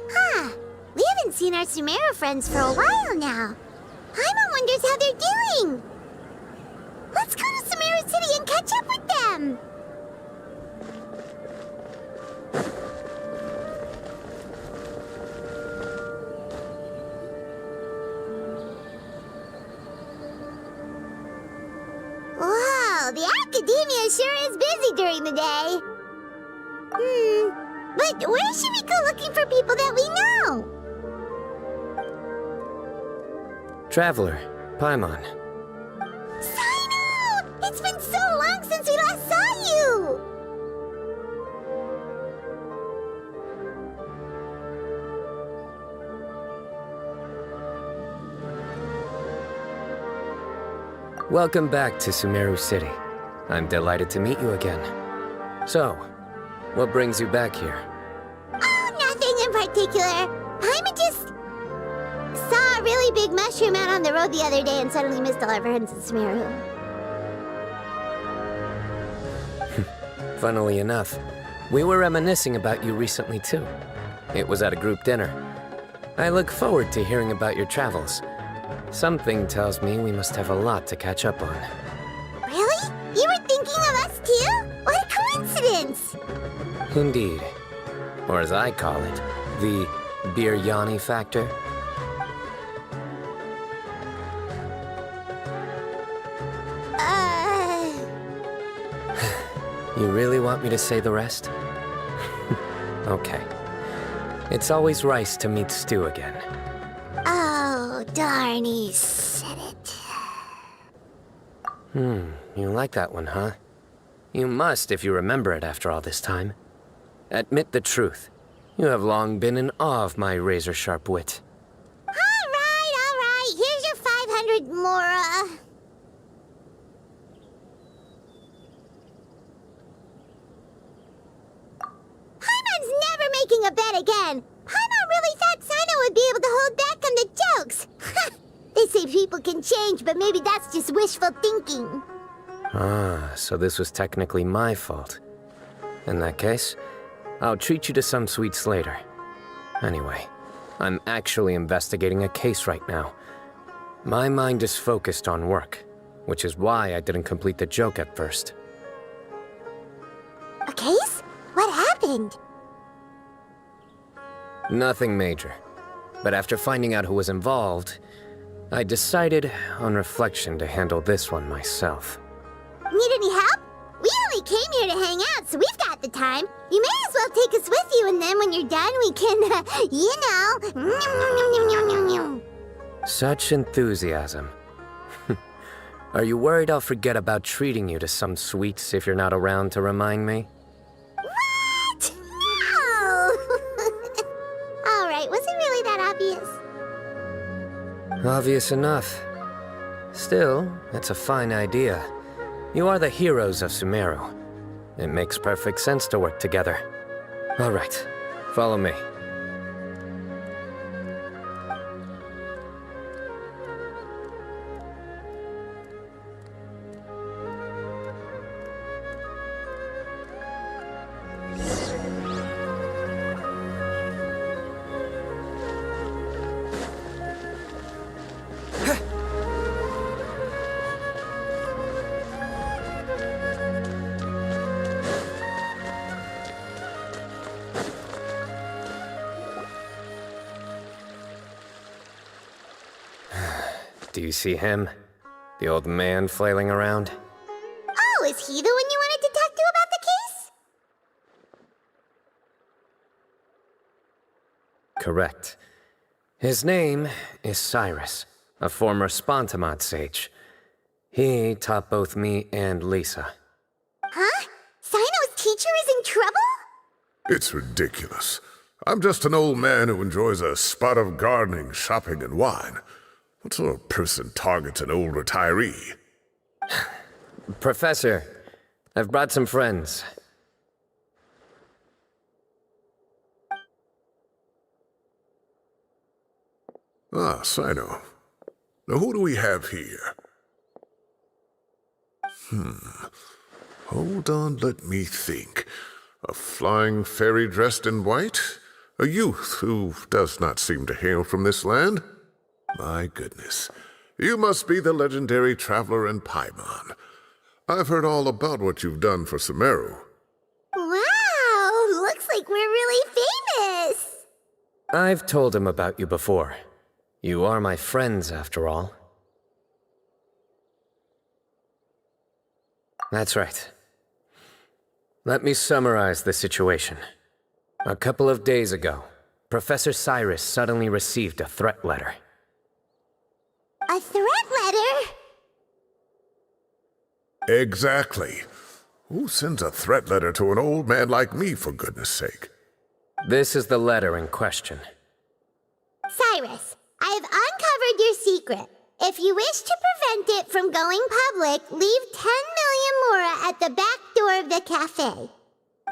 Huh. We haven't seen our Sumeru friends for a while now. Paimon wonders how they're doing. Let's go to Sumeru City and catch up with them. Whoa, the academia sure is busy during the day. But where should we go looking for people that we know? Traveler, Paimon. Cyno! It's been so long since we last saw you! Welcome back to Sumeru City. I'm delighted to meet you again. So, what brings you back here? Oh, nothing in particular. Paimon just saw a really big mushroom out on the road the other day and suddenly missed all our friends in Sumeru. Funnily enough, we were reminiscing about you recently too. It was at a group dinner. I look forward to hearing about your travels. Something tells me we must have a lot to catch up on. Really? You were thinking of us too? What a coincidence! Indeed. Or as I call it, the biryani factor. You really want me to say the rest? Okay. It's always rice to meet stew again. Oh, darn, he said it. You like that one, huh? You must if you remember it after all this time. Admit the truth. You have long been in awe of my razor-sharp wit. All right. Here's your 500 Mora. Paimon's never making a bet again. Paimon really thought Cyno would be able to hold back on the jokes. They say people can change, but maybe that's just wishful thinking. Ah, so this was technically my fault. In that case, I'll treat you to some sweets later. Anyway, I'm actually investigating a case right now. My mind is focused on work, which is why I didn't complete the joke at first. A case? What happened? Nothing major. But after finding out who was involved, I decided, on reflection, to handle this one myself. Need any help? We only came here to hang out, so we've got the time. You may as well take us with you, and then when you're done, we can, Such enthusiasm. Are you worried I'll forget about treating you to some sweets if you're not around to remind me? What? No! All right, was it really that obvious? Obvious enough. Still, it's a fine idea. You are the heroes of Sumeru. It makes perfect sense to work together. All right, follow me. Do you see him? The old man flailing around? Oh, is he the one you wanted to talk to about the case? Correct. His name is Cyrus, a former Spontamod sage. He taught both me and Lisa. Huh? Cyno's teacher is in trouble? It's ridiculous. I'm just an old man who enjoys a spot of gardening, shopping, and wine. What sort of person targets an old retiree? Professor, I've brought some friends. Ah, Cyno. Now who do we have here? Hold on, let me think. A flying fairy dressed in white? A youth who does not seem to hail from this land? My goodness. You must be the legendary traveler in Paimon. I've heard all about what you've done for Sumeru. Wow, looks like we're really famous. I've told him about you before. You are my friends, after all. That's right. Let me summarize the situation. A couple of days ago, Professor Cyrus suddenly received a threat letter. A threat letter? Exactly. Who sends a threat letter to an old man like me, for goodness sake? This is the letter in question. Cyrus, I have uncovered your secret. If you wish to prevent it from going public, leave 10 million mora at the back door of the cafe.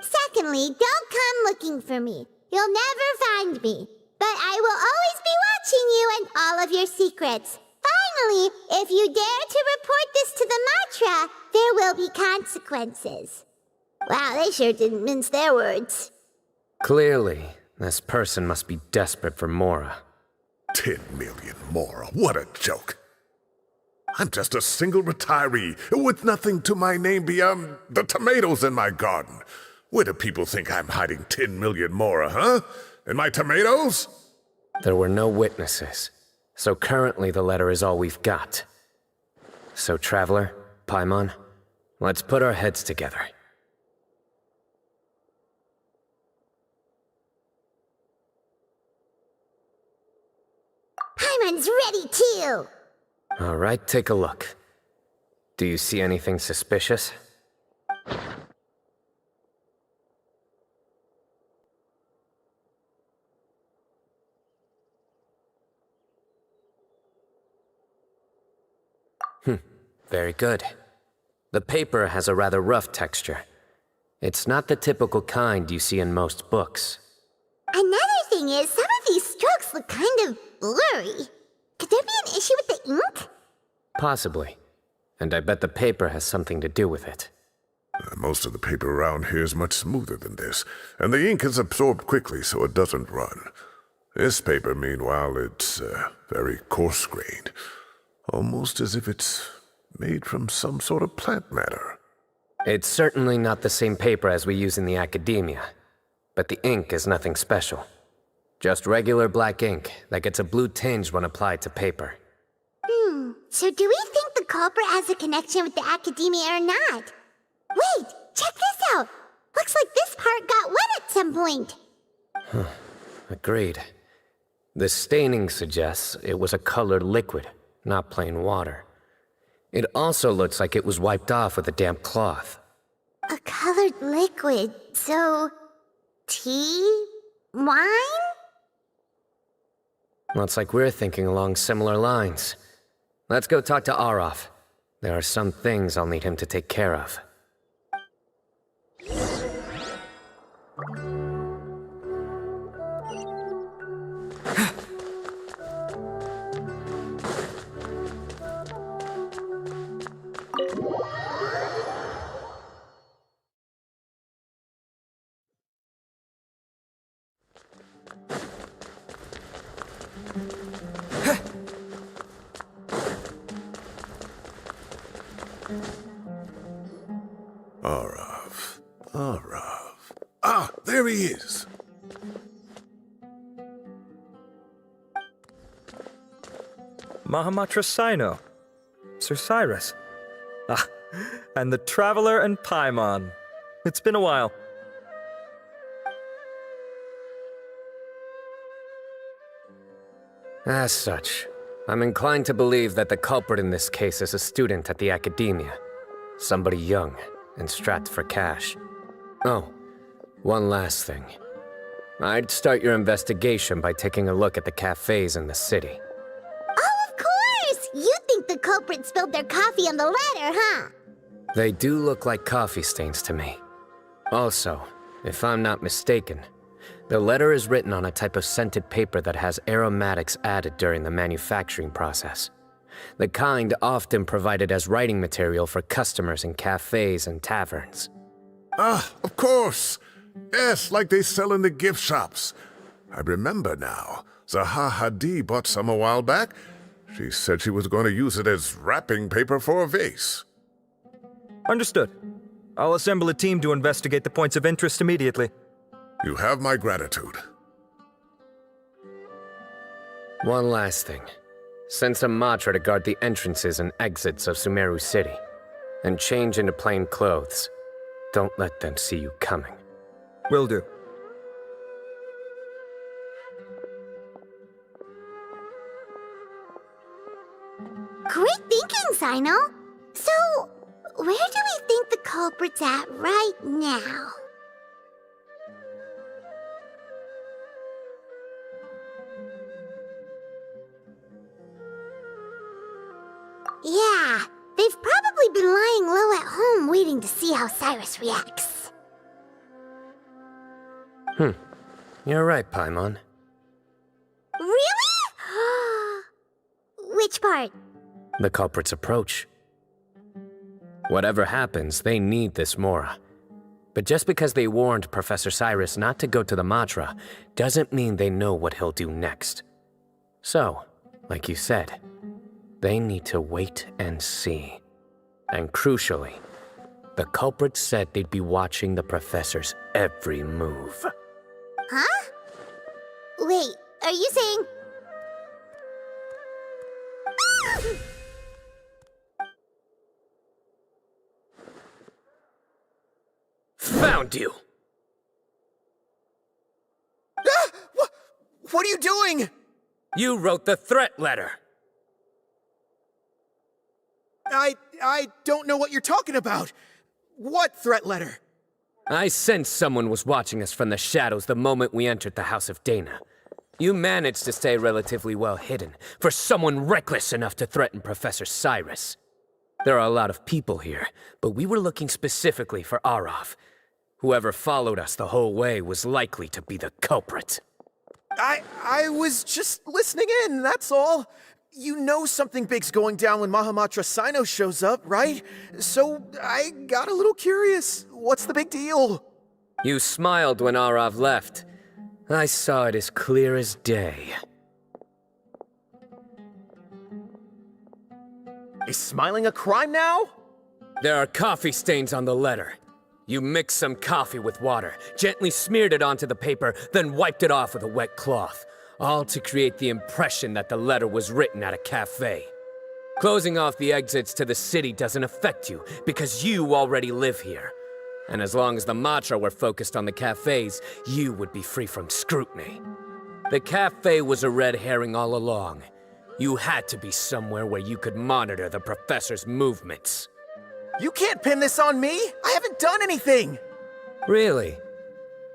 Secondly, don't come looking for me. You'll never find me. But I will always be watching you and all of your secrets. Finally, if you dare to report this to the Matra, there will be consequences. Wow, they sure didn't mince their words. Clearly, this person must be desperate for Mora. 10 million mora, what a joke. I'm just a single retiree with nothing to my name beyond the tomatoes in my garden. Where do people think I'm hiding 10 million mora, huh? In my tomatoes? There were no witnesses, so currently the letter is all we've got. So, Traveler, Paimon, let's put our heads together. Paimon's ready too. All right, take a look. Do you see anything suspicious? Very good. The paper has a rather rough texture. It's not the typical kind you see in most books. Another thing is, some of these strokes look kind of blurry. Could there be an issue with the ink? Possibly. And I bet the paper has something to do with it. Most of the paper around here is much smoother than this, and the ink is absorbed quickly so it doesn't run. This paper, meanwhile, it's very coarse-grained. Almost as if it's made from some sort of plant matter. It's certainly not the same paper as we use in the academia, but the ink is nothing special. Just regular black ink that gets a blue tinge when applied to paper. So do we think the culprit has a connection with the academia or not? Wait, check this out. Looks like this part got wet at some point. Agreed. The staining suggests it was a colored liquid, not plain water. It also looks like it was wiped off with a damp cloth. A colored liquid, so... tea? Wine? Looks like we're thinking along similar lines. Let's go talk to Arof. There are some things I'll need him to take care of. Arav. Ah, there he is. Mahamatra Cyno. Sir Cyrus. Ah, and the Traveler and Paimon. It's been a while. As such, I'm inclined to believe that the culprit in this case is a student at the academia. Somebody young and strapped for cash. Oh, one last thing. I'd start your investigation by taking a look at the cafes in the city. Oh, of course! You think the culprit spilled their coffee on the ladder, huh? They do look like coffee stains to me. Also, if I'm not mistaken, the letter is written on a type of scented paper that has aromatics added during the manufacturing process. the kind often provided as writing material for customers in cafes and taverns. Ah, of course. Yes, like they sell in the gift shops. I remember now. Zaha Hadid bought some a while back. She said she was going to use it as wrapping paper for a vase. Understood. I'll assemble a team to investigate the points of interest immediately. You have my gratitude. One last thing. Send some Matra to guard the entrances and exits of Sumeru City. And change into plain clothes. Don't let them see you coming. Will do. Great thinking, Cyno. So, where do we think the culprit's at right now? Yeah, they've probably been lying low at home waiting to see how Cyrus reacts. You're right, Paimon. Really? Which part? The culprit's approach. Whatever happens, they need this Mora. But just because they warned Professor Cyrus not to go to the Matra, doesn't mean they know what he'll do next. So, like you said, they need to wait and see. And crucially, the culprit said they'd be watching the Professor's every move. Huh? Wait, are you saying... Found you! What are you doing? You wrote the threat letter! I don't know what you're talking about. What threat letter? I sensed someone was watching us from the shadows the moment we entered the House of Dana. You managed to stay relatively well hidden for someone reckless enough to threaten Professor Cyrus. There are a lot of people here, but we were looking specifically for Arav. Whoever followed us the whole way was likely to be the culprit. I was just listening in, that's all. You know something big's going down when Mahamatra Cyno shows up, right? So I got a little curious. What's the big deal? You smiled when Arav left. I saw it as clear as day. Is smiling a crime now? There are coffee stains on the letter. You mixed some coffee with water, gently smeared it onto the paper, then wiped it off with a wet cloth, all to create the impression that the letter was written at a cafe. Closing off the exits to the city doesn't affect you, because you already live here. And as long as the Matra were focused on the cafes, you would be free from scrutiny. The cafe was a red herring all along. You had to be somewhere where you could monitor the Professor's movements. You can't pin this on me! I haven't done anything! Really?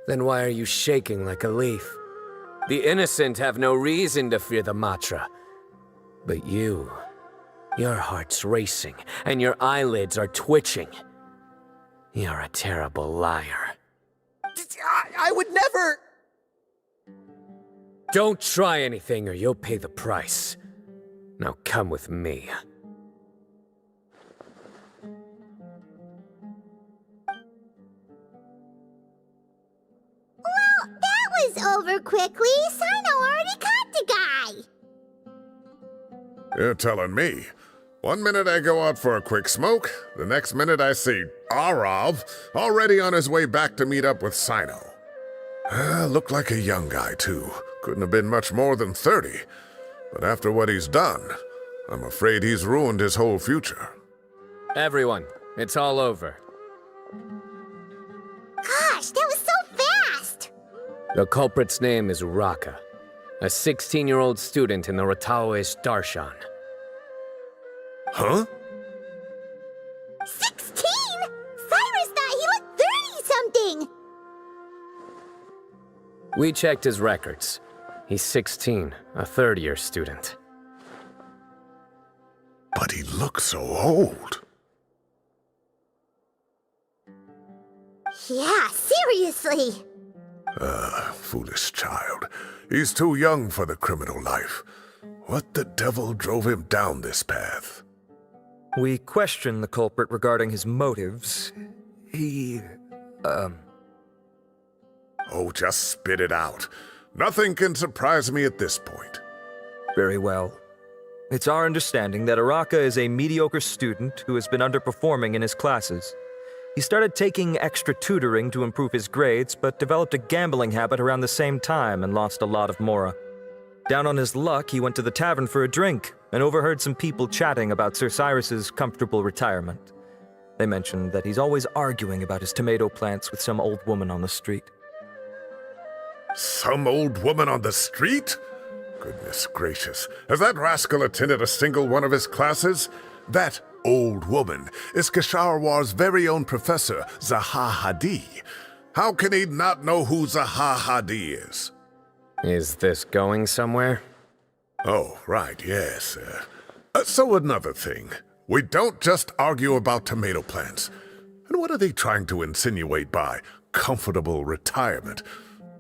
Then why are you shaking like a leaf? The innocent have no reason to fear the Matra. But you, your heart's racing, and your eyelids are twitching. You're a terrible liar. I would never... Don't try anything or you'll pay the price. Now come with me. Well, that was over quickly. Cyno already caught the guy. You're telling me. One minute I go out for a quick smoke, the next minute I see Arav already on his way back to meet up with Cyno. Looked like a young guy, too. Couldn't have been much more than 30. But after what he's done, I'm afraid he's ruined his whole future. Everyone, it's all over. Gosh, that was so fast! The culprit's name is Uraka, a 16-year-old student in the Rataoish Darshan. Huh? 16? Cyrus thought he looked 30-something! We checked his records. He's 16, a third-year student. But he looks so old. Yeah, seriously! Foolish child. He's too young for the criminal life. What the devil drove him down this path? We questioned the culprit regarding his motives. Oh, just spit it out. Nothing can surprise me at this point. Very well. It's our understanding that Araka is a mediocre student who has been underperforming in his classes. He started taking extra tutoring to improve his grades, but developed a gambling habit around the same time and lost a lot of mora. Down on his luck, he went to the tavern for a drink and overheard some people chatting about Sir Cyrus's comfortable retirement. They mentioned that he's always arguing about his tomato plants with some old woman on the street. Some old woman on the street? Goodness gracious. Has that rascal attended a single one of his classes? That old woman is Kasharwar's very own professor, Zaha Hadi. How can he not know who Zaha Hadi is? Is this going somewhere? Oh, right, yes. So another thing. We don't just argue about tomato plants. And what are they trying to insinuate by comfortable retirement?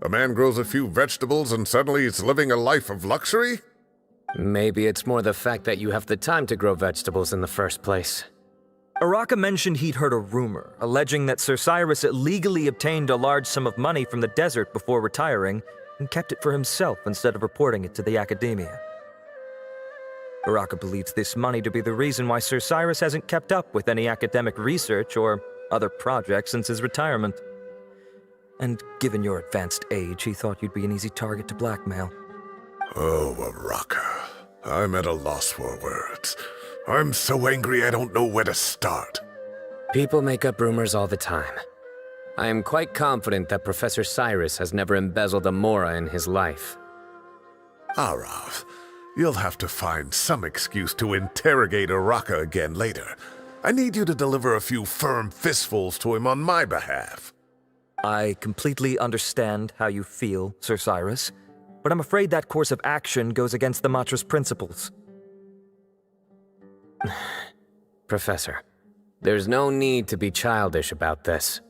A man grows a few vegetables and suddenly he's living a life of luxury? Maybe it's more the fact that you have the time to grow vegetables in the first place. Araka mentioned he'd heard a rumor, alleging that Sir Cyrus illegally obtained a large sum of money from the desert before retiring and kept it for himself instead of reporting it to the academia. Araka believes this money to be the reason why Sir Cyrus hasn't kept up with any academic research or other projects since his retirement. And given your advanced age, he thought you'd be an easy target to blackmail. Oh, Araka. I'm at a loss for words. I'm so angry I don't know where to start. People make up rumors all the time. I am quite confident that Professor Cyrus has never embezzled a mora in his life. Arav, you'll have to find some excuse to interrogate Araka again later. I need you to deliver a few firm fistfuls to him on my behalf. I completely understand how you feel, Sir Cyrus, but I'm afraid that course of action goes against the Matra's principles. Professor, there's no need to be childish about this.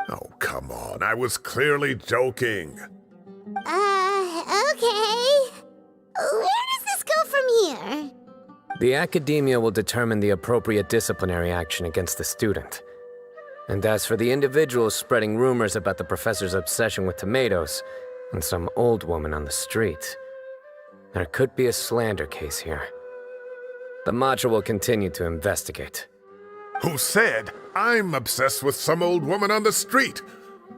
Oh, come on. I was clearly joking. Okay. Where does this go from here? The academia will determine the appropriate disciplinary action against the student. And as for the individuals spreading rumors about the professor's obsession with tomatoes and some old woman on the street, there could be a slander case here. The Matra will continue to investigate. Who said I'm obsessed with some old woman on the street?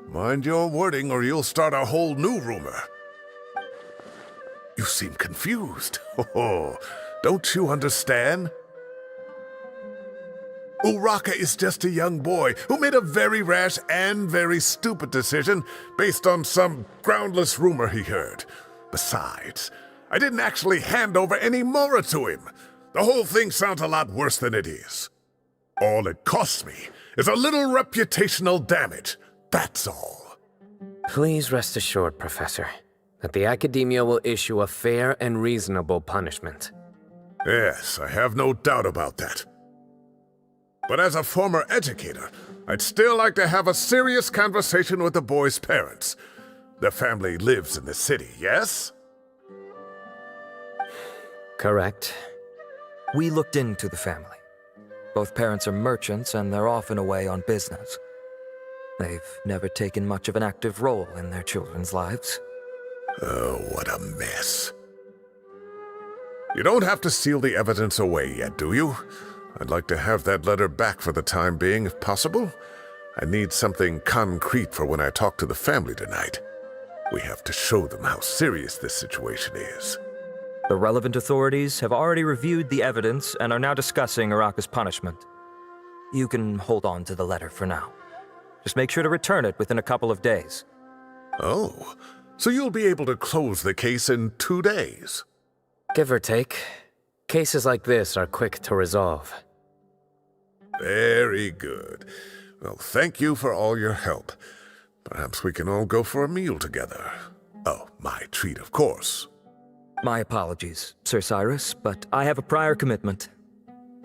Mind your wording or you'll start a whole new rumor. You seem confused. Oh, don't you understand? Uraka is just a young boy who made a very rash and very stupid decision based on some groundless rumor he heard. Besides, I didn't actually hand over any mora to him. The whole thing sounds a lot worse than it is. All it costs me is a little reputational damage. That's all. Please rest assured, Professor, that the academia will issue a fair and reasonable punishment. Yes, I have no doubt about that. But as a former educator, I'd still like to have a serious conversation with the boy's parents. Their family lives in the city, yes? Correct. We looked into the family. Both parents are merchants and they're often away on business. They've never taken much of an active role in their children's lives. Oh, what a mess. You don't have to seal the evidence away yet, do you? I'd like to have that letter back for the time being, if possible. I need something concrete for when I talk to the family tonight. We have to show them how serious this situation is. The relevant authorities have already reviewed the evidence and are now discussing Araka's punishment. You can hold on to the letter for now. Just make sure to return it within a couple of days. Oh, so you'll be able to close the case in 2 days? Give or take. Cases like this are quick to resolve. Very good. Well, thank you for all your help. Perhaps we can all go for a meal together. Oh, my treat, of course. My apologies, Sir Cyrus, but I have a prior commitment.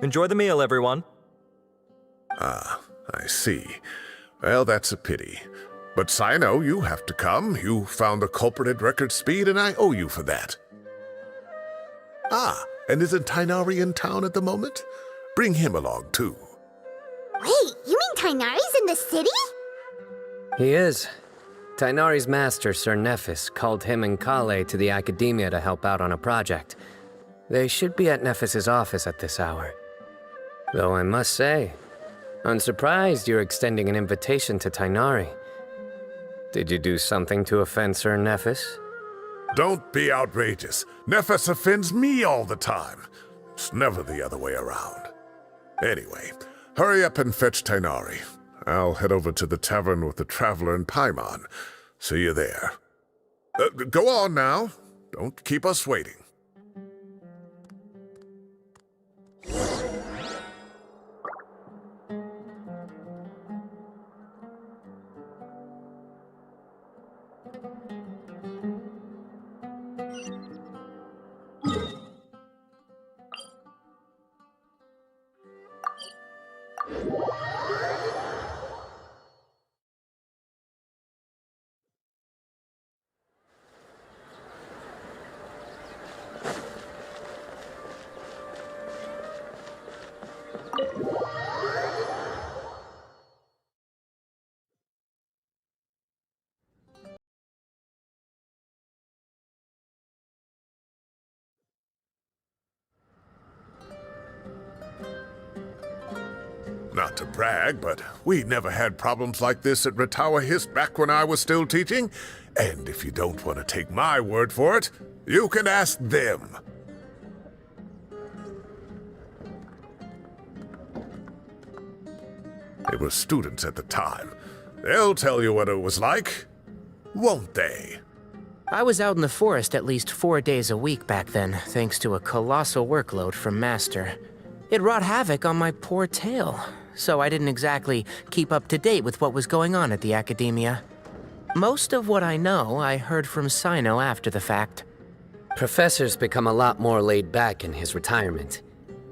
Enjoy the meal, everyone. Ah, I see. Well, that's a pity. But Cyno, you have to come. You found the culprit at record speed, and I owe you for that. Ah, and isn't Tighnari in town at the moment? Bring him along, too. Wait, you mean Tighnari's in the city? He is. Tighnari's master, Sir Nephis, called him and Kale to the Academia to help out on a project. They should be at Nephis's office at this hour. Though I must say, I'm surprised you're extending an invitation to Tighnari. Did you do something to offend Sir Nephis? Don't be outrageous. Nephis offends me all the time. It's never the other way around. Anyway, hurry up and fetch Tighnari. I'll head over to the tavern with the Traveler and Paimon. See you there. Go on now. Don't keep us waiting. Not to brag, but we never had problems like this at Ratawa Hist back when I was still teaching. And if you don't want to take my word for it, you can ask them. They were students at the time. They'll tell you what it was like, won't they? I was out in the forest at least 4 days a week back then, thanks to a colossal workload from Master. It wrought havoc on my poor tail, so I didn't exactly keep up to date with what was going on at the Academia. Most of what I know, I heard from Cyno after the fact. Professor's become a lot more laid back in his retirement.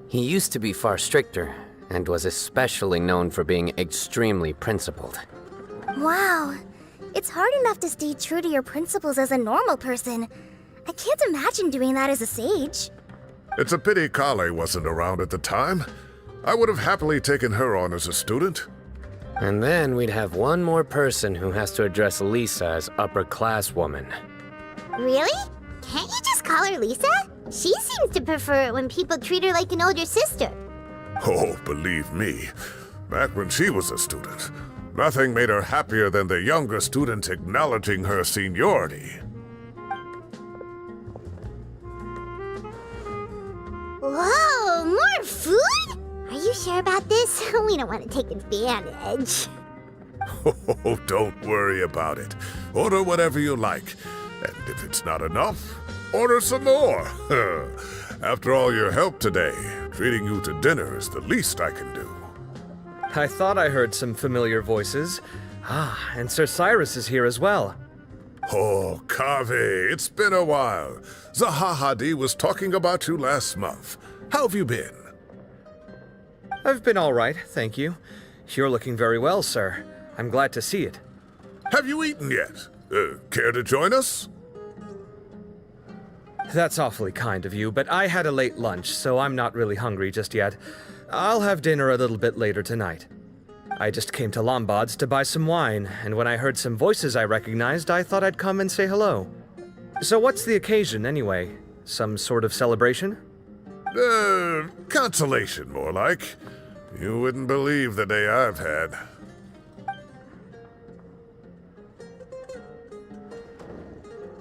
He used to be far stricter, and was especially known for being extremely principled. Wow. It's hard enough to stay true to your principles as a normal person. I can't imagine doing that as a sage. It's a pity Kale wasn't around at the time. I would have happily taken her on as a student. And then we'd have one more person who has to address Lisa as upper-class woman. Really? Can't you just call her Lisa? She seems to prefer it when people treat her like an older sister. Oh, believe me, back when she was a student, nothing made her happier than the younger students acknowledging her seniority. Whoa, more food? Are you sure about this? We don't want to take advantage. Oh, don't worry about it. Order whatever you like. And if it's not enough, order some more. After all your help today, treating you to dinner is the least I can do. I thought I heard some familiar voices. Ah, and Sir Cyrus is here as well. Oh, Kaveh, it's been a while. Zahahadi was talking about you last month. How have you been? I've been all right, thank you. You're looking very well, sir. I'm glad to see it. Have you eaten yet? Care to join us? That's awfully kind of you, but I had a late lunch, so I'm not really hungry just yet. I'll have dinner a little bit later tonight. I just came to Lombard's to buy some wine, and when I heard some voices I recognized, I thought I'd come and say hello. So what's the occasion, anyway? Some sort of celebration? Consolation, more like. You wouldn't believe the day I've had.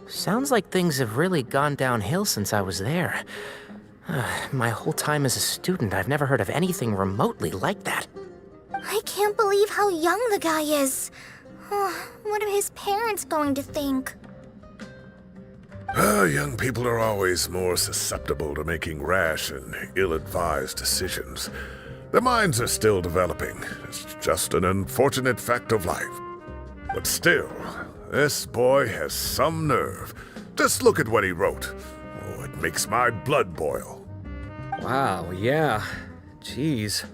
Sounds like things have really gone downhill since I was there. My whole time as a student, I've never heard of anything remotely like that. I can't believe how young the guy is. What are his parents going to think? Young people are always more susceptible to making rash and ill-advised decisions. Their minds are still developing. It's just an unfortunate fact of life. But still, this boy has some nerve. Just look at what he wrote. Oh, it makes my blood boil. Wow, yeah. Jeez.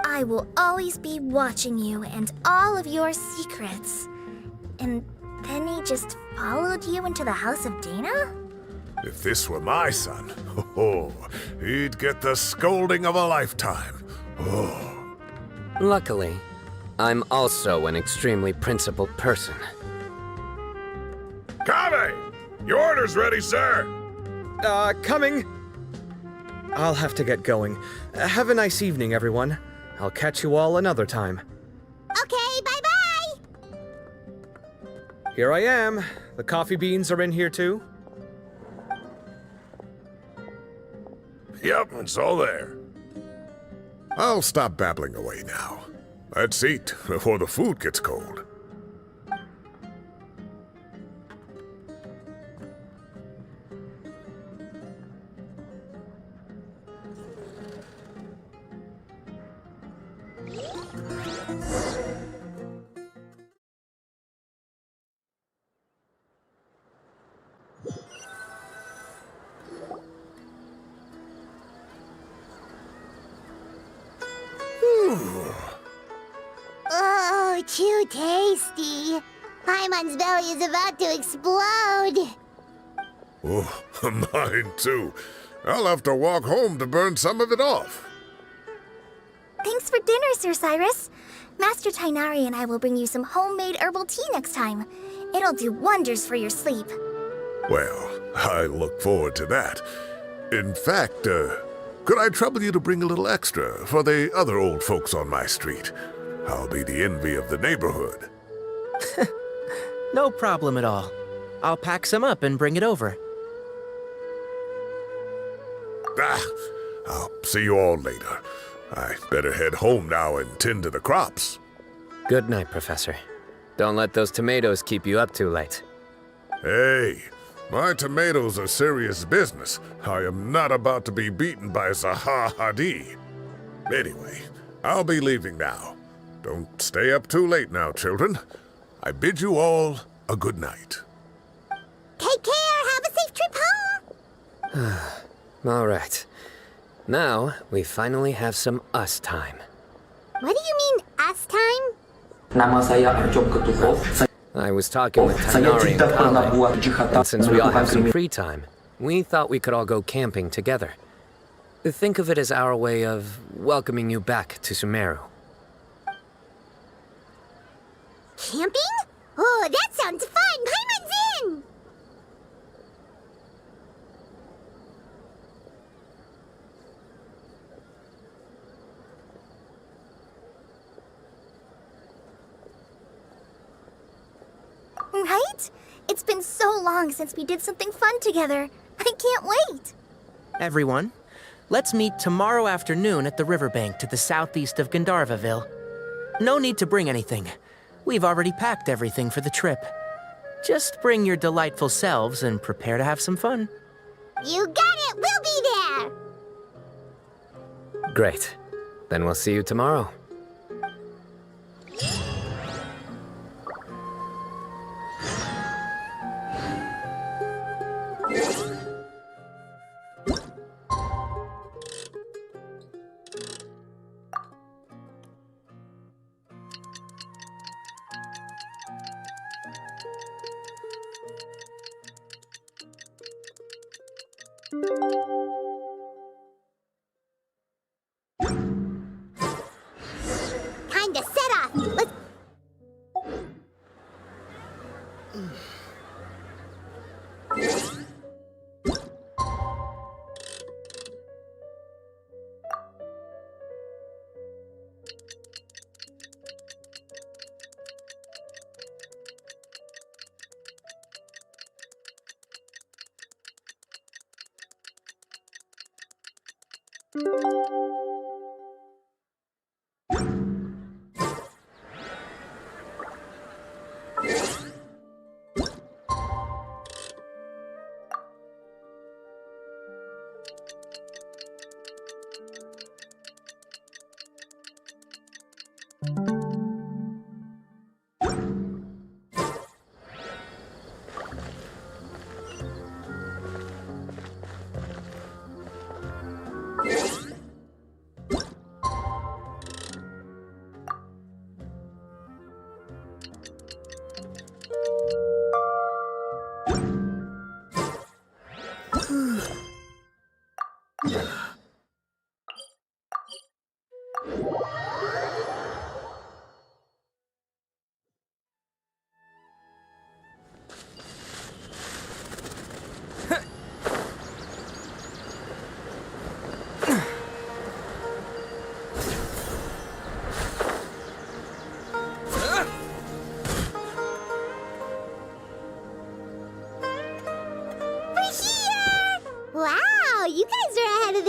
I will always be watching you and all of your secrets. And then he just followed you into the house of Dana? If this were my son, oh, he'd get the scolding of a lifetime. Oh. Luckily, I'm also an extremely principled person. Kave! Your order's ready, sir! Coming. I'll have to get going. Have a nice evening, everyone. I'll catch you all another time. Okay, bye-bye! Here I am. The coffee beans are in here too. Yep, it's all there. I'll stop babbling away now. Let's eat before the food gets cold. Oh, too tasty. Paimon's belly is about to explode. Oh, mine too. I'll have to walk home to burn some of it off. Thanks for dinner, Sir Cyrus. Master Tainari and I will bring you some homemade herbal tea next time. It'll do wonders for your sleep. Well, I look forward to that. In fact, could I trouble you to bring a little extra for the other old folks on my street? I'll be the envy of the neighborhood. No problem at all. I'll pack some up and bring it over. I'll see you all later. I better head home now and tend to the crops. Good night, Professor. Don't let those tomatoes keep you up too late. Hey, my tomatoes are serious business. I am not about to be beaten by Zaha Hadid. Anyway, I'll be leaving now. Don't stay up too late now, children. I bid you all a good night. Take care. Have a safe trip home. All right. Now, we finally have some us time. What do you mean, us time? Nama saya Arjom Ketuko. I was talking with Saya Tainari and tidak pernah Kale, buat jihad and since we all have some melakukan free time, we thought we could all go camping together. Think of it as our way of welcoming you back to Sumeru. Camping? Oh, that sounds fun. Paimon's in. Right? It's been so long since we did something fun together. I can't wait. Everyone, let's meet tomorrow afternoon at the riverbank to the southeast of Gandharvaville. No need to bring anything. We've already packed everything for the trip. Just bring your delightful selves and prepare to have some fun. You got it. We'll be there. Great. Then we'll see you tomorrow. Time to set off. Let's...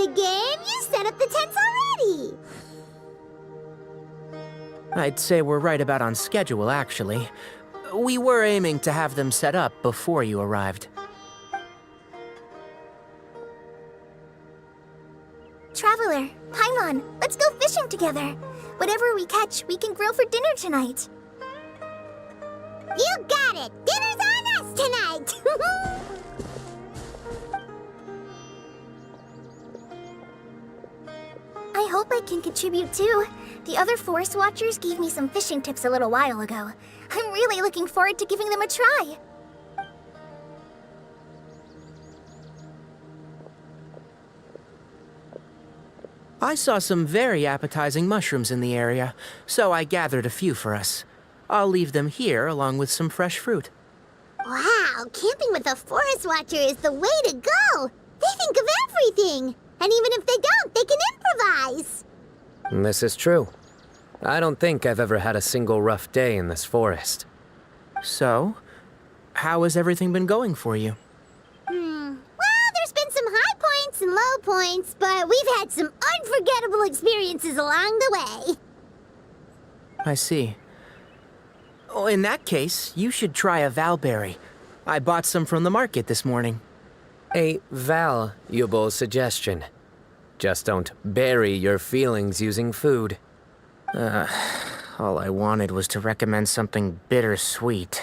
the game, you set up the tents already. I'd say we're right about on schedule, actually. We were aiming to have them set up before you arrived. Traveler, Paimon, let's go fishing together. Whatever we catch, we can grill for dinner tonight. You got it! Dinner's on us tonight! I hope I can contribute too. The other forest watchers gave me some fishing tips a little while ago. I'm really looking forward to giving them a try. I saw some very appetizing mushrooms in the area, so I gathered a few for us. I'll leave them here along with some fresh fruit. Wow, camping with a forest watcher is the way to go! They think of everything! And even if they don't, they can improvise! This is true. I don't think I've ever had a single rough day in this forest. So, how has everything been going for you? Well, there's been some high points and low points, but we've had some unforgettable experiences along the way. I see. Oh, in that case, you should try a valberry. I bought some from the market this morning. A valuable suggestion. Just don't bury your feelings using food. All I wanted was to recommend something bittersweet.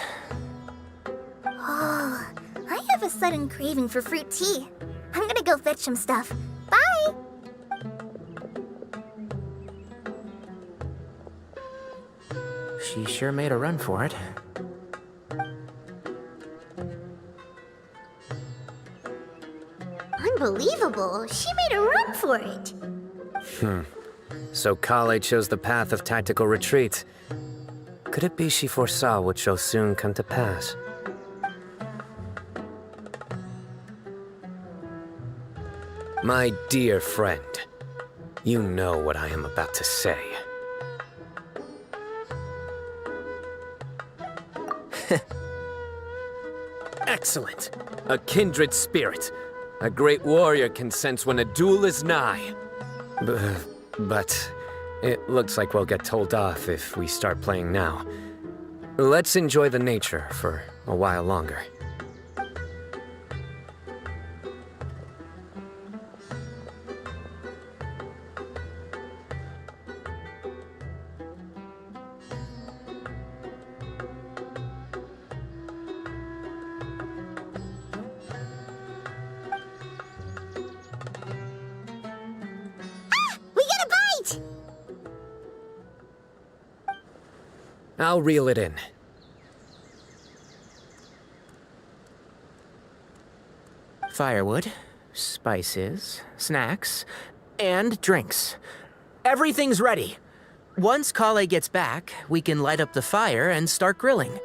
Oh, I have a sudden craving for fruit tea. I'm gonna go fetch some stuff. Bye! She sure made a run for it. Unbelievable. She made a run for it. So Kale chose the path of tactical retreat. Could it be she foresaw what shall soon come to pass? My dear friend, you know what I am about to say. Excellent! A kindred spirit. A great warrior can sense when a duel is nigh. But it looks like we'll get told off if we start playing now. Let's enjoy the nature for a while longer. We got a bite! I'll reel it in. Firewood, spices, snacks, and drinks. Everything's ready. Once Kale gets back, we can light up the fire and start grilling.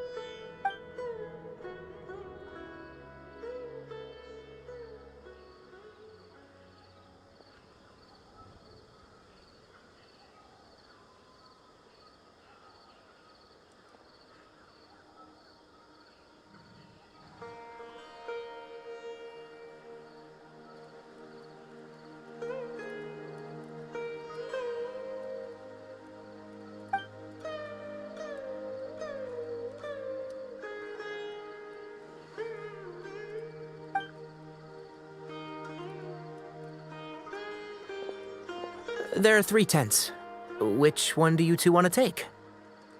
There are 3 tents. Which one do you two want to take?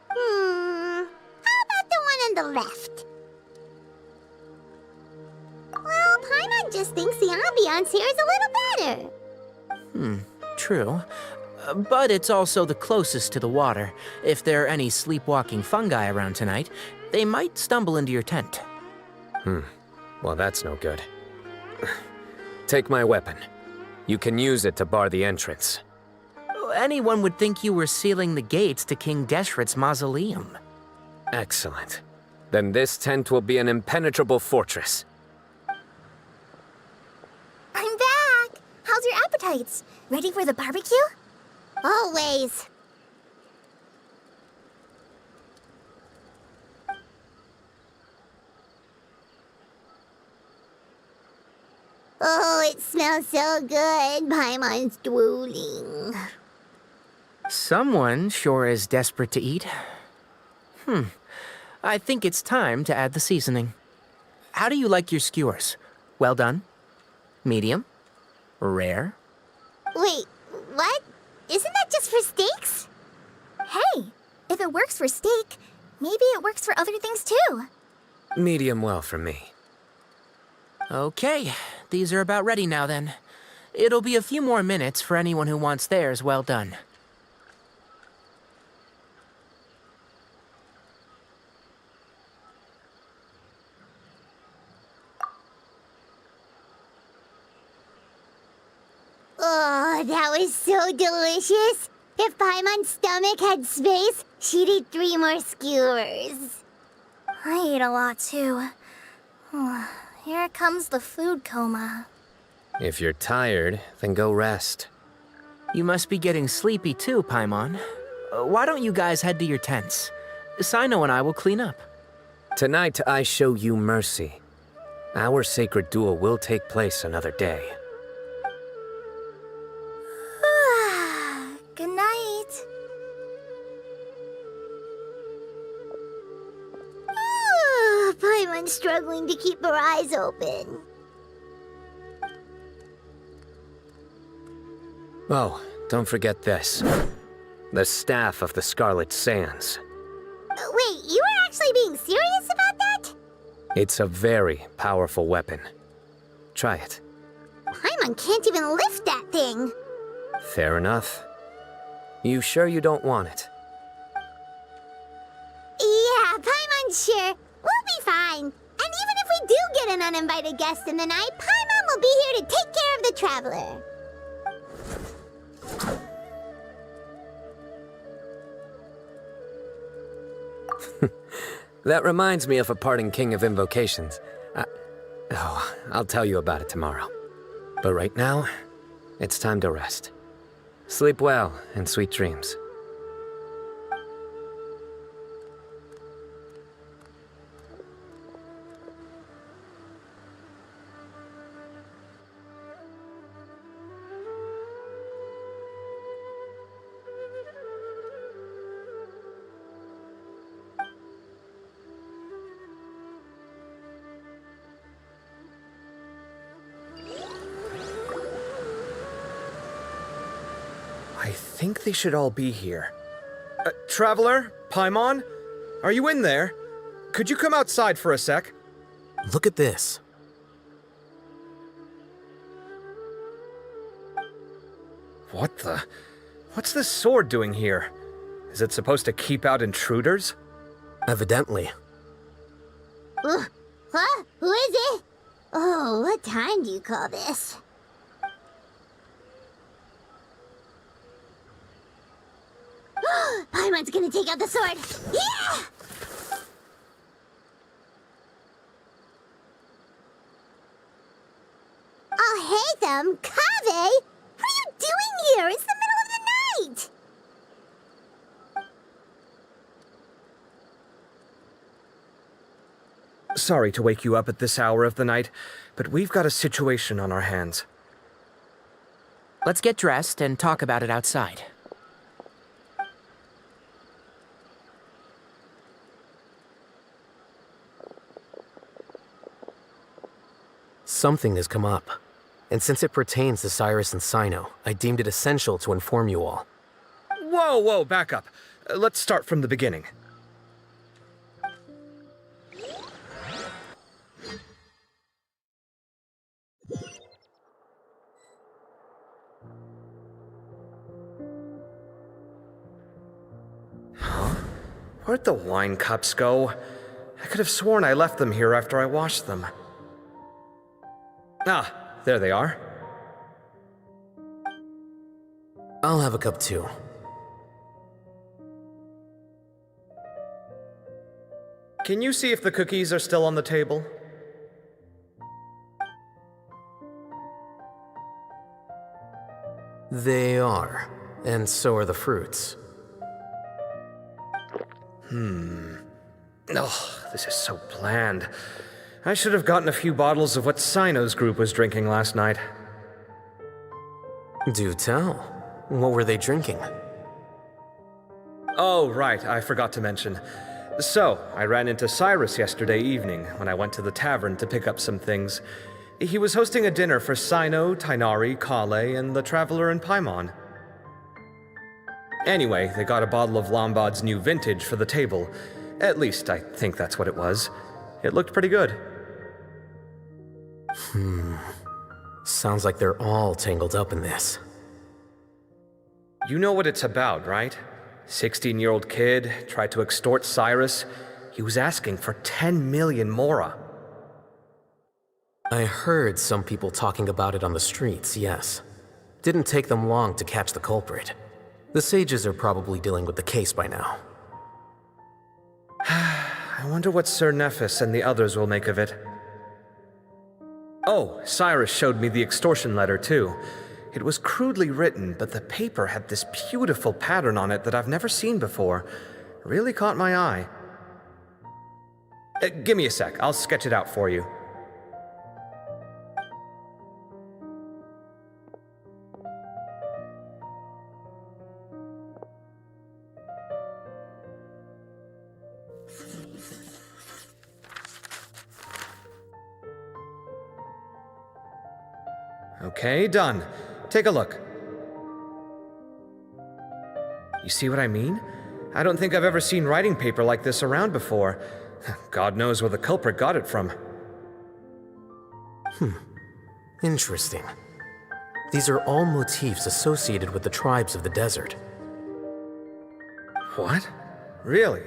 How about the one on the left? Well, Paimon just thinks the ambiance here is a little better. True. But it's also the closest to the water. If there are any sleepwalking fungi around tonight, they might stumble into your tent. Well, that's no good. Take my weapon. You can use it to bar the entrance. Anyone would think you were sealing the gates to King Deshret's mausoleum. Excellent. Then this tent will be an impenetrable fortress. I'm back! How's your appetites? Ready for the barbecue? Always. Oh, Oh, it smells so good. Paimon's drooling. Someone sure is desperate to eat. I think it's time to add the seasoning. How do you like your skewers? Well done? Medium? Rare? Wait, what? Isn't that just for steaks? Hey, if it works for steak, maybe it works for other things too. Medium well for me. Okay, these are about ready now then. It'll be a few more minutes for anyone who wants theirs well done. Oh, that was so delicious. If Paimon's stomach had space, she'd eat 3 more skewers. I ate a lot too. Here comes the food coma. If you're tired, then go rest. You must be getting sleepy too, Paimon. Why don't you guys head to your tents? Cyno and I will clean up. Tonight, I show you mercy. Our sacred duel will take place another day. Good night. Paimon's struggling to keep her eyes open. Oh, don't forget this. The Staff of the Scarlet Sands. Wait, you were actually being serious about that? It's a very powerful weapon. Try it. Paimon can't even lift that thing. Fair enough. You sure you don't want it? Yeah, Paimon's sure. We'll be fine. And even if we do get an uninvited guest in the night, Paimon will be here to take care of the traveler. That reminds me of a parting king of invocations. I'll tell you about it tomorrow. But right now, it's time to rest. Sleep well and sweet dreams. I think they should all be here. Traveler? Paimon? Are you in there? Could you come outside for a sec? Look at this. What the? What's this sword doing here? Is it supposed to keep out intruders? Evidently. Huh? Who is it? Oh, what time do you call this? Paimon's gonna take out the sword. Yeah! Oh, hey them, Kave! What are you doing here? It's the middle of the night! Sorry to wake you up at this hour of the night, but we've got a situation on our hands. Let's get dressed and talk about it outside. Something has come up. And since it pertains to Cyrus and Cyno, I deemed it essential to inform you all. Whoa, back up. Let's start from the beginning. Huh? Where'd the wine cups go? I could have sworn I left them here after I washed them. Ah, there they are. I'll have a cup too. Can you see if the cookies are still on the table? They are. And so are the fruits. Oh, this is so bland. I should have gotten a few bottles of what Cyno's group was drinking last night. Do tell. What were they drinking? Oh, right, I forgot to mention. So, I ran into Cyrus yesterday evening when I went to the tavern to pick up some things. He was hosting a dinner for Cyno, Tighnari, Kale, and the Traveler and Paimon. Anyway, they got a bottle of Lombard's new vintage for the table. At least, I think that's what it was. It looked pretty good. Sounds like they're all tangled up in this. You know what it's about, right? 16-year-old kid tried to extort Cyrus. He was asking for 10 million mora. I heard some people talking about it on the streets, yes. Didn't take them long to catch the culprit. The sages are probably dealing with the case by now. I wonder what Sir Nephis and the others will make of it. Oh, Cyrus showed me the extortion letter, too. It was crudely written, but the paper had this beautiful pattern on it that I've never seen before. Really caught my eye. Give me a sec, I'll sketch it out for you. Okay, done. Take a look. You see what I mean? I don't think I've ever seen writing paper like this around before. God knows where the culprit got it from. Interesting. These are all motifs associated with the tribes of the desert. What? Really?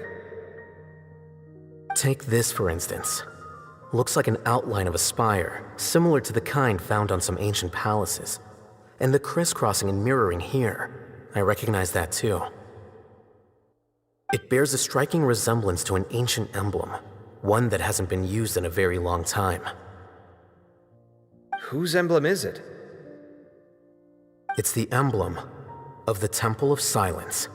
Take this, for instance. Looks like an outline of a spire, similar to the kind found on some ancient palaces. And the crisscrossing and mirroring here, I recognize that too. It bears a striking resemblance to an ancient emblem, one that hasn't been used in a very long time. Whose emblem is it? It's the emblem of the Temple of Silence.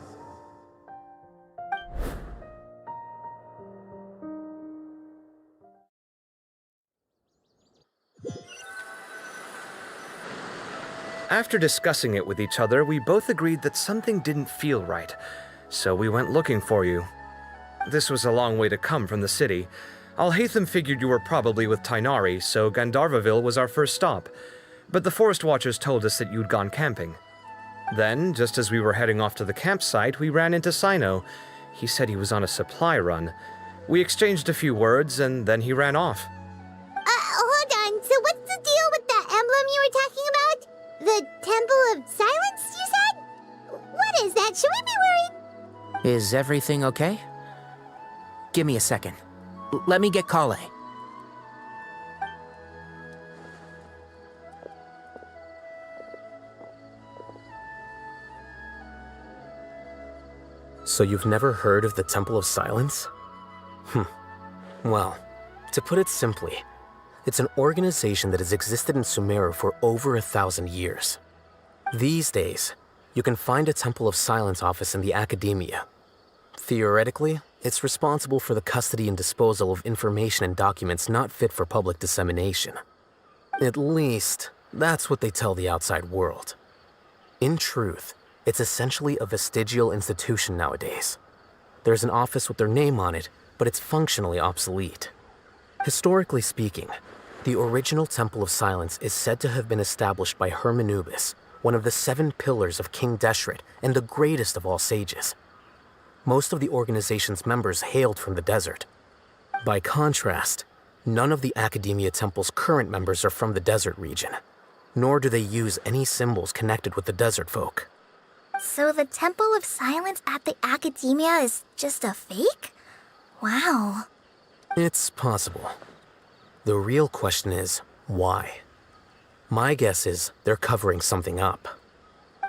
After discussing it with each other, we both agreed that something didn't feel right, so we went looking for you. This was a long way to come from the city. Alhaitham figured you were probably with Tighnari, so Gandharvaville was our first stop, but the Forest Watchers told us that you'd gone camping. Then, just as we were heading off to the campsite, we ran into Cyno. He said he was on a supply run. We exchanged a few words, and then he ran off. Hold on. So what's the deal with that emblem you were talking about? The Temple of Silence, you said? What is that? Should we be worried? Is everything okay? Give me a second. Let me get Kale. So you've never heard of the Temple of Silence? Well, to put it simply, it's an organization that has existed in Sumeru for over 1,000 years. These days, you can find a Temple of Silence office in the academia. Theoretically, it's responsible for the custody and disposal of information and documents not fit for public dissemination. At least, that's what they tell the outside world. In truth, it's essentially a vestigial institution nowadays. There's an office with their name on it, but it's functionally obsolete. Historically speaking, the original Temple of Silence is said to have been established by Hermanubis, one of the 7 pillars of King Deshret and the greatest of all sages. Most of the organization's members hailed from the desert. By contrast, none of the Academia Temple's current members are from the desert region, nor do they use any symbols connected with the desert folk. So the Temple of Silence at the Academia is just a fake? Wow. It's possible. The real question is, why? My guess is they're covering something up.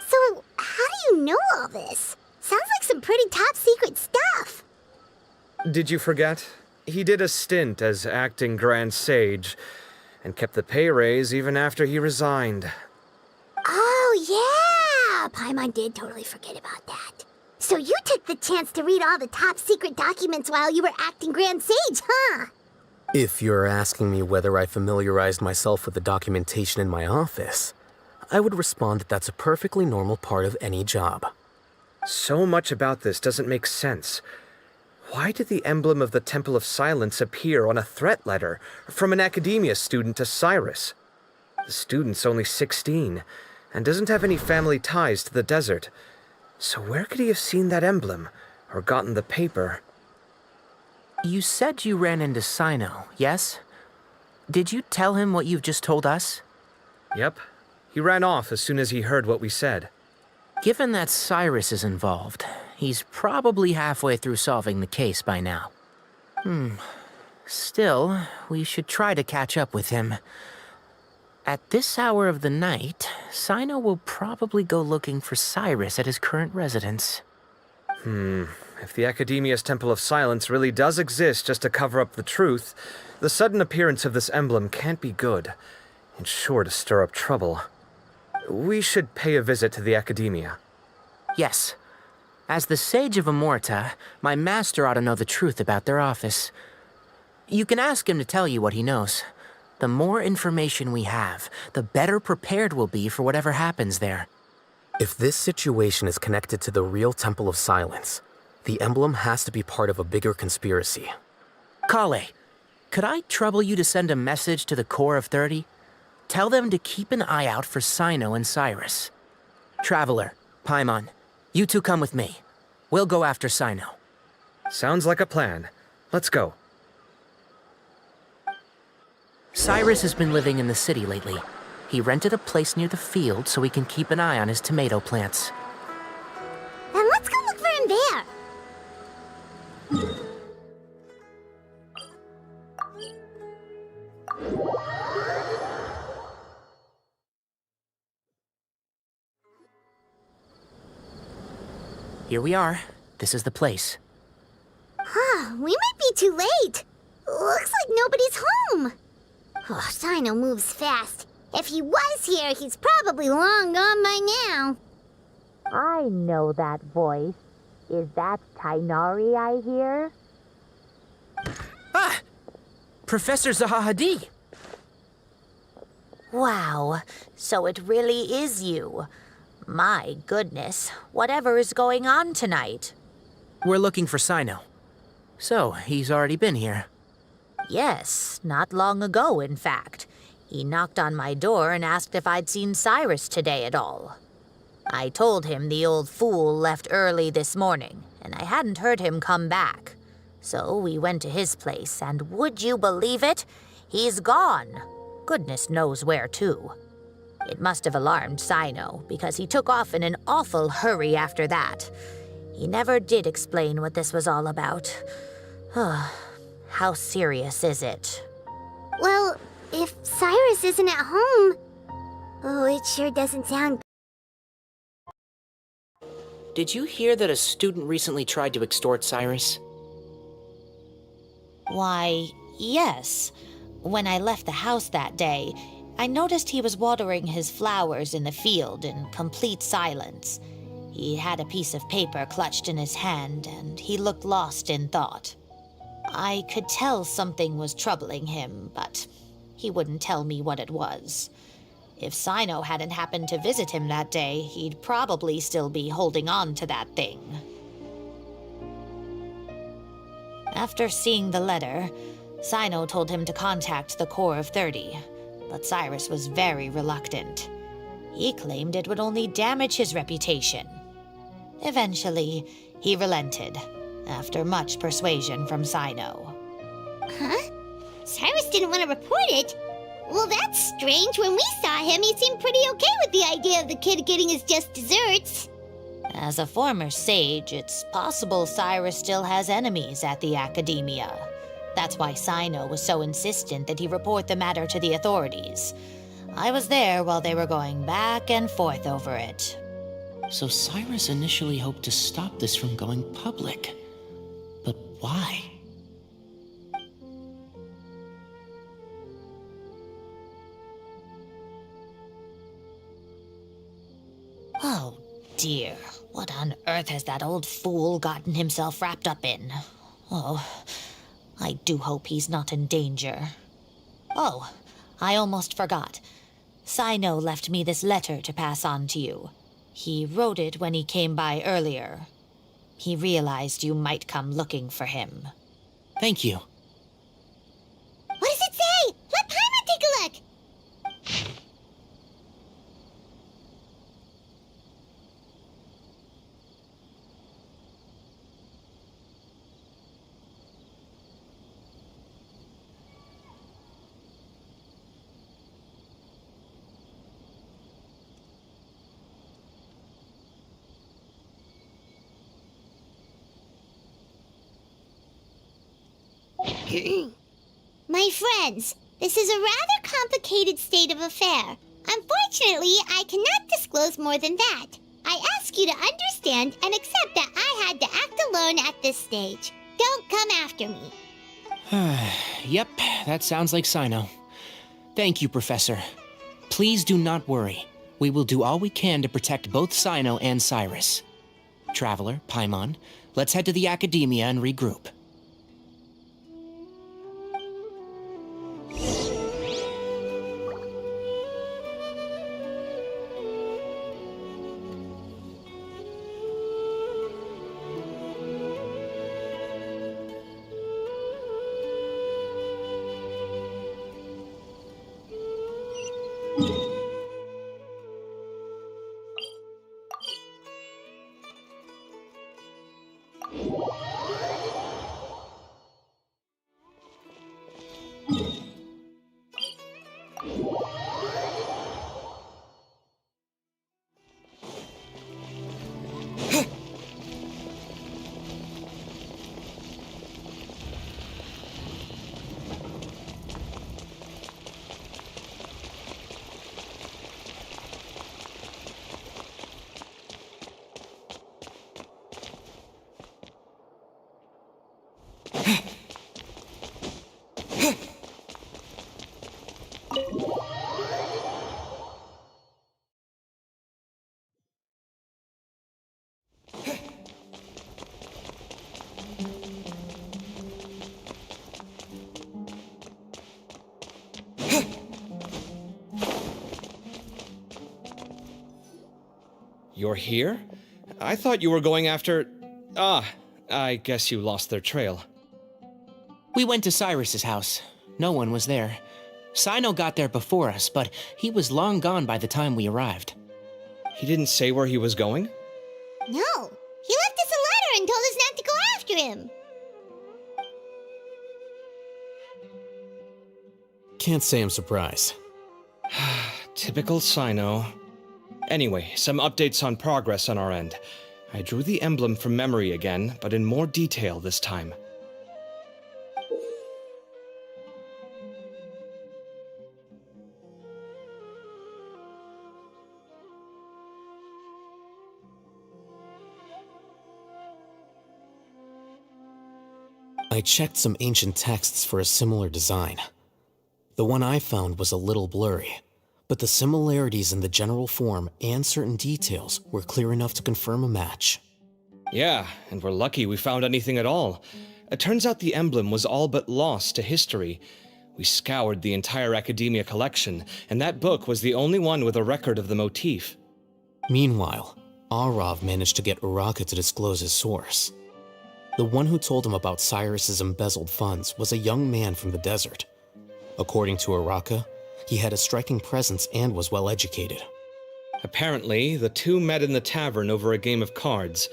So, how do you know all this? Sounds like some pretty top secret stuff. Did you forget? He did a stint as acting Grand Sage, and kept the pay raise even after he resigned. Oh, yeah! Paimon did totally forget about that. So you took the chance to read all the top secret documents while you were acting Grand Sage, huh? If you're asking me whether I familiarized myself with the documentation in my office, I would respond that that's a perfectly normal part of any job. So much about this doesn't make sense. Why did the emblem of the Temple of Silence appear on a threat letter from an academia student to Cyrus? The student's only 16 and doesn't have any family ties to the desert. So where could he have seen that emblem or gotten the paper? You said you ran into Cyno, yes? Did you tell him what you've just told us? Yep. He ran off as soon as he heard what we said. Given that Cyrus is involved, he's probably halfway through solving the case by now. Still, we should try to catch up with him. At this hour of the night, Cyno will probably go looking for Cyrus at his current residence. If the Academia's Temple of Silence really does exist just to cover up the truth, the sudden appearance of this emblem can't be good. It's sure to stir up trouble. We should pay a visit to the Academia. Yes. As the Sage of Amorta, my master ought to know the truth about their office. You can ask him to tell you what he knows. The more information we have, the better prepared we'll be for whatever happens there. If this situation is connected to the real Temple of Silence, the emblem has to be part of a bigger conspiracy. Kale, could I trouble you to send a message to the Core of 30? Tell them to keep an eye out for Cyno and Cyrus. Traveler, Paimon, you two come with me. We'll go after Cyno. Sounds like a plan. Let's go. Cyrus has been living in the city lately. He rented a place near the field so he can keep an eye on his tomato plants. Then let's go look for him there. Here we are. This is the place. We might be too late. Looks like nobody's home. Oh, Cyno moves fast. If he was here, he's probably long gone by now. I know that voice. Is that Tainari I hear? Ah! Professor Zahahadi! Wow, so it really is you. My goodness, whatever is going on tonight? We're looking for Cyno. So, he's already been here. Yes, not long ago, in fact. He knocked on my door and asked if I'd seen Cyrus today at all. I told him the old fool left early this morning, and I hadn't heard him come back. So we went to his place, and would you believe it? He's gone. Goodness knows where to. It must have alarmed Cyno, because he took off in an awful hurry after that. He never did explain what this was all about. How serious is it? Well, if Cyrus isn't at home... Oh, it sure doesn't sound... Did you hear that a student recently tried to extort Cyrus? Why, yes. When I left the house that day, I noticed he was watering his flowers in the field in complete silence. He had a piece of paper clutched in his hand, and he looked lost in thought. I could tell something was troubling him, but he wouldn't tell me what it was. If Cyno hadn't happened to visit him that day, he'd probably still be holding on to that thing. After seeing the letter, Cyno told him to contact the Core of 30, but Cyrus was very reluctant. He claimed it would only damage his reputation. Eventually, he relented, after much persuasion from Cyno. Huh? Cyrus didn't want to report it? Well, that's strange. When we saw him, he seemed pretty okay with the idea of the kid getting his just desserts. As a former sage, it's possible Cyrus still has enemies at the Academia. That's why Cyno was so insistent that he report the matter to the authorities. I was there while they were going back and forth over it. So Cyrus initially hoped to stop this from going public. But why? Oh dear, what on earth has that old fool gotten himself wrapped up in? Oh, I do hope he's not in danger. Oh, I almost forgot. Cyno left me this letter to pass on to you. He wrote it when he came by earlier. He realized you might come looking for him. Thank you. What does it say? Let Paimon take a look! My friends, this is a rather complicated state of affair. Unfortunately, I cannot disclose more than that. I ask you to understand and accept that I had to act alone at this stage. Don't come after me. Yep, that sounds like Cyno. Thank you, Professor. Please do not worry. We will do all we can to protect both Cyno and Cyrus. Traveler, Paimon, let's head to the Academia and regroup. You're here? I thought you were going after... Ah, I guess you lost their trail. We went to Cyrus's house. No one was there. Cyno got there before us, but he was long gone by the time we arrived. He didn't say where he was going? No, he left us a letter and told us not to go after him. Can't say I'm surprised. Typical Cyno. Anyway, some updates on progress on our end. I drew the emblem from memory again, but in more detail this time. I checked some ancient texts for a similar design. The one I found was a little blurry, but the similarities in the general form and certain details were clear enough to confirm a match. Yeah, and we're lucky we found anything at all. It turns out the emblem was all but lost to history. We scoured the entire Academia collection, and that book was the only one with a record of the motif. Meanwhile, Arav managed to get Uraka to disclose his source. The one who told him about Cyrus's embezzled funds was a young man from the desert. According to Uraka, he had a striking presence and was well educated. Apparently, the two met in the tavern over a game of cards.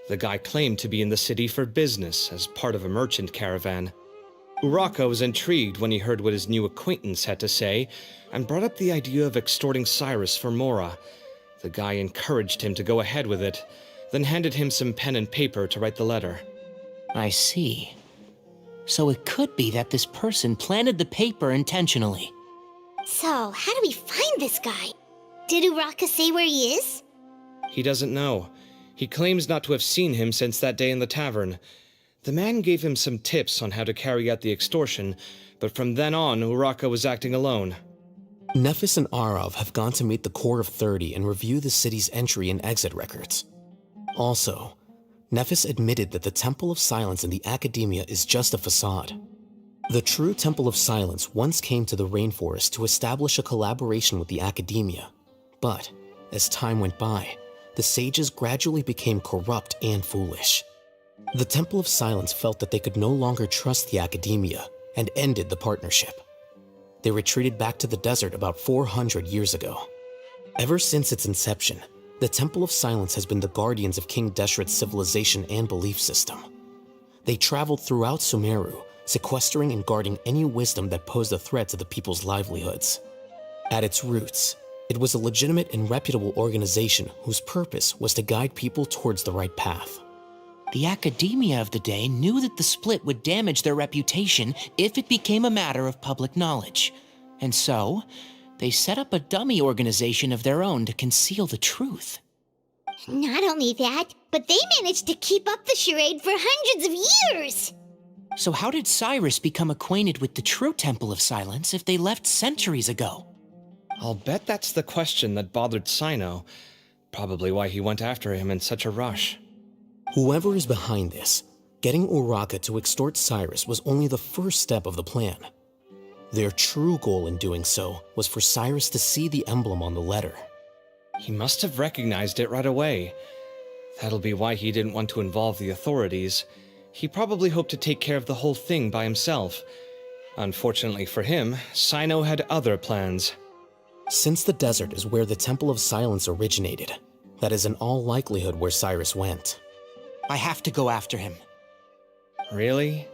The guy claimed to be in the city for business as part of a merchant caravan. Uraka was intrigued when he heard what his new acquaintance had to say and brought up the idea of extorting Cyrus for Mora. The guy encouraged him to go ahead with it, then handed him some pen and paper to write the letter. I see. So it could be that this person planted the paper intentionally. So, how do we find this guy? Did Uraka say where he is? He doesn't know. He claims not to have seen him since that day in the tavern. The man gave him some tips on how to carry out the extortion, but from then on, Uraka was acting alone. Nephis and Arav have gone to meet the Core of 30 and review the city's entry and exit records. Also, Nephis admitted that the Temple of Silence in the Academia is just a facade. The true Temple of Silence once came to the rainforest to establish a collaboration with the academia. But, as time went by, the sages gradually became corrupt and foolish. The Temple of Silence felt that they could no longer trust the academia and ended the partnership. They retreated back to the desert about 400 years ago. Ever since its inception, the Temple of Silence has been the guardians of King Deshret's civilization and belief system. They traveled throughout Sumeru, sequestering and guarding any wisdom that posed a threat to the people's livelihoods. At its roots, it was a legitimate and reputable organization whose purpose was to guide people towards the right path. The academia of the day knew that the split would damage their reputation if it became a matter of public knowledge. And so, they set up a dummy organization of their own to conceal the truth. Not only that, but they managed to keep up the charade for hundreds of years! So how did Cyrus become acquainted with the true Temple of Silence if they left centuries ago? I'll bet that's the question that bothered Cyno. Probably why he went after him in such a rush. Whoever is behind this, getting Uraka to extort Cyrus was only the first step of the plan. Their true goal in doing so was for Cyrus to see the emblem on the letter. He must have recognized it right away. That'll be why he didn't want to involve the authorities. He probably hoped to take care of the whole thing by himself. Unfortunately for him, Cyno had other plans. Since the desert is where the Temple of Silence originated, that is in all likelihood where Cyrus went. I have to go after him. Really?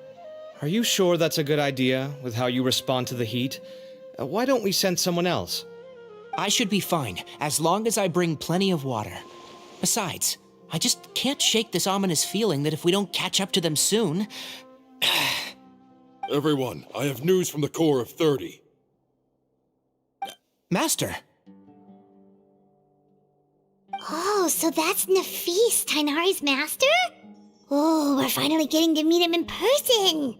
Are you sure that's a good idea, with how you respond to the heat? Why don't we send someone else? I should be fine, as long as I bring plenty of water. Besides, I just can't shake this ominous feeling that if we don't catch up to them soon... Everyone, I have news from the Core of 30. Master! Oh, so that's Nafis, Tainari's master? Oh, we're finally getting to meet him in person!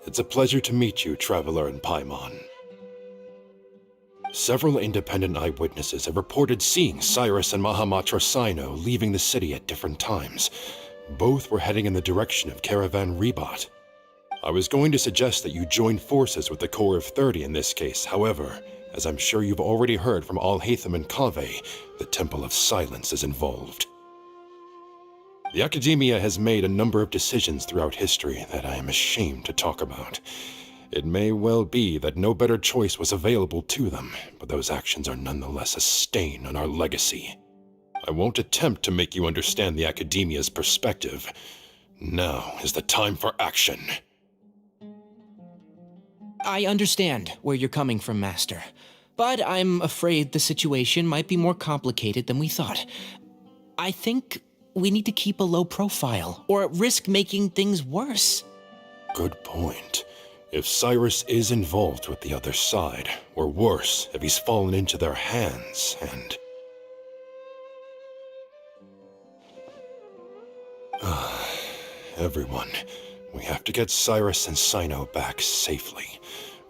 It's a pleasure to meet you, Traveler in Paimon. Several independent eyewitnesses have reported seeing Cyrus and Mahamatra Cyno leaving the city at different times. Both were heading in the direction of Caravan Rebat. I was going to suggest that you join forces with the Core of 30 in this case. However, as I'm sure you've already heard from Alhaitham and Kaveh, the Temple of Silence is involved. The Academia has made a number of decisions throughout history that I am ashamed to talk about. It may well be that no better choice was available to them, but those actions are nonetheless a stain on our legacy. I won't attempt to make you understand the Academia's perspective. Now is the time for action. I understand where you're coming from, Master. But I'm afraid the situation might be more complicated than we thought. I think we need to keep a low profile, or risk making things worse. Good point. If Cyrus is involved with the other side, or worse, if he's fallen into their hands, and... Everyone, we have to get Cyrus and Cyno back safely.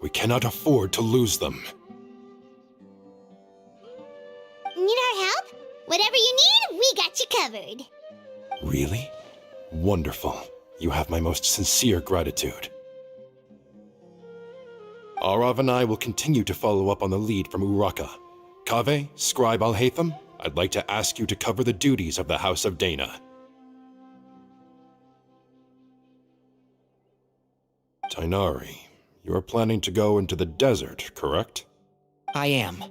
We cannot afford to lose them. Need our help? Whatever you need, we got you covered. Really? Wonderful. You have my most sincere gratitude. Arav and I will continue to follow up on the lead from Uraka. Kaveh, Scribe Alhaitham, I'd like to ask you to cover the duties of the House of Dana. Tainari, you are planning to go into the desert, correct? I am.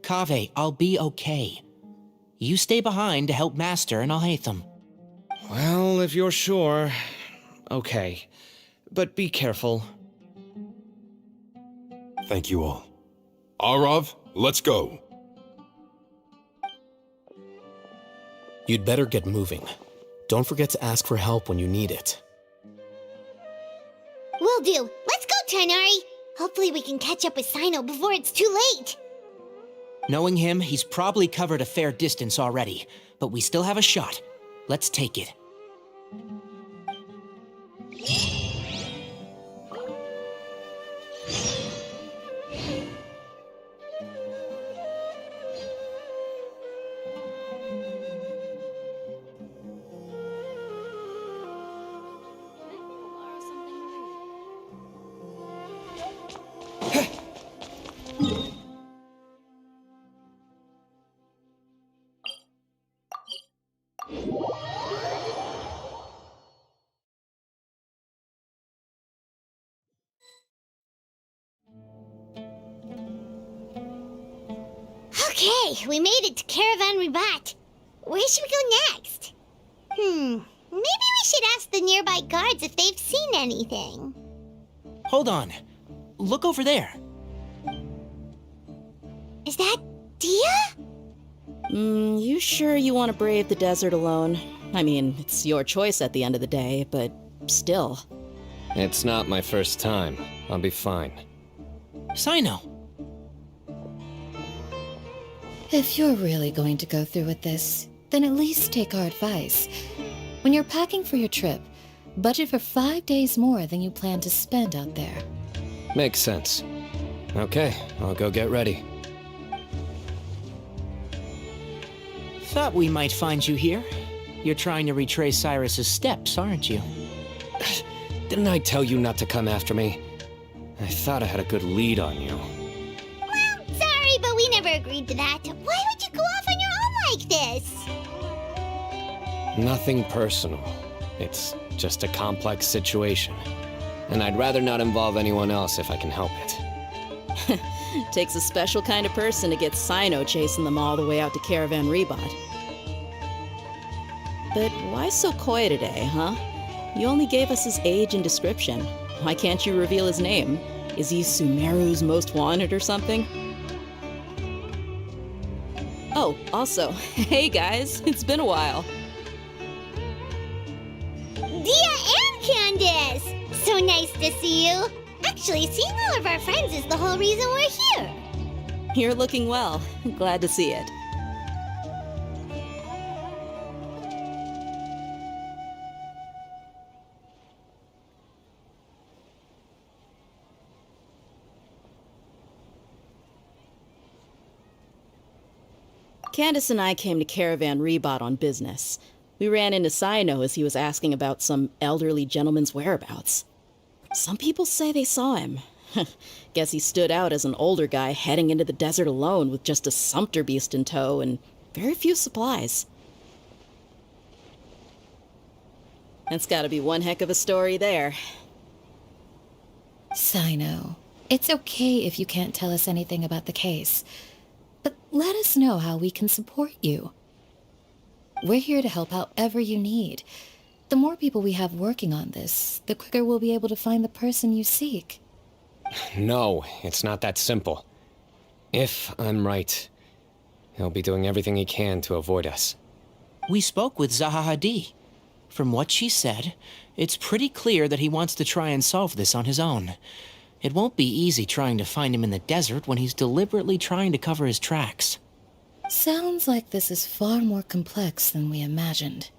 Kaveh, I'll be okay. You stay behind to help Master and Alhaitham. Well, if you're sure... Okay. But be careful. Thank you all. Arav, let's go. You'd better get moving. Don't forget to ask for help when you need it. Will do. Let's go, Tainari. Hopefully we can catch up with Cyno before it's too late. Knowing him, he's probably covered a fair distance already, but we still have a shot. Let's take it. Okay, we made it to Caravan Ribat. Where should we go next? Maybe we should ask the nearby guards if they've seen anything. Hold on. Look over there. Is that Dia? You sure you want to brave the desert alone? I mean, it's your choice at the end of the day, but still. It's not my first time. I'll be fine. Cyno. If you're really going to go through with this, then at least take our advice. When you're packing for your trip, budget for 5 days more than you plan to spend out there. Makes sense. Okay, I'll go get ready. Thought we might find you here. You're trying to retrace Cyrus's steps, aren't you? Didn't I tell you not to come after me? I thought I had a good lead on you. Well, sorry, but we never agreed to that. Why would you go off on your own like this? Nothing personal. It's just a complex situation. And I'd rather not involve anyone else if I can help it. Takes a special kind of person to get Cyno chasing them all the way out to Caravan Ribat. But why so coy today, huh? You only gave us his age and description. Why can't you reveal his name? Is he Sumeru's most wanted or something? Oh, also, hey guys, it's been a while. Dia and Candace! So nice to see you. Actually, seeing all of our friends is the whole reason we're here. You're looking well. Glad to see it. Candace and I came to Caravan Ribat on business. We ran into Cyno as he was asking about some elderly gentleman's whereabouts. Some people say they saw him. Guess he stood out as an older guy heading into the desert alone with just a sumpter beast in tow and very few supplies. That's gotta be one heck of a story there. Cyno, it's okay if you can't tell us anything about the case, but let us know how we can support you. We're here to help however you need. The more people we have working on this, the quicker we'll be able to find the person you seek. No, it's not that simple. If I'm right, he'll be doing everything he can to avoid us. We spoke with Zaha Hadid. From what she said, it's pretty clear that he wants to try and solve this on his own. It won't be easy trying to find him in the desert when he's deliberately trying to cover his tracks. Sounds like this is far more complex than we imagined.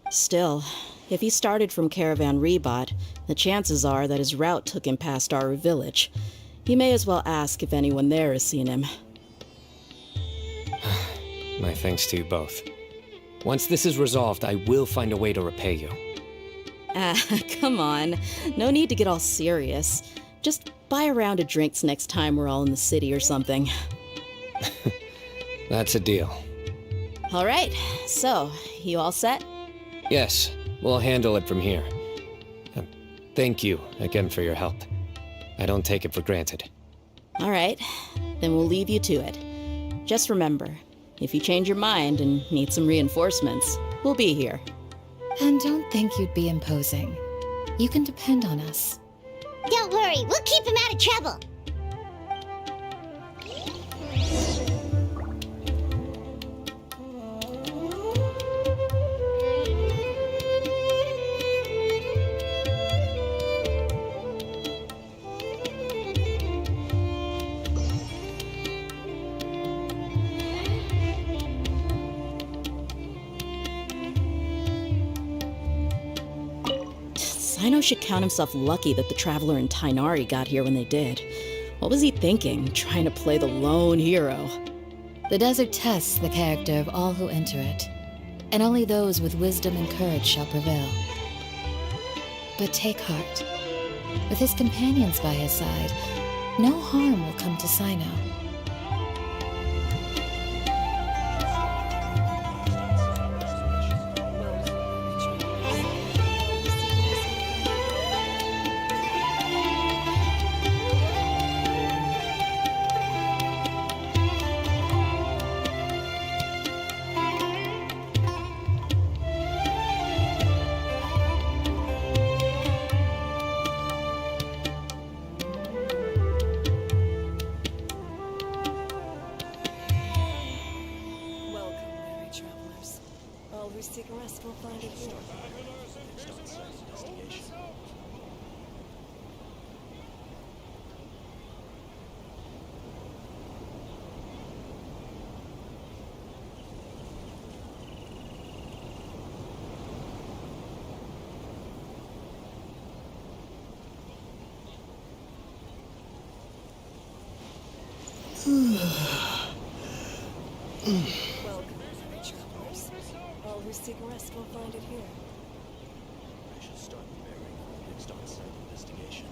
Still, if he started from Caravan Ribat, the chances are that his route took him past our village. You may as well ask if anyone there has seen him. My thanks to you both. Once this is resolved, I will find a way to repay you. Come on. No need to get all serious. Just buy a round of drinks next time we're all in the city or something. That's a deal. All right, so, you all set? Yes, we'll handle it from here. Thank you again for your help. I don't take it for granted. All right, then we'll leave you to it. Just remember, if you change your mind and need some reinforcements, we'll be here. And don't think you'd be imposing. You can depend on us. Don't worry, we'll keep him out of trouble. Cyno should count himself lucky that the Traveler and Tainari got here when they did. What was he thinking, trying to play the lone hero? The desert tests the character of all who enter it, and only those with wisdom and courage shall prevail. But take heart. With his companions by his side, no harm will come to Cyno. Welcome, travelers. All who seek rest will find it here. I should start preparing for the next on-site investigation.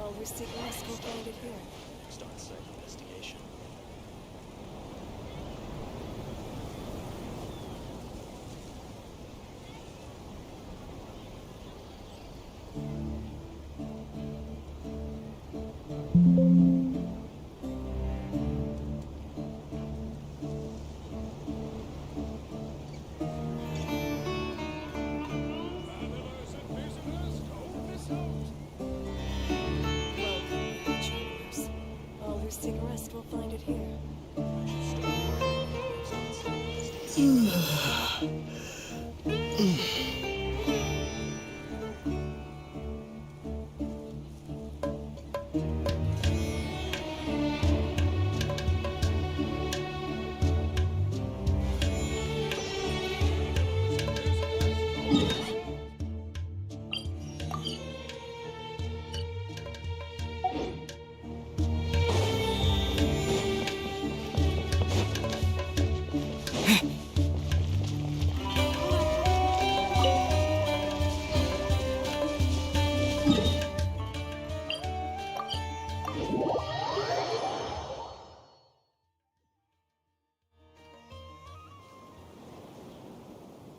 All who seek rest will find it here. Next on-site investigation. Seek rest will find it here.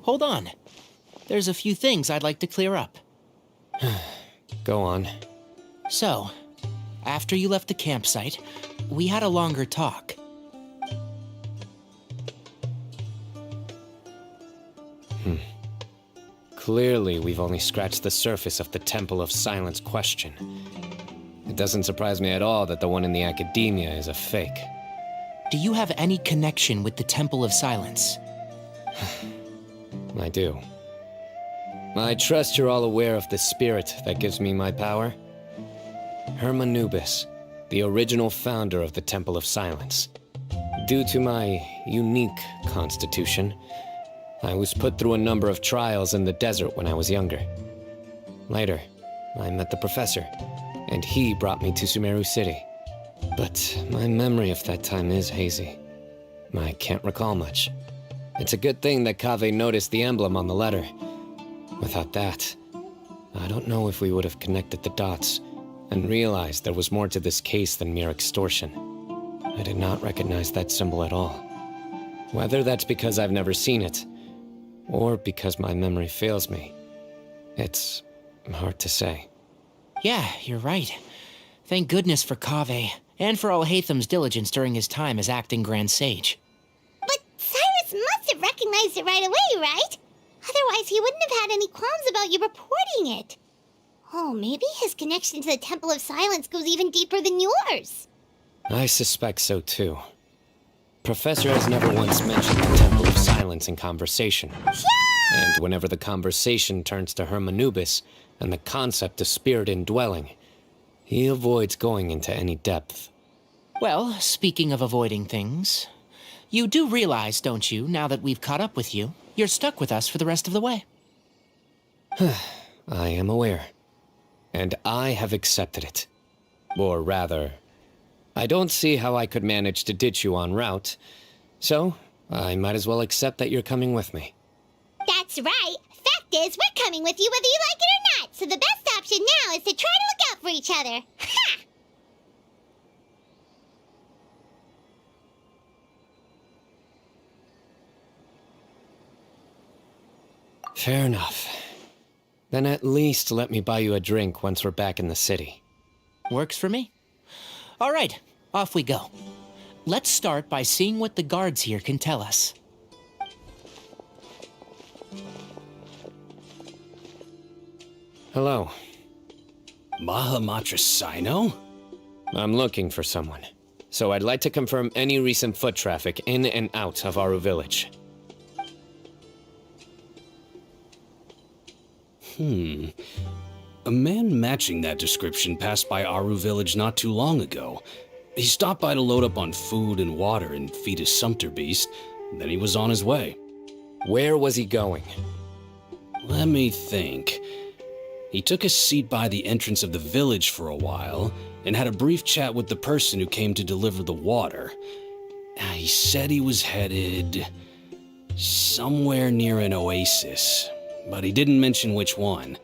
Hold on. There's a few things I'd like to clear up. Go on. So, after you left the campsite, we had a longer talk. Clearly, we've only scratched the surface of the Temple of Silence question. It doesn't surprise me at all that the one in the academia is a fake. Do you have any connection with the Temple of Silence? I do. I trust you're all aware of the spirit that gives me my power. Hermanubis, the original founder of the Temple of Silence. Due to my unique constitution, I was put through a number of trials in the desert when I was younger. Later, I met the professor, and he brought me to Sumeru City. But my memory of that time is hazy. I can't recall much. It's a good thing that Kaveh noticed the emblem on the letter. Without that, I don't know if we would have connected the dots and realized there was more to this case than mere extortion. I did not recognize that symbol at all. Whether that's because I've never seen it, or because my memory fails me, it's hard to say. Yeah, you're right. Thank goodness for Kaveh, and for Alhaitham's diligence during his time as acting Grand Sage. But Cyrus must have recognized it right away, right? Otherwise, he wouldn't have had any qualms about you reporting it. Oh, maybe his connection to the Temple of Silence goes even deeper than yours. I suspect so too. Professor has never once mentioned the Temple of Silence in conversation. And whenever the conversation turns to Hermanubis and the concept of spirit indwelling, he avoids going into any depth. Well, speaking of avoiding things, you do realize, don't you, now that we've caught up with you, you're stuck with us for the rest of the way. I am aware. And I have accepted it. Or rather, I don't see how I could manage to ditch you en route, so I might as well accept that you're coming with me. That's right. Fact is, we're coming with you whether you like it or not, so the best option now is to try to look out for each other. Ha! Fair enough. Then at least let me buy you a drink once we're back in the city. Works for me. All right, off we go. Let's start by seeing what the guards here can tell us. Hello. Mahamatra Cyno? I'm looking for someone, so I'd like to confirm any recent foot traffic in and out of Aru Village. A man matching that description passed by Aru Village not too long ago. He stopped by to load up on food and water and feed his sumpter beast, then he was on his way. Where was he going? Let me think. He took a seat by the entrance of the village for a while, and had a brief chat with the person who came to deliver the water. He said he was headed somewhere near an oasis, but he didn't mention which one.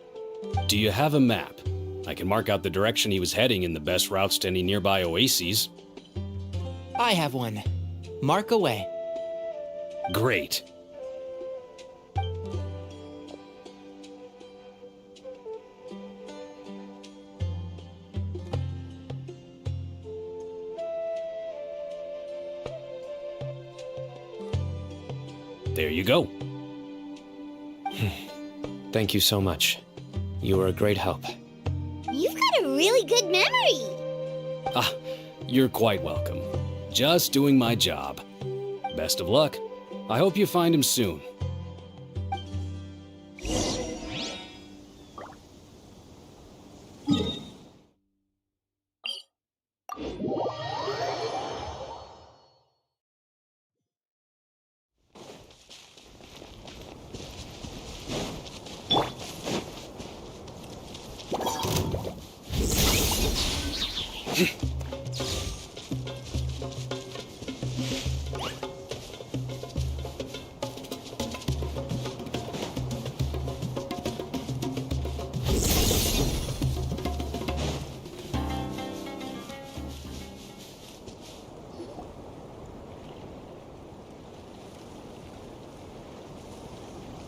Do you have a map? I can mark out the direction he was heading and the best routes to any nearby oases. I have one. Mark away. Great. There you go. Thank you so much. You were a great help. You've got a really good memory. You're quite welcome. Just doing my job. Best of luck. I hope you find him soon.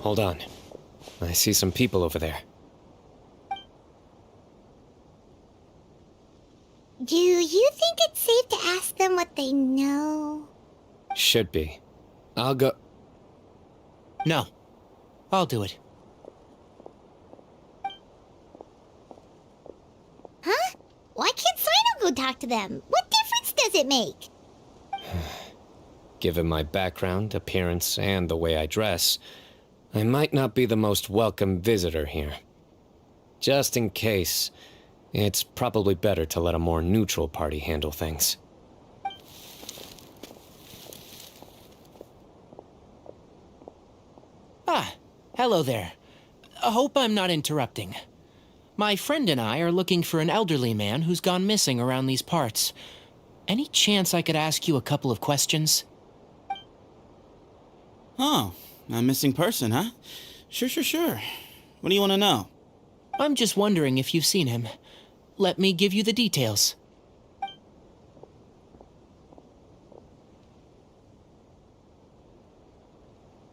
Hold on. I see some people over there. Do you think it's safe to ask them what they know? Should be. I'll go... No. I'll do it. Huh? Why can't Cyno go talk to them? What difference does it make? Given my background, appearance, and the way I dress, I might not be the most welcome visitor here. Just in case, it's probably better to let a more neutral party handle things. Hello there. I hope I'm not interrupting. My friend and I are looking for an elderly man who's gone missing around these parts. Any chance I could ask you a couple of questions? Oh, a missing person, huh? Sure. What do you want to know? I'm just wondering if you've seen him. Let me give you the details.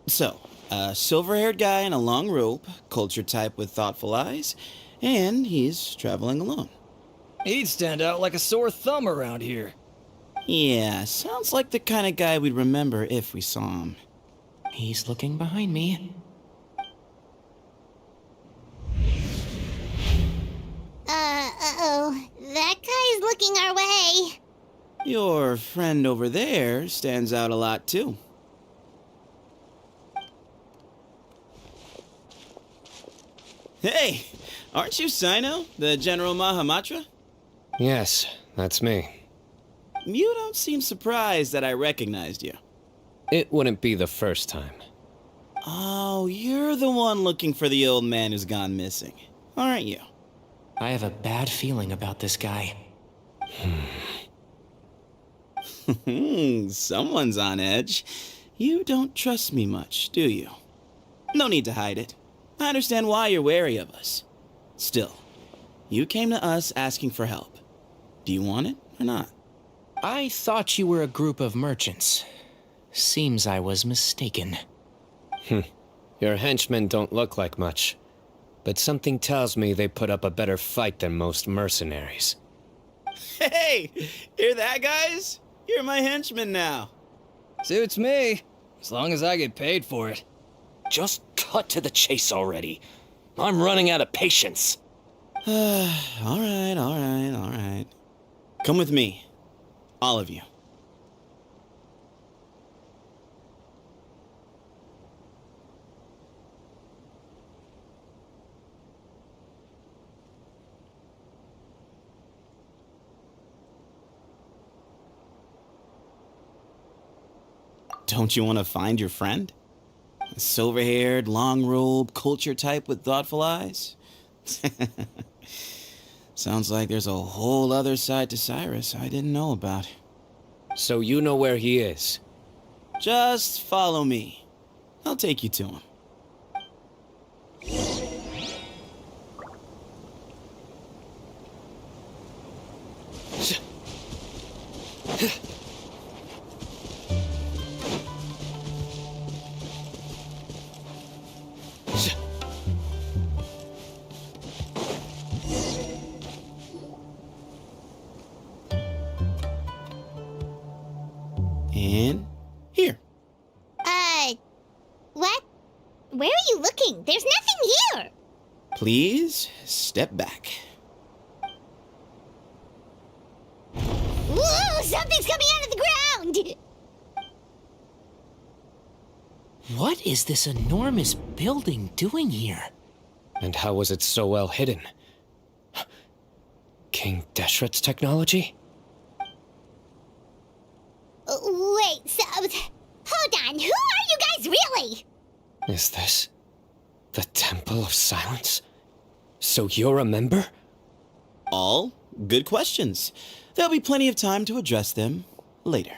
So, a silver-haired guy in a long robe, culture type with thoughtful eyes, and he's traveling alone. He'd stand out like a sore thumb around here. Yeah, sounds like the kind of guy we'd remember if we saw him. He's looking behind me. Uh-oh. That guy's looking our way. Your friend over there stands out a lot, too. Hey, aren't you Cyno, the General Mahamatra? Yes, that's me. You don't seem surprised that I recognized you. It wouldn't be the first time. Oh, you're the one looking for the old man who's gone missing, aren't you? I have a bad feeling about this guy. Someone's on edge. You don't trust me much, do you? No need to hide it. I understand why you're wary of us. Still, you came to us asking for help. Do you want it or not? I thought you were a group of merchants. Seems I was mistaken. Your henchmen don't look like much, but something tells me they put up a better fight than most mercenaries. Hey, hear that, guys? You're my henchman now. Suits me, as long as I get paid for it. Just cut to the chase already. I'm running out of patience. All right. Come with me. All of you. Don't you want to find your friend? A silver-haired, long-robed, culture type with thoughtful eyes? Sounds like there's a whole other side to Cyrus I didn't know about. So you know where he is? Just follow me. I'll take you to him. And here. What? Where are you looking? There's nothing here! Please step back. Whoa! Something's coming out of the ground! What is this enormous building doing here? And how was it so well hidden? King Deshret's technology? Wait, hold on, who are you guys really? Is this the Temple of Silence? So you're a member? All good questions. There'll be plenty of time to address them later.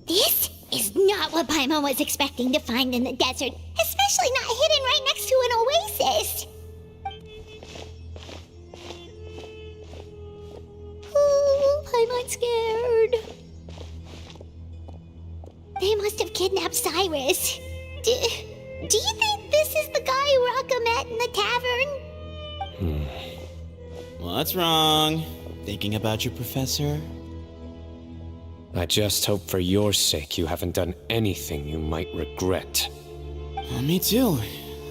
This is not what Paimon was expecting to find in the desert, especially not hidden right next to an oasis. Oh, Paimon's scared. They must have kidnapped Cyrus. Do you think this is the guy Raka met in the tavern? What's wrong? Thinking about your professor? I just hope for your sake you haven't done anything you might regret. Me too.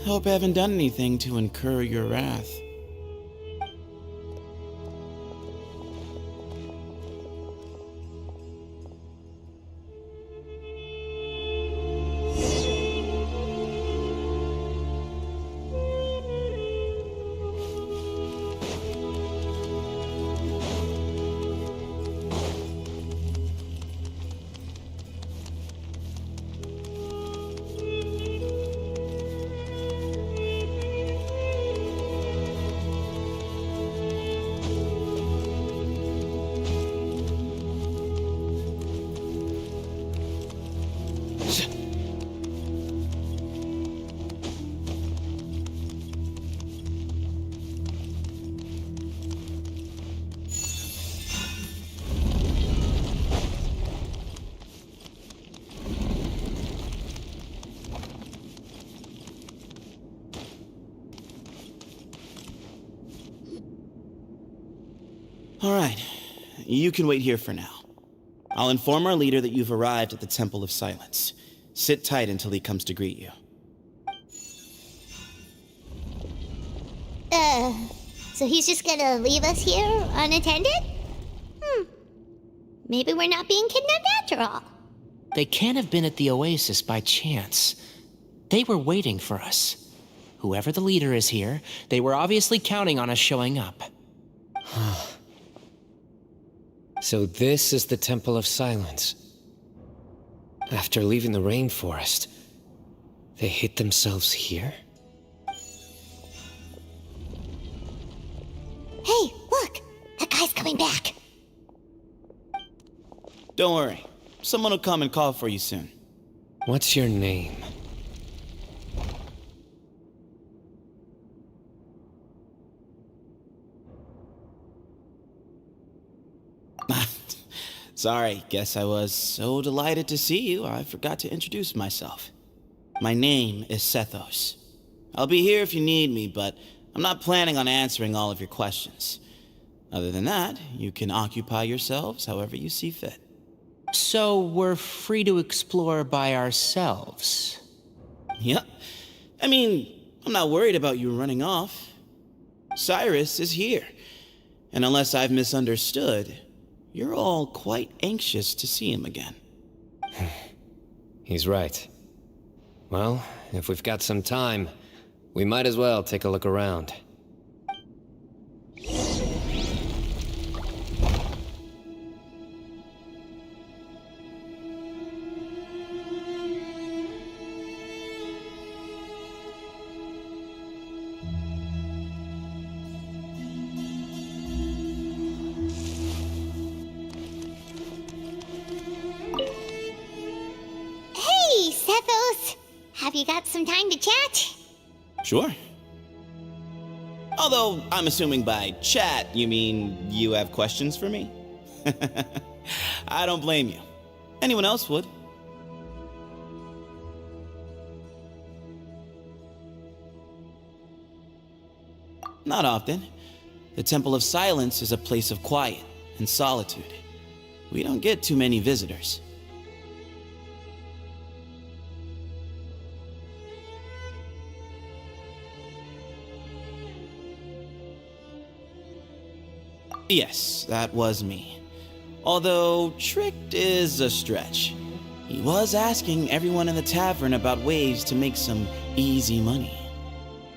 Hope I haven't done anything to incur your wrath. Alright, you can wait here for now. I'll inform our leader that you've arrived at the Temple of Silence. Sit tight until he comes to greet you. So he's just gonna leave us here unattended? Maybe we're not being kidnapped after all. They can't have been at the oasis by chance. They were waiting for us. Whoever the leader is here, they were obviously counting on us showing up. So this is the Temple of Silence. After leaving the rainforest, they hid themselves here? Hey, look! That guy's coming back. Don't worry. Someone will come and call for you soon. What's your name? Sorry, guess I was so delighted to see you, I forgot to introduce myself. My name is Sethos. I'll be here if you need me, but I'm not planning on answering all of your questions. Other than that, you can occupy yourselves however you see fit. So we're free to explore by ourselves? Yep. I mean, I'm not worried about you running off. Cyrus is here. And unless I've misunderstood, you're all quite anxious to see him again. He's right. Well, if we've got some time, we might as well take a look around. Hey, Sethos! Have you got some time to chat? Sure. Although, I'm assuming by chat, you mean you have questions for me? I don't blame you. Anyone else would. Not often. The Temple of Silence is a place of quiet and solitude. We don't get too many visitors. Yes, that was me. Although, tricked is a stretch. He was asking everyone in the tavern about ways to make some easy money.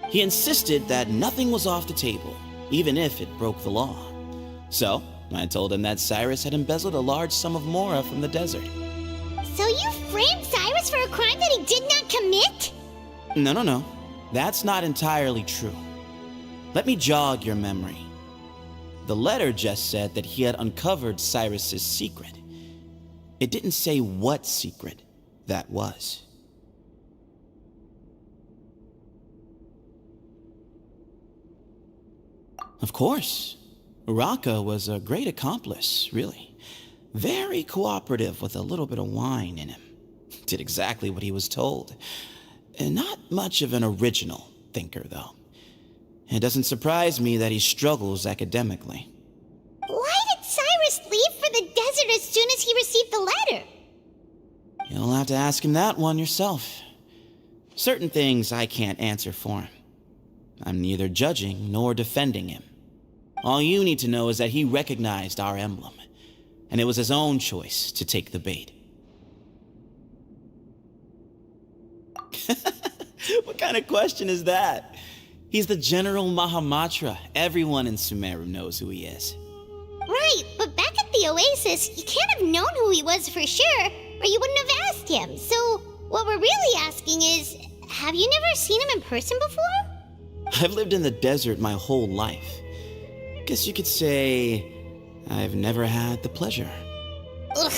He insisted that nothing was off the table, even if it broke the law. So, I told him that Cyrus had embezzled a large sum of mora from the desert. So you framed Cyrus for a crime that he did not commit? No. That's not entirely true. Let me jog your memory. The letter just said that he had uncovered Cyrus's secret. It didn't say what secret that was. Of course. Uraka was a great accomplice, really. Very cooperative with a little bit of wine in him. Did exactly what he was told. And not much of an original thinker, though. It doesn't surprise me that he struggles academically. Why did Cyrus leave for the desert as soon as he received the letter? You'll have to ask him that one yourself. Certain things I can't answer for him. I'm neither judging nor defending him. All you need to know is that he recognized our emblem, and it was his own choice to take the bait. What kind of question is that? He's the General Mahamatra. Everyone in Sumeru knows who he is. Right, but back at the Oasis, you can't have known who he was for sure, or you wouldn't have asked him. So, what we're really asking is, have you never seen him in person before? I've lived in the desert my whole life. Guess you could say I've never had the pleasure. Ugh,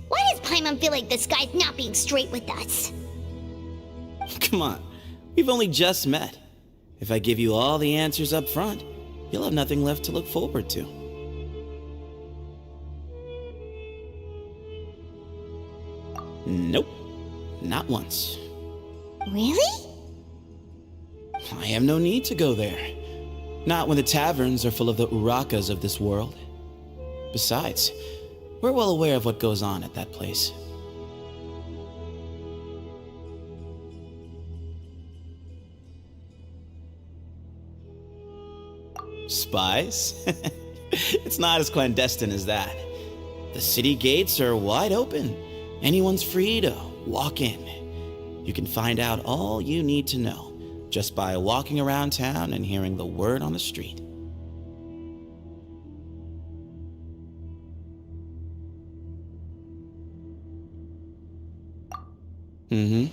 why does Paimon feel like this guy's not being straight with us? Come on, we've only just met. If I give you all the answers up front, you'll have nothing left to look forward to. Nope, not once. Really? I have no need to go there. Not when the taverns are full of the Urakas of this world. Besides, we're well aware of what goes on at that place. Spies? It's not as clandestine as that. The city gates are wide open. Anyone's free to walk in. You can find out all you need to know just by walking around town and hearing the word on the street. Mm-hmm.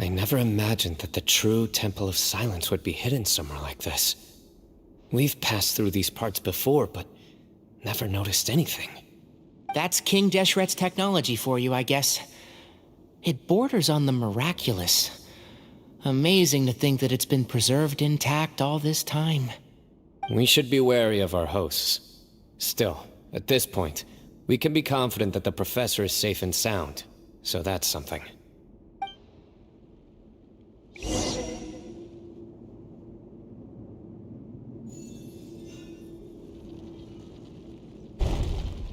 I never imagined that the true Temple of Silence would be hidden somewhere like this. We've passed through these parts before, but never noticed anything. That's King Deshret's technology for you, I guess. It borders on the miraculous. Amazing to think that it's been preserved intact all this time. We should be wary of our hosts. Still, at this point, we can be confident that the professor is safe and sound, so that's something.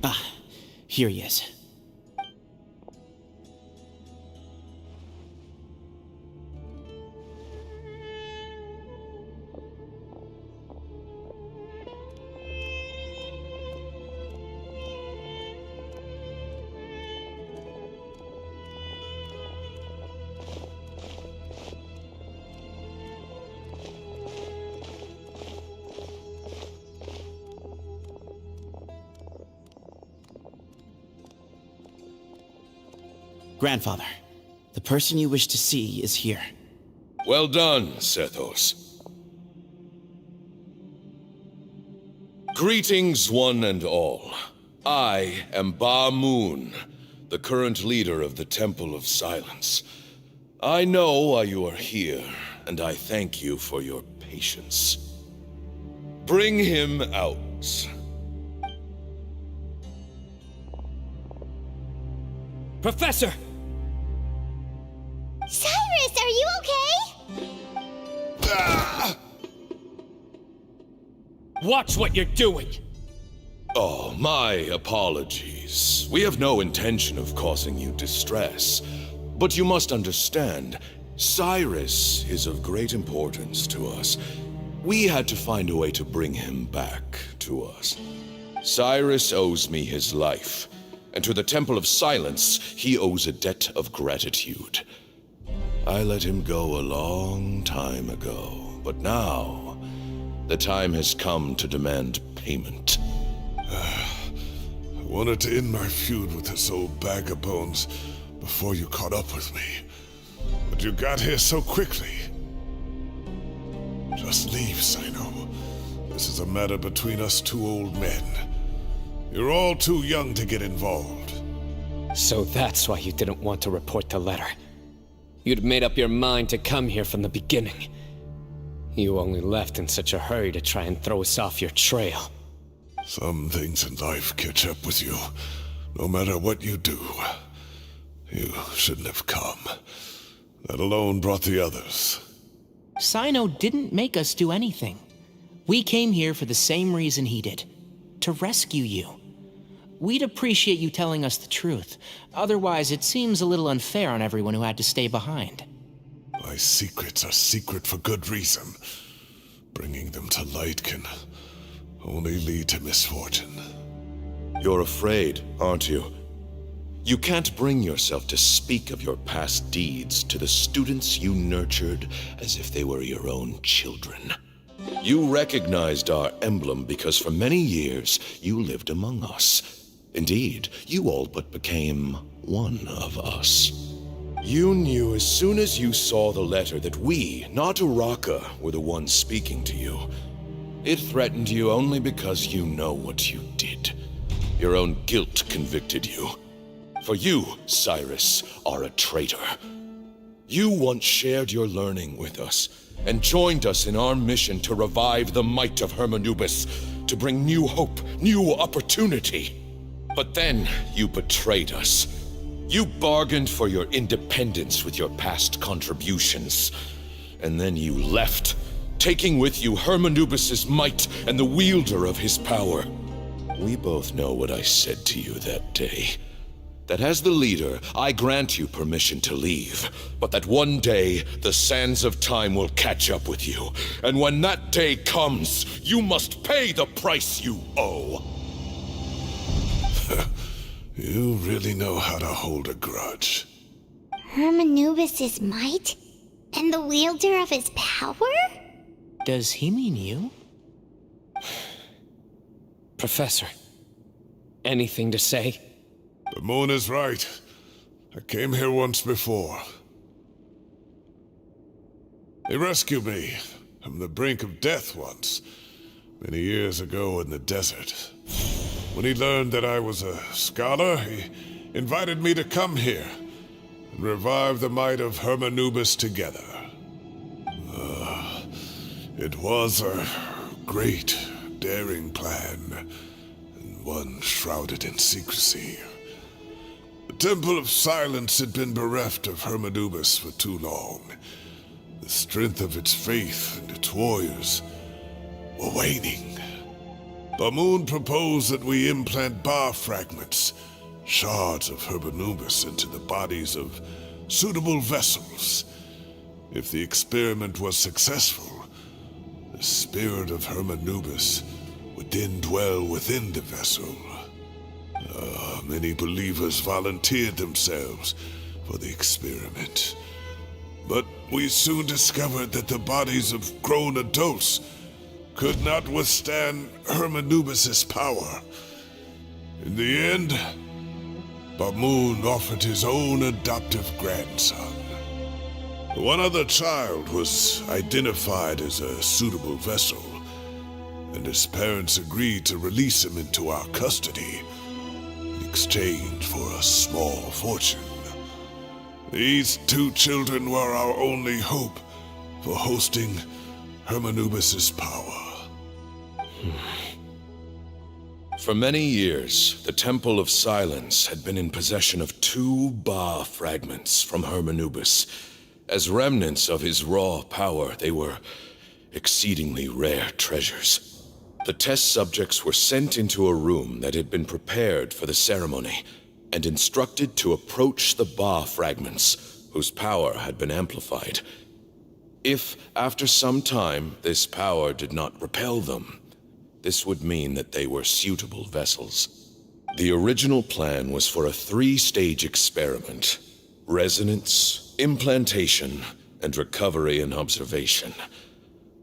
Ah, here he is. Grandfather, the person you wish to see is here. Well done, Sethos. Greetings, one and all. I am Ba Moon, the current leader of the Temple of Silence. I know why you are here, and I thank you for your patience. Bring him out. Professor! Cyrus, are you okay? Ah! Watch what you're doing! Oh, my apologies. We have no intention of causing you distress. But you must understand, Cyrus is of great importance to us. We had to find a way to bring him back to us. Cyrus owes me his life, and to the Temple of Silence, he owes a debt of gratitude. I let him go a long time ago, but now the time has come to demand payment. I wanted to end my feud with this old bag of bones before you caught up with me. But you got here so quickly. Just leave, Cyno. This is a matter between us two old men. You're all too young to get involved. So that's why you didn't want to report the letter. You'd made up your mind to come here from the beginning. You only left in such a hurry to try and throw us off your trail. Some things in life catch up with you, no matter what you do. You shouldn't have come. That alone brought the others. Cyno didn't make us do anything. We came here for the same reason he did. To rescue you. We'd appreciate you telling us the truth. Otherwise, it seems a little unfair on everyone who had to stay behind. My secrets are secret for good reason. Bringing them to light can only lead to misfortune. You're afraid, aren't you? You can't bring yourself to speak of your past deeds to the students you nurtured as if they were your own children. You recognized our emblem because for many years you lived among us. Indeed, you all but became one of us. You knew as soon as you saw the letter that we, not Uraka, were the ones speaking to you. It threatened you only because you know what you did. Your own guilt convicted you. For you, Cyrus, are a traitor. You once shared your learning with us, and joined us in our mission to revive the might of Hermanubis, to bring new hope, new opportunity. But then you betrayed us. You bargained for your independence with your past contributions. And then you left, taking with you Hermanubis' might and the wielder of his power. We both know what I said to you that day. That as the leader, I grant you permission to leave, but that one day, the sands of time will catch up with you. And when that day comes, you must pay the price you owe. You really know how to hold a grudge. Hermanubis' might? And the wielder of his power? Does he mean you? Professor, anything to say? The moon is right. I came here once before. He rescued me from the brink of death once, many years ago in the desert. When he learned that I was a scholar, he invited me to come here and revive the might of Hermanubis together. It was a great, daring plan, and one shrouded in secrecy. The Temple of Silence had been bereft of Hermanubis for too long. The strength of its faith and its warriors were waning. Bamoon proposed that we implant bar fragments, shards of Hermanubis, into the bodies of suitable vessels. If the experiment was successful, the spirit of Hermanubis would then dwell within the vessel. Many believers volunteered themselves for the experiment. But we soon discovered that the bodies of grown adults could not withstand Hermanubis' power. In the end, Bamoon offered his own adoptive grandson. One other child was identified as a suitable vessel, and his parents agreed to release him into our custody in exchange for a small fortune. These two children were our only hope for hosting Hermanubis' power. For many years, the Temple of Silence had been in possession of 2 Ba fragments from Hermanubis. As remnants of his raw power, they were exceedingly rare treasures. The test subjects were sent into a room that had been prepared for the ceremony and instructed to approach the Ba fragments, whose power had been amplified. If, after some time, this power did not repel them, this would mean that they were suitable vessels. The original plan was for a 3-stage experiment: resonance, implantation, and recovery and observation.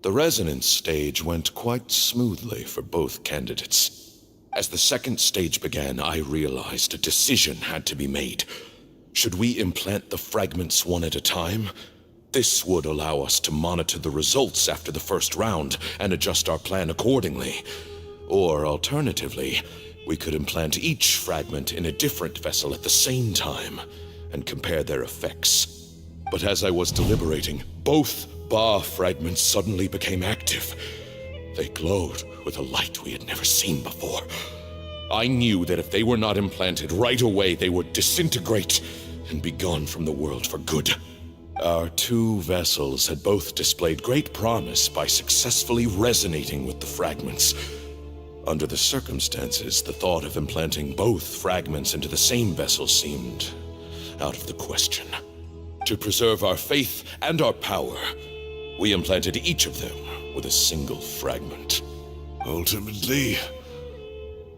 The resonance stage went quite smoothly for both candidates. As the 2nd stage began, I realized a decision had to be made. Should we implant the fragments one at a time? This would allow us to monitor the results after the first round and adjust our plan accordingly. Or alternatively, we could implant each fragment in a different vessel at the same time and compare their effects. But as I was deliberating, both Ba fragments suddenly became active. They glowed with a light we had never seen before. I knew that if they were not implanted right away, they would disintegrate and be gone from the world for good. Our 2 vessels had both displayed great promise by successfully resonating with the fragments. Under the circumstances, the thought of implanting both fragments into the same vessel seemed out of the question. To preserve our faith and our power, we implanted each of them with a single fragment. Ultimately,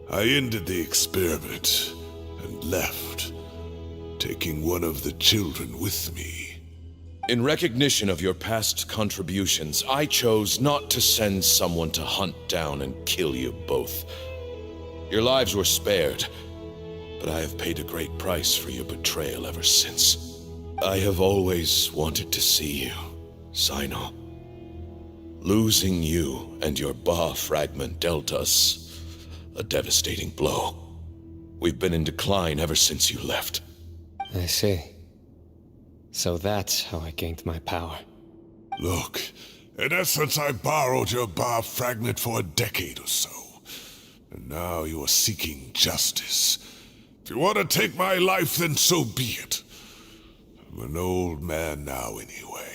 I ended the experiment and left, taking one of the children with me. In recognition of your past contributions, I chose not to send someone to hunt down and kill you both. Your lives were spared, but I have paid a great price for your betrayal ever since. I have always wanted to see you, Cyno. Losing you and your Ba fragment dealt us a devastating blow. We've been in decline ever since you left. I see. So that's how I gained my power. Look, in essence, I borrowed your Ba fragment for a decade or so. And now you are seeking justice. If you want to take my life, then so be it. I'm an old man now anyway.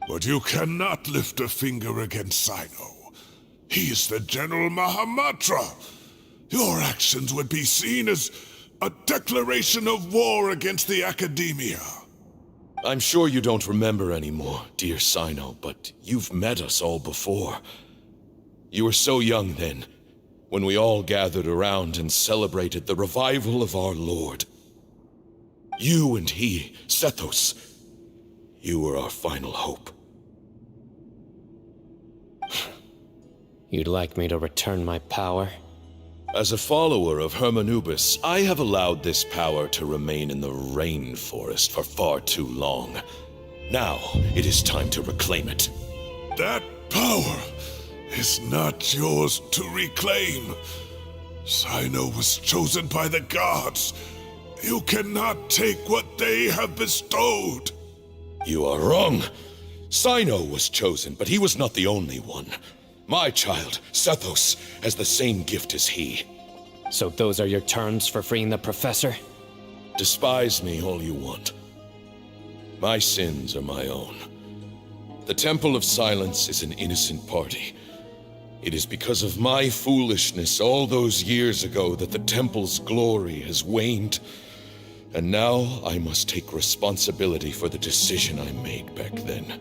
But you cannot lift a finger against Cyno. He is the General Mahamatra. Your actions would be seen as a declaration of war against the Academia. I'm sure you don't remember anymore, dear Cyno, but you've met us all before. You were so young then, when we all gathered around and celebrated the revival of our Lord. You and he, Sethos, you were our final hope. You'd like me to return my power? As a follower of Hermanubis, I have allowed this power to remain in the rainforest for far too long. Now, it is time to reclaim it. That power is not yours to reclaim. Cyno was chosen by the gods. You cannot take what they have bestowed. You are wrong. Cyno was chosen, but he was not the only one. My child, Sethos, has the same gift as he. So those are your terms for freeing the professor? Despise me all you want. My sins are my own. The Temple of Silence is an innocent party. It is because of my foolishness all those years ago that the Temple's glory has waned. And now I must take responsibility for the decision I made back then.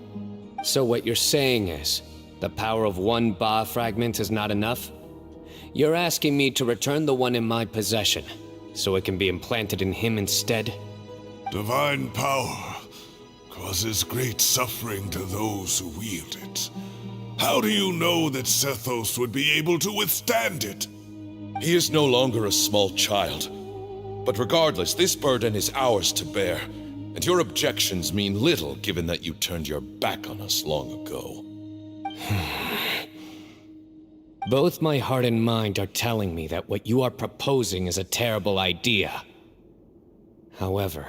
So what you're saying is, the power of one Ba fragment is not enough? You're asking me to return the one in my possession, so it can be implanted in him instead? Divine power causes great suffering to those who wield it. How do you know that Sethos would be able to withstand it? He is no longer a small child. But regardless, this burden is ours to bear, and your objections mean little given that you turned your back on us long ago. Both my heart and mind are telling me that what you are proposing is a terrible idea. However...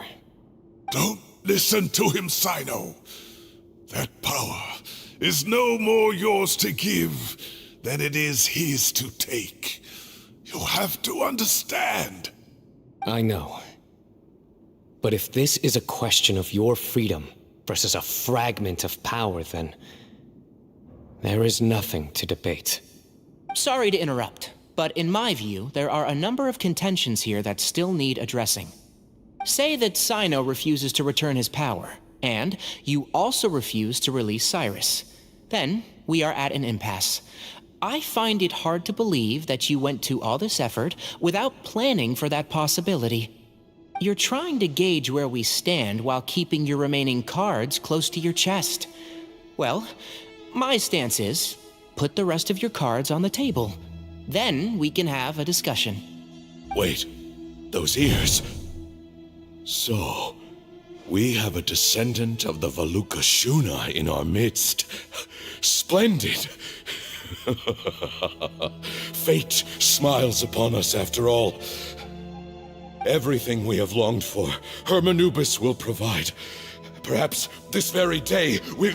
Don't listen to him, Cyno. That power is no more yours to give than it is his to take. You have to understand. I know. But if this is a question of your freedom versus a fragment of power, then... there is nothing to debate. Sorry to interrupt, but in my view, there are a number of contentions here that still need addressing. Say that Cyno refuses to return his power, and you also refuse to release Cyrus. Then, we are at an impasse. I find it hard to believe that you went to all this effort without planning for that possibility. You're trying to gauge where we stand while keeping your remaining cards close to your chest. Well, my stance is, put the rest of your cards on the table. Then we can have a discussion. Wait, those ears. So, we have a descendant of the Valukashuna in our midst. Splendid! Fate smiles upon us after all. Everything we have longed for, Hermanubis will provide. Perhaps this very day we'll...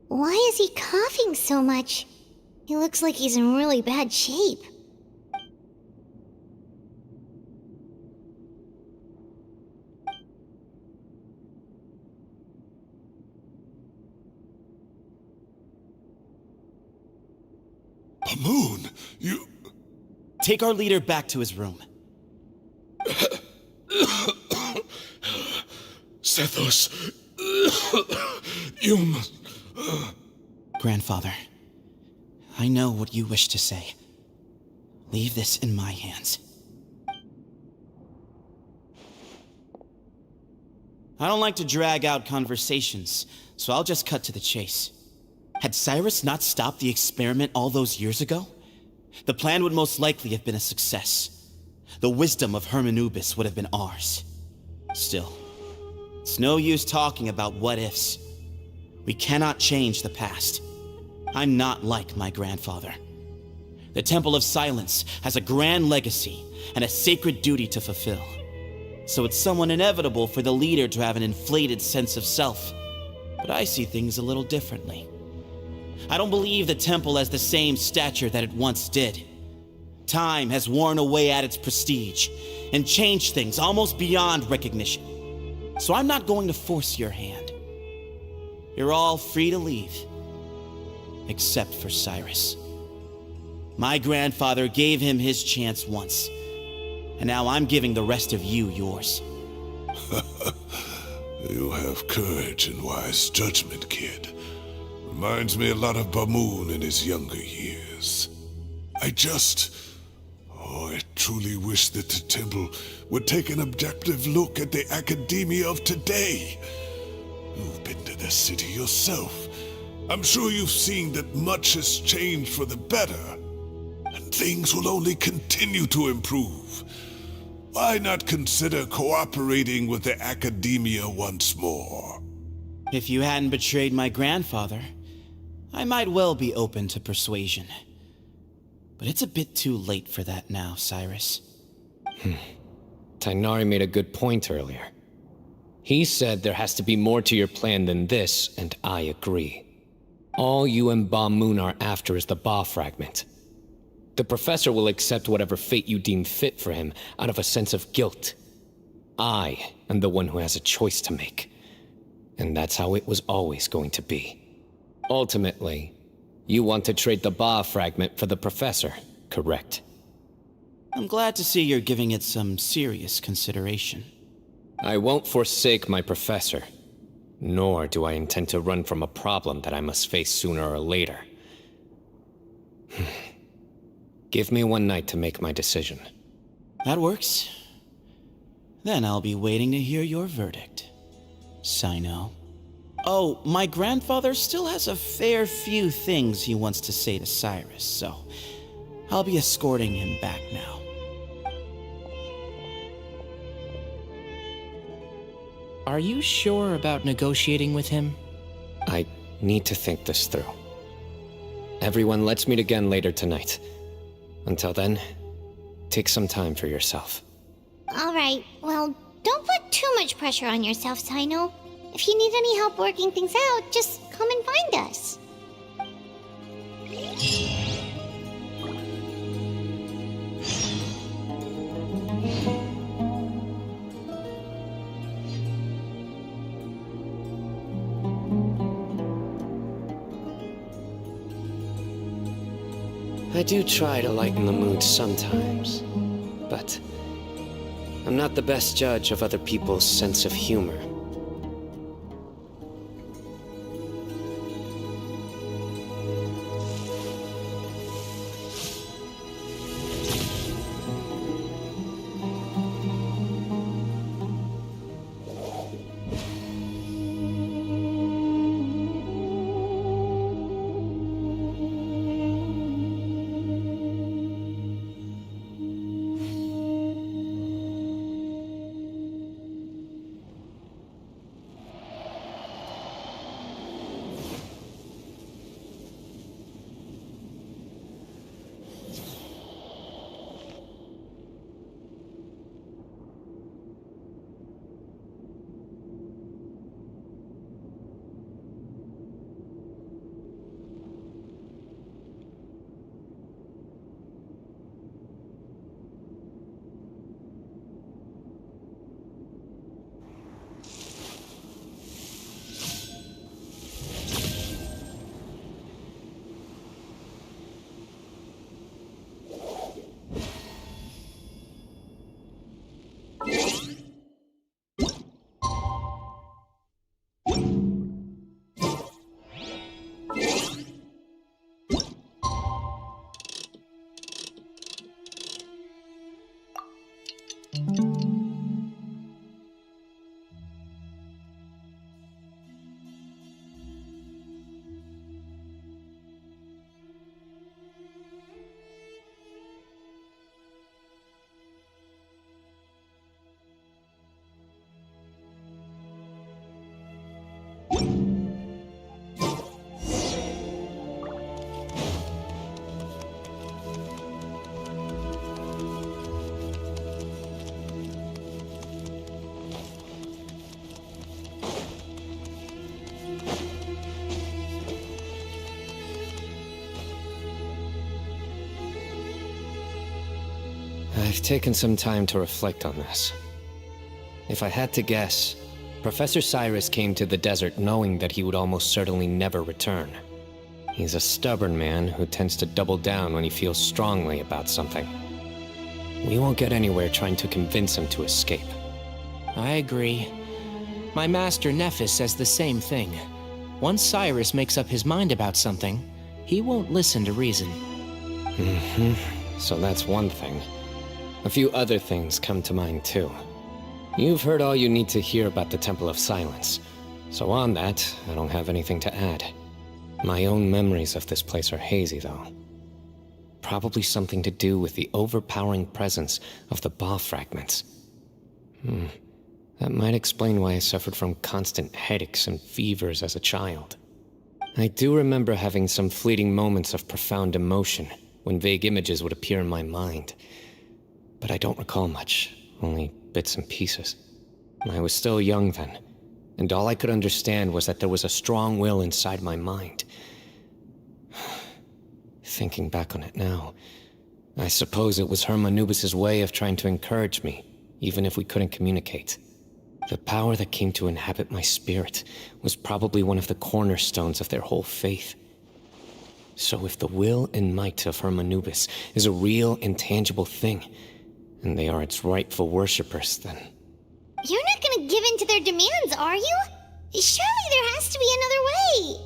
Why is he coughing so much? He looks like he's in really bad shape. Pamoon, you... Take our leader back to his room. Sethos, you must... Grandfather, I know what you wish to say. Leave this in my hands. I don't like to drag out conversations, so I'll just cut to the chase. Had Cyrus not stopped the experiment all those years ago, the plan would most likely have been a success. The wisdom of Hermanubis would have been ours. Still, it's no use talking about what-ifs. We cannot change the past. I'm not like my grandfather. The Temple of Silence has a grand legacy and a sacred duty to fulfill. So it's somewhat inevitable for the leader to have an inflated sense of self. But I see things a little differently. I don't believe the temple has the same stature that it once did. Time has worn away at its prestige and changed things almost beyond recognition. So I'm not going to force your hand. You're all free to leave. Except for Cyrus. My grandfather gave him his chance once, and now I'm giving the rest of you yours. You have courage and wise judgment, kid. Reminds me a lot of Bamoon in his younger years. I truly wish that the temple would take an objective look at the academia of today. You've been to the city yourself. I'm sure you've seen that much has changed for the better, and things will only continue to improve. Why not consider cooperating with the academia once more? If you hadn't betrayed my grandfather, I might well be open to persuasion. But it's a bit too late for that now, Cyrus. Tighnari made a good point earlier. He said there has to be more to your plan than this, and I agree. All you and Ba Moon are after is the Ba fragment. The professor will accept whatever fate you deem fit for him out of a sense of guilt. I am the one who has a choice to make. And that's how it was always going to be. Ultimately, you want to trade the Ba fragment for the professor, correct? I'm glad to see you're giving it some serious consideration. I won't forsake my professor, nor do I intend to run from a problem that I must face sooner or later. Give me one night to make my decision. That works. Then I'll be waiting to hear your verdict, Cyno. Oh, my grandfather still has a fair few things he wants to say to Cyrus, so I'll be escorting him back now. Are you sure about negotiating with him? I need to think this through. Everyone, let's meet again later tonight. Until then, take some time for yourself. All right, well, don't put too much pressure on yourself, Cyno. If you need any help working things out, just come and find us. I do try to lighten the mood sometimes, but I'm not the best judge of other people's sense of humor. I've taken some time to reflect on this. If I had to guess, Professor Cyrus came to the desert knowing that he would almost certainly never return. He's a stubborn man who tends to double down when he feels strongly about something. We won't get anywhere trying to convince him to escape. I agree. My master Nephis says the same thing. Once Cyrus makes up his mind about something, he won't listen to reason. So that's one thing. A few other things come to mind too. You've heard all you need to hear about the Temple of Silence, so on that, I don't have anything to add. My own memories of this place are hazy, though. Probably something to do with the overpowering presence of the Ba fragments. That might explain why I suffered from constant headaches and fevers as a child. I do remember having some fleeting moments of profound emotion when vague images would appear in my mind. But I don't recall much, only bits and pieces. I was still young then, and all I could understand was that there was a strong will inside my mind. Thinking back on it now, I suppose it was Hermanubis' way of trying to encourage me, even if we couldn't communicate. The power that came to inhabit my spirit was probably one of the cornerstones of their whole faith. So if the will and might of Hermanubis is a real, intangible thing, and they are its rightful worshippers, then... You're not gonna give in to their demands, are you? Surely there has to be another way!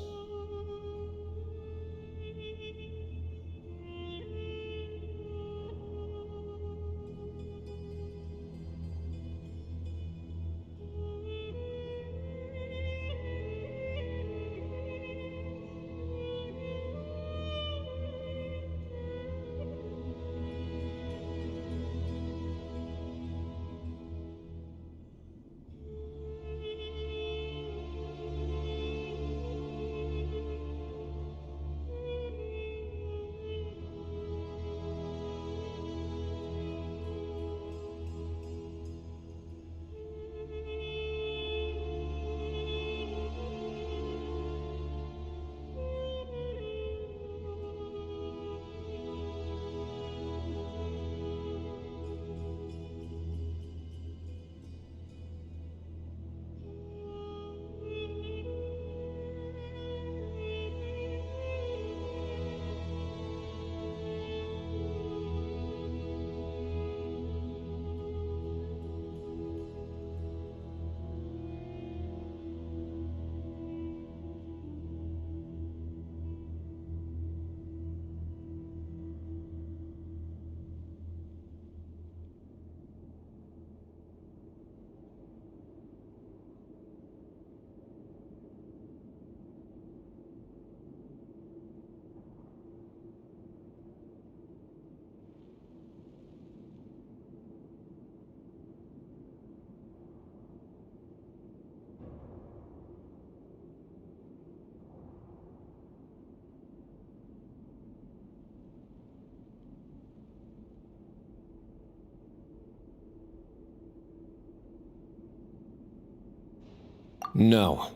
No.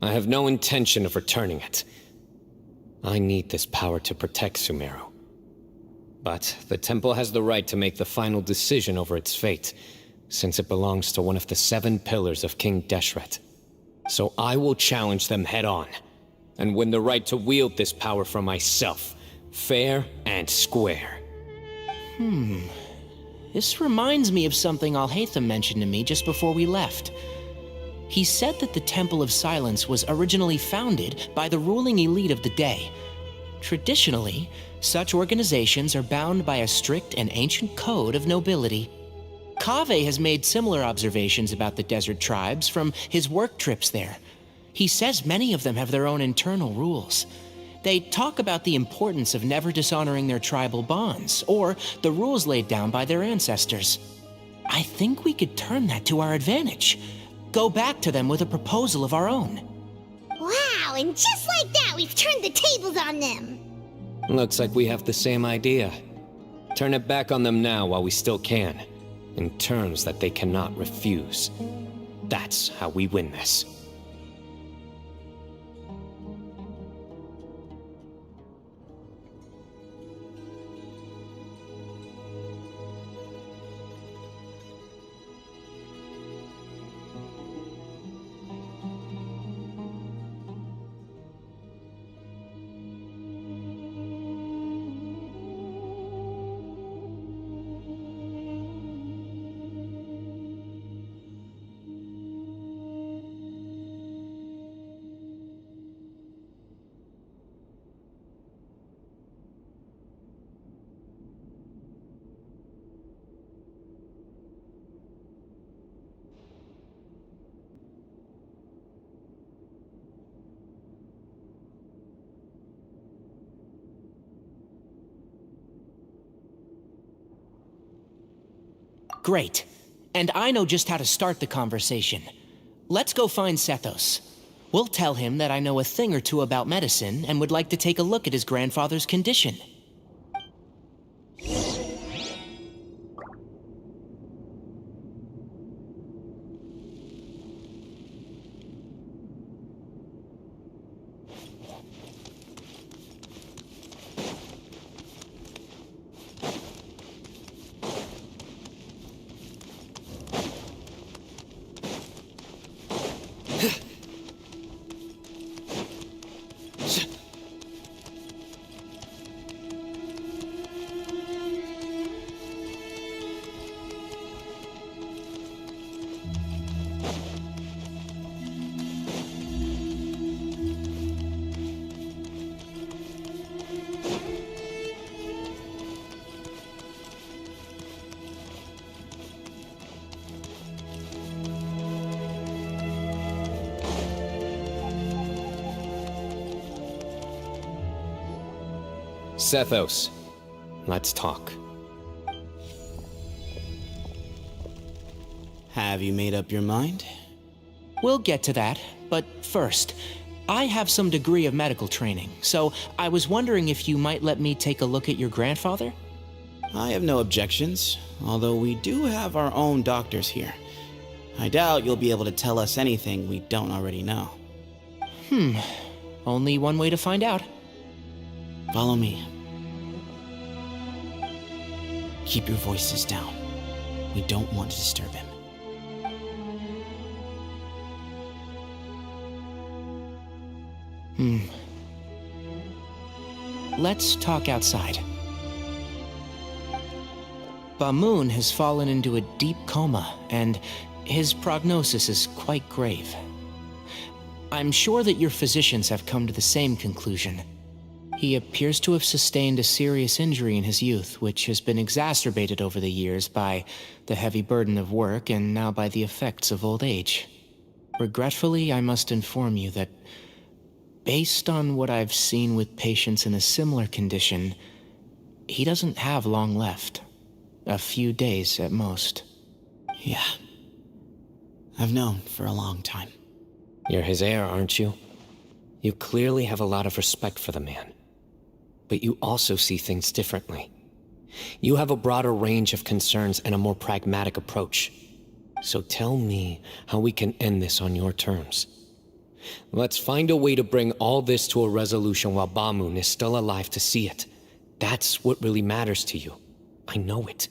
I have no intention of returning it. I need this power to protect Sumeru. But the temple has the right to make the final decision over its fate, since it belongs to one of the 7 pillars of King Deshret. So I will challenge them head-on, and win the right to wield this power for myself, fair and square. This reminds me of something Alhaitham mentioned to me just before we left. He said that the Temple of Silence was originally founded by the ruling elite of the day. Traditionally, such organizations are bound by a strict and ancient code of nobility. Kaveh has made similar observations about the desert tribes from his work trips there. He says many of them have their own internal rules. They talk about the importance of never dishonoring their tribal bonds, or the rules laid down by their ancestors. I think we could turn that to our advantage. Go back to them with a proposal of our own. Wow, and just like that, we've turned the tables on them. Looks like we have the same idea. Turn it back on them now while we still can, in terms that they cannot refuse. That's how we win this. great. And I know just how to start the conversation. Let's go find Sethos. We'll tell him that I know a thing or two about medicine and would like to take a look at his grandfather's condition. Sethos, let's talk. Have you made up your mind? We'll get to that, but first, I have some degree of medical training, so I was wondering if you might let me take a look at your grandfather? I have no objections, although we do have our own doctors here. I doubt you'll be able to tell us anything we don't already know. Only one way to find out. Follow me. Keep your voices down. We don't want to disturb him. Let's talk outside. Bamoon has fallen into a deep coma, and his prognosis is quite grave. I'm sure that your physicians have come to the same conclusion. He appears to have sustained a serious injury in his youth, which has been exacerbated over the years by the heavy burden of work and now by the effects of old age. Regretfully, I must inform you that, based on what I've seen with patients in a similar condition, he doesn't have long left. A few days at most. Yeah. I've known for a long time. You're his heir, aren't you? You clearly have a lot of respect for the man. But you also see things differently. You have a broader range of concerns and a more pragmatic approach. So tell me how we can end this on your terms. Let's find a way to bring all this to a resolution while Bamoon is still alive to see it. That's what really matters to you. I know it.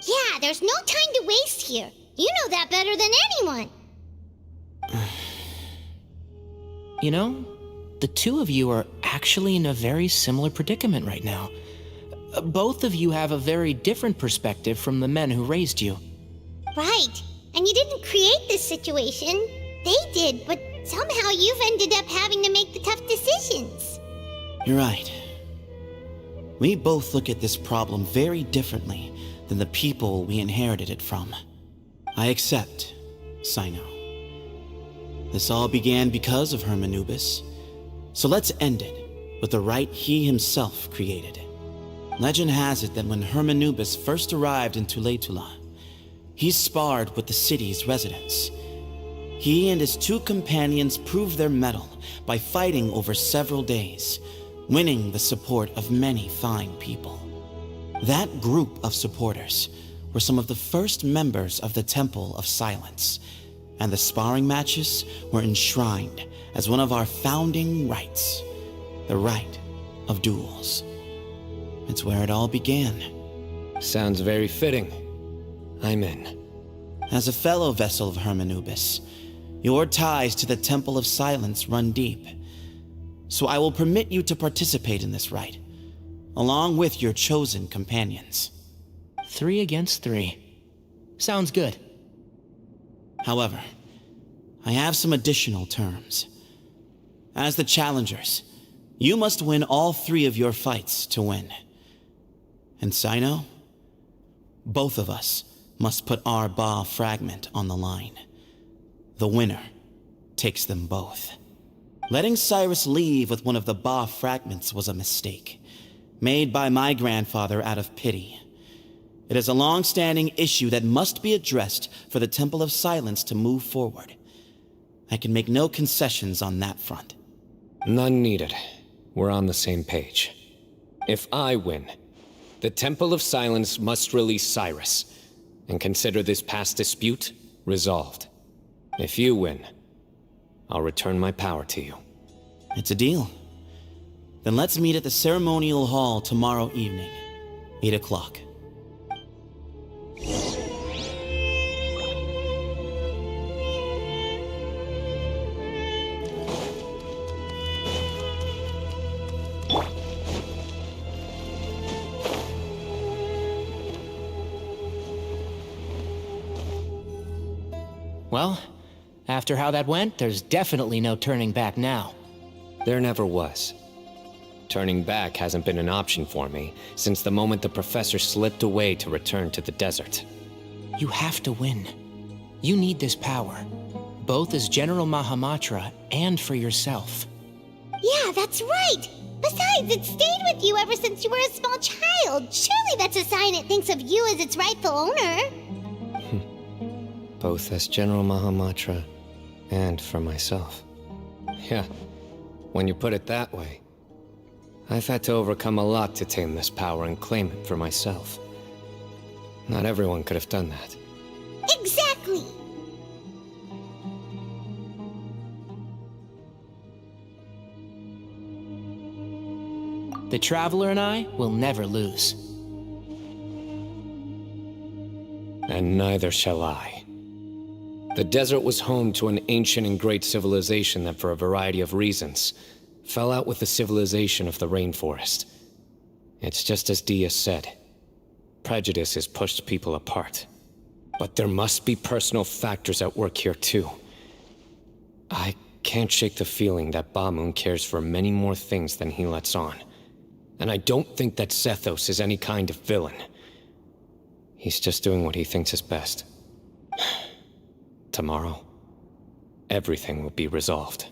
Yeah, there's no time to waste here. You know that better than anyone. You know, the two of you are actually in a very similar predicament right now. Both of you have a very different perspective from the men who raised you. Right. And you didn't create this situation. They did, but somehow you've ended up having to make the tough decisions. You're right. We both look at this problem very differently than the people we inherited it from. I accept, Cyno. This all began because of Hermanubis, so let's end it with the rite he himself created. Legend has it that when Hermanubis first arrived in Tuletula, he sparred with the city's residents. He and his two companions proved their mettle by fighting over several days, winning the support of many fine people. That group of supporters were some of the first members of the Temple of Silence, and the sparring matches were enshrined as one of our founding rites, the rite of duels. It's where it all began. Sounds very fitting. I'm in. As a fellow vessel of Hermanubis, your ties to the Temple of Silence run deep. So I will permit you to participate in this rite, along with your chosen companions. 3 against 3. Sounds good. However, I have some additional terms. As the challengers, you must win all 3 of your fights to win. And Cyno, both of us must put our Ba fragment on the line. The winner takes them both. Letting Cyrus leave with one of the Ba fragments was a mistake, made by my grandfather out of pity. It is a long-standing issue that must be addressed for the Temple of Silence to move forward. I can make no concessions on that front. None needed. We're on the same page. If I win, the Temple of Silence must release Cyrus, and consider this past dispute resolved. If you win, I'll return my power to you. It's a deal. Then let's meet at the ceremonial hall tomorrow evening, 8 o'clock. Well, after how that went, there's definitely no turning back now. There never was. Turning back hasn't been an option for me since the moment the professor slipped away to return to the desert. You have to win. You need this power, both as General Mahamatra and for yourself. Yeah, that's right! Besides, it stayed with you ever since you were a small child. Surely that's a sign it thinks of you as its rightful owner. Both as General Mahamatra and for myself. Yeah, when you put it that way, I've had to overcome a lot to tame this power and claim it for myself. Not everyone could have done that. Exactly! The Traveler and I will never lose. And neither shall I. The desert was home to an ancient and great civilization that, for a variety of reasons, fell out with the civilization of the rainforest. It's just as Dia said. Prejudice has pushed people apart. But there must be personal factors at work here too. I can't shake the feeling that Bamun cares for many more things than he lets on. And I don't think that Sethos is any kind of villain. He's just doing what he thinks is best. Tomorrow, everything will be resolved.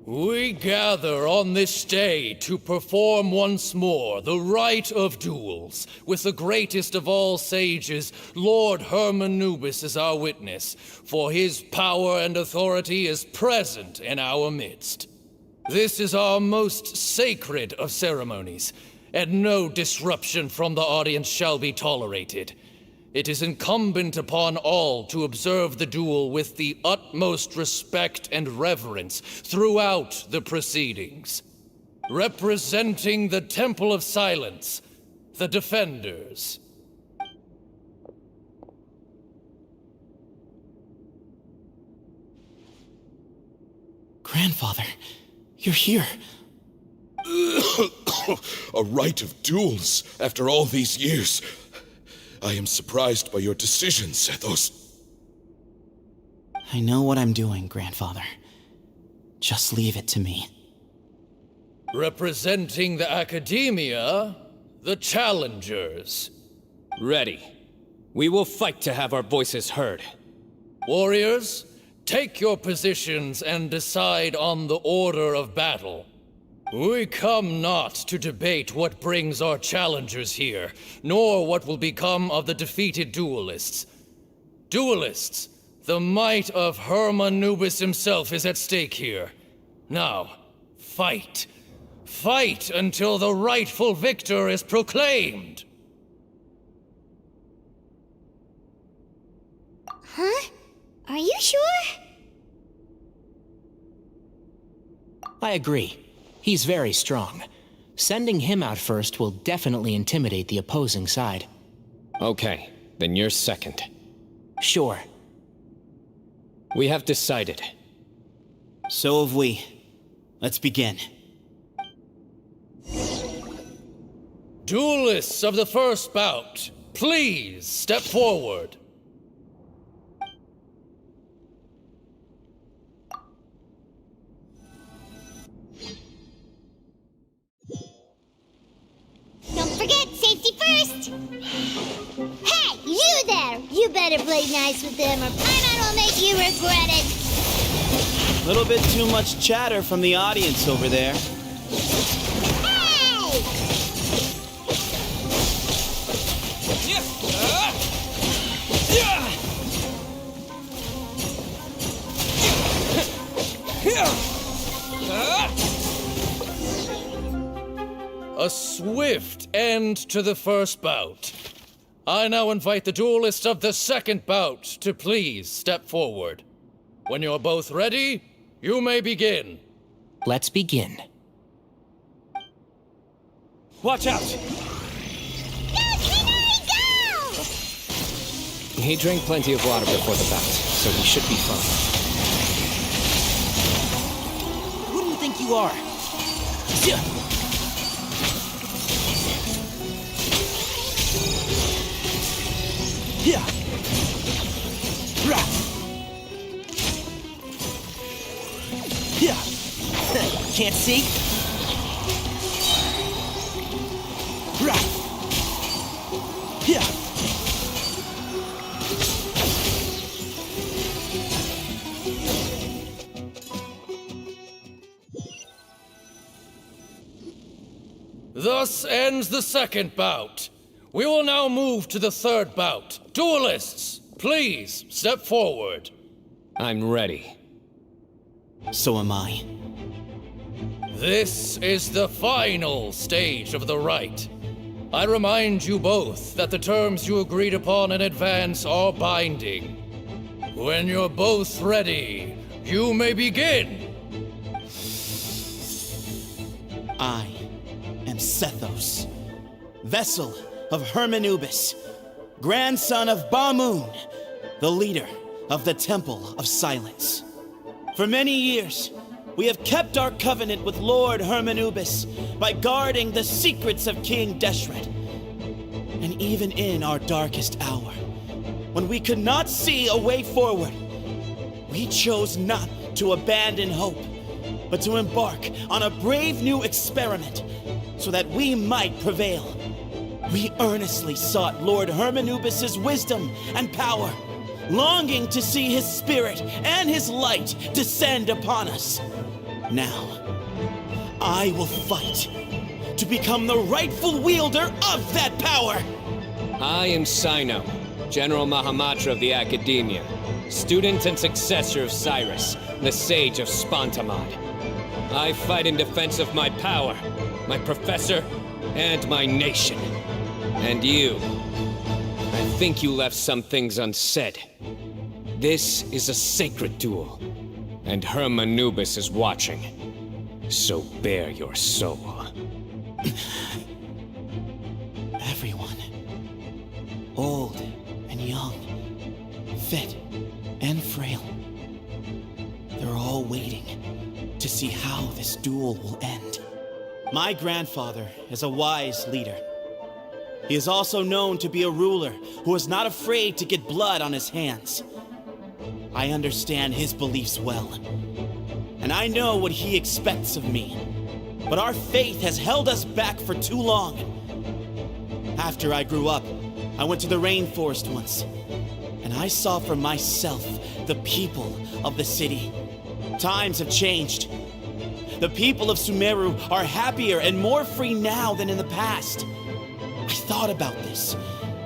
We gather on this day to perform once more the rite of duels, with the greatest of all sages, Lord Hermanubis, as our witness, for his power and authority is present in our midst. This is our most sacred of ceremonies, and no disruption from the audience shall be tolerated. It is incumbent upon all to observe the duel with the utmost respect and reverence throughout the proceedings. Representing the Temple of Silence, the Defenders. Grandfather, you're here. A rite of duels after all these years. I am surprised by your decision, Sethos. I know what I'm doing, Grandfather. Just leave it to me. Representing the Academia, the Challengers. Ready. We will fight to have our voices heard. Warriors, take your positions and decide on the order of battle. We come not to debate what brings our challengers here, nor what will become of the defeated duelists. Duelists, the might of Hermanubis himself is at stake here. Now, fight. Fight until the rightful victor is proclaimed. Huh? Are you sure? I agree. He's very strong. Sending him out first will definitely intimidate the opposing side. Okay, then you're second. Sure. We have decided. So have we. Let's begin. Duelists of the first bout, please step forward. Don't forget, safety first! Hey, you there! You better play nice with them or Paimon will make you regret it! A little bit too much chatter from the audience over there. Hey! A swift end to the first bout. I now invite the duelists of the second bout to please step forward. When you're both ready, you may begin. Let's begin. Watch out! He drank plenty of water before the bout, so he should be fine. Who do you think you are? Yeah. Yeah. can't see? Yeah. Thus ends the second bout. We will now move to the third bout. Duelists, please step forward. I'm ready. So am I. This is the final stage of the rite. I remind you both that the terms you agreed upon in advance are binding. When you're both ready, you may begin. I am Sethos, vessel of Hermanubis, grandson of Bamoon, the leader of the Temple of Silence. For many years, we have kept our covenant with Lord Hermanubis by guarding the secrets of King Deshret. And even in our darkest hour, when we could not see a way forward, we chose not to abandon hope, but to embark on a brave new experiment so that we might prevail. We earnestly sought Lord Hermanubis' wisdom and power, longing to see his spirit and his light descend upon us. Now, I will fight to become the rightful wielder of that power! I am Cyno, General Mahamatra of the Academia, student and successor of Cyrus, the Sage of Spontamod. I fight in defense of my power, my professor, and my nation. And you, I think you left some things unsaid. This is a sacred duel, and Hermanubis is watching. So bare your soul. Everyone, old and young, fit and frail, they're all waiting to see how this duel will end. My grandfather is a wise leader. He is also known to be a ruler who is not afraid to get blood on his hands. I understand his beliefs well, and I know what he expects of me. But our faith has held us back for too long. After I grew up, I went to the rainforest once, and I saw for myself the people of the city. Times have changed. The people of Sumeru are happier and more free now than in the past. I thought about this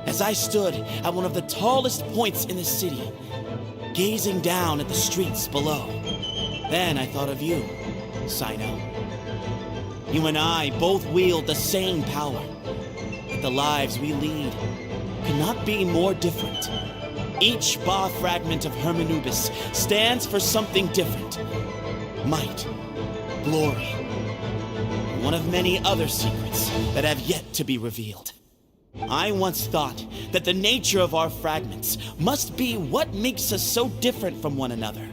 as I stood at one of the tallest points in the city, gazing down at the streets below. Then I thought of you, Cyno. You and I both wield the same power, but the lives we lead could not be more different. Each Ba fragment of Hermanubis stands for something different. Might, glory, one of many other secrets that have yet to be revealed. I once thought that the nature of our fragments must be what makes us so different from one another.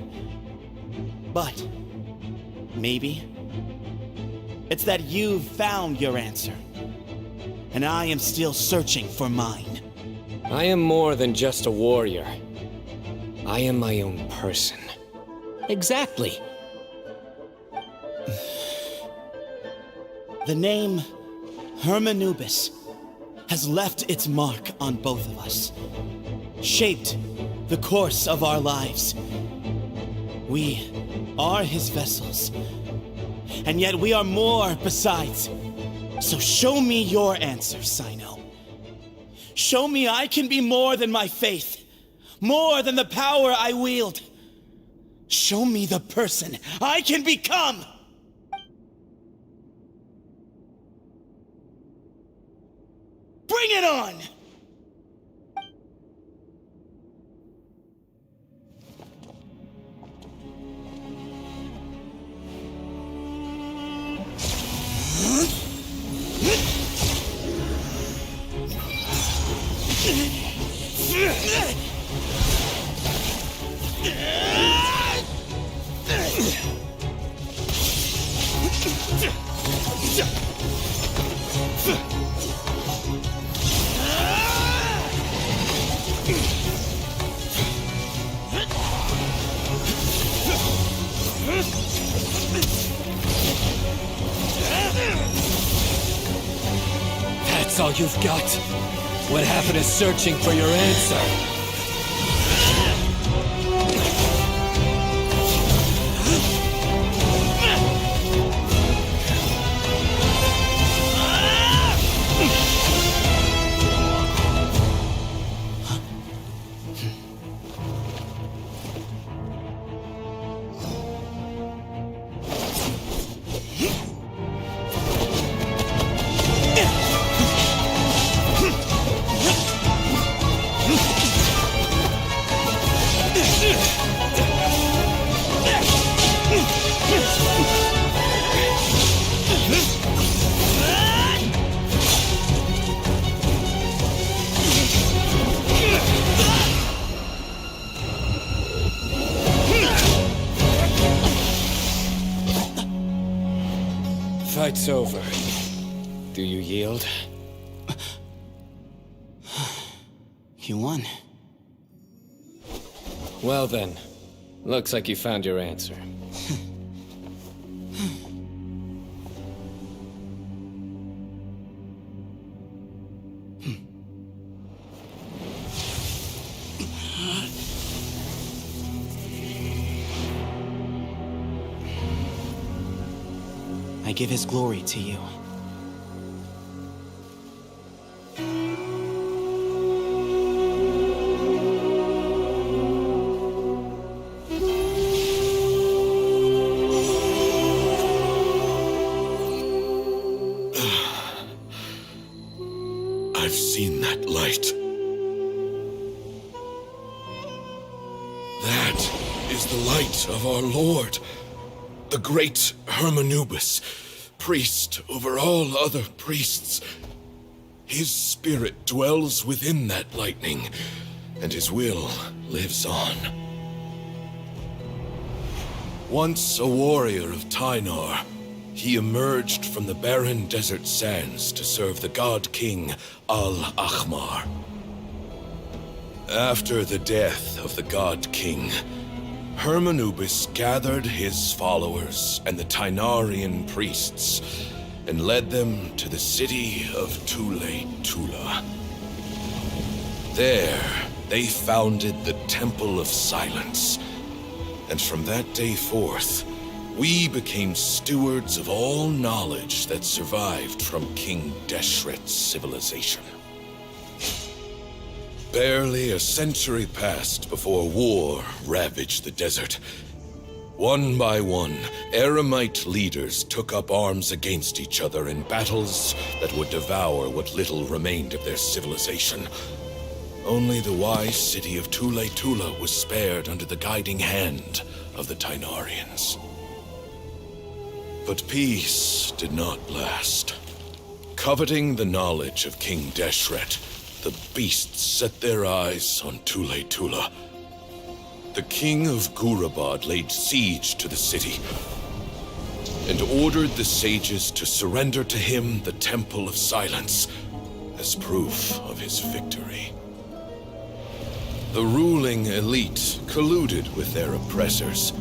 But maybe it's that you've found your answer, and I am still searching for mine. I am more than just a warrior. I am my own person. Exactly. The name Hermanubis has left its mark on both of us, shaped the course of our lives. We are his vessels, and yet we are more besides. So show me your answer, Cyno. Show me I can be more than my faith, more than the power I wield. Show me the person I can become! Bring it on! all you've got? What happened to searching for your answer? Fight's over. Do you yield? You won. Well then, looks like you found your answer. I give his glory to you. I've seen that light. That is the light of our Lord, the great Hermanubis, priest over all other priests. His spirit dwells within that lightning, and his will lives on. Once a warrior of Tynar, he emerged from the barren desert sands to serve the god king Al-Ahmar. After the death of the god king, Hermanubis gathered his followers and the Tynarian priests and led them to the city of Tule-Tula. There, they founded the Temple of Silence, and from that day forth, we became stewards of all knowledge that survived from King Deshret's civilization. Barely a century passed before war ravaged the desert. One by one, Eremite leaders took up arms against each other in battles that would devour what little remained of their civilization. Only the wise city of Tule-Tula was spared under the guiding hand of the Tynarians. But peace did not last. Coveting the knowledge of King Deshret, the beasts set their eyes on Tule-Tula. The king of Gurabad laid siege to the city and ordered the sages to surrender to him the Temple of Silence as proof of his victory. The ruling elite colluded with their oppressors,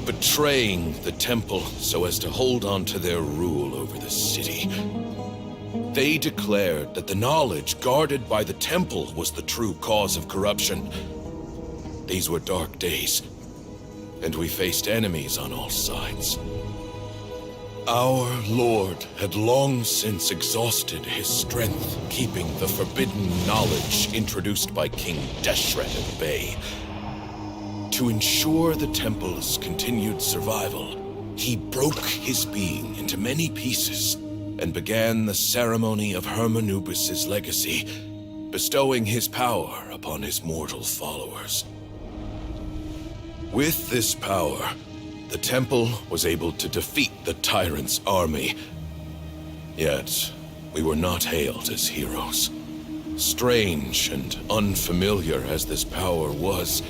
betraying the temple so as to hold on to their rule over the city. They declared that the knowledge guarded by the temple was the true cause of corruption. These were dark days, and we faced enemies on all sides. Our Lord had long since exhausted his strength, keeping the forbidden knowledge introduced by King Deshret at bay. To ensure the temple's continued survival, he broke his being into many pieces and began the ceremony of Hermanubis' legacy, bestowing his power upon his mortal followers. With this power, the temple was able to defeat the tyrant's army. Yet, we were not hailed as heroes. Strange and unfamiliar as this power was,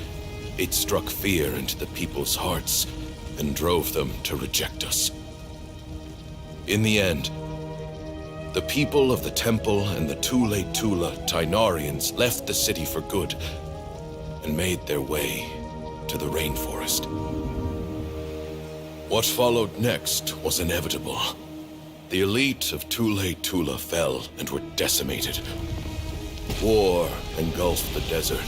it struck fear into the people's hearts and drove them to reject us. In the end, the people of the temple and the Tule-Tula Tynarians left the city for good and made their way to the rainforest. What followed next was inevitable. The elite of Tule Tula fell and were decimated. War engulfed the desert.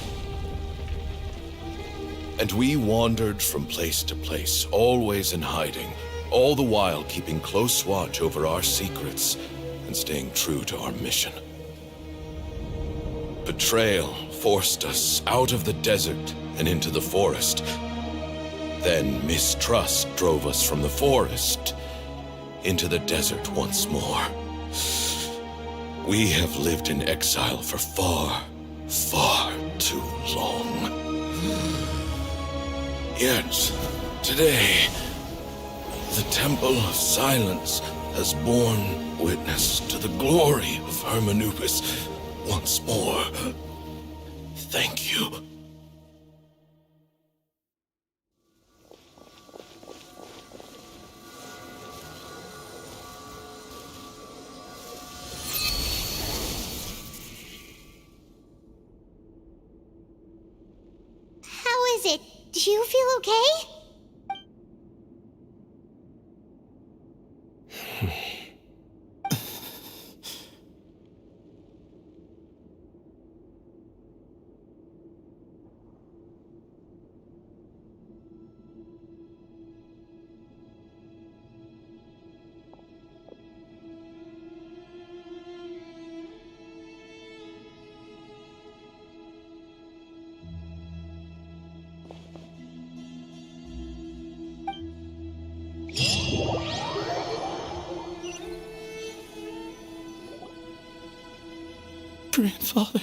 And we wandered from place to place, always in hiding, all the while keeping close watch over our secrets and staying true to our mission. Betrayal forced us out of the desert and into the forest. Then mistrust drove us from the forest into the desert once more. We have lived in exile for far, far too long. Yet, today, the Temple of Silence has borne witness to the glory of Hermanubis once more. Thank you. How is it? Do you feel okay? Grandfather.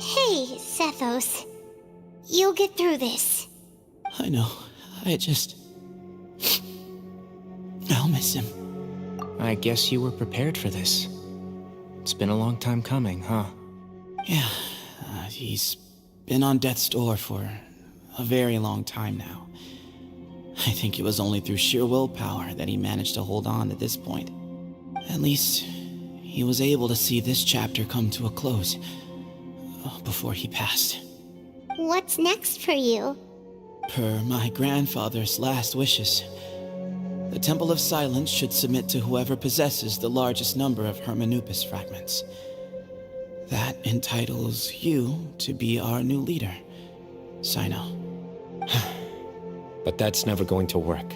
Hey, Sethos. You'll get through this. I know. I'll miss him. I guess you were prepared for this. It's been a long time coming, huh? Yeah, he's been on death's door for a very long time now. I think it was only through sheer willpower that he managed to hold on to this point. At least, he was able to see this chapter come to a close before he passed. What's next for you? Per my grandfather's last wishes, the Temple of Silence should submit to whoever possesses the largest number of Hermanubis fragments. That entitles you to be our new leader, Cyno. But that's never going to work,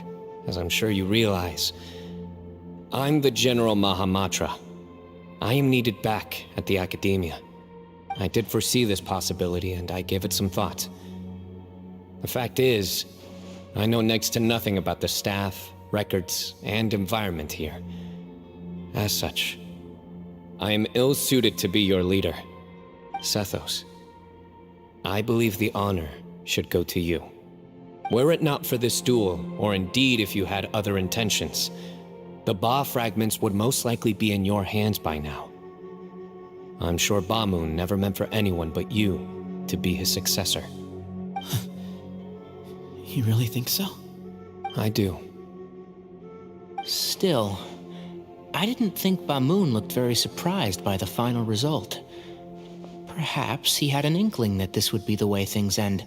as I'm sure you realize. I'm the General Mahamatra. I am needed back at the Academia. I did foresee this possibility, and I gave it some thought. The fact is, I know next to nothing about the staff, records, and environment here. As such, I am ill-suited to be your leader. Sethos, I believe the honor should go to you. Were it not for this duel, or indeed if you had other intentions, the Ba fragments would most likely be in your hands by now. I'm sure Bamun never meant for anyone but you to be his successor. You really think so? I do. Still, I didn't think Bamun looked very surprised by the final result. Perhaps he had an inkling that this would be the way things end.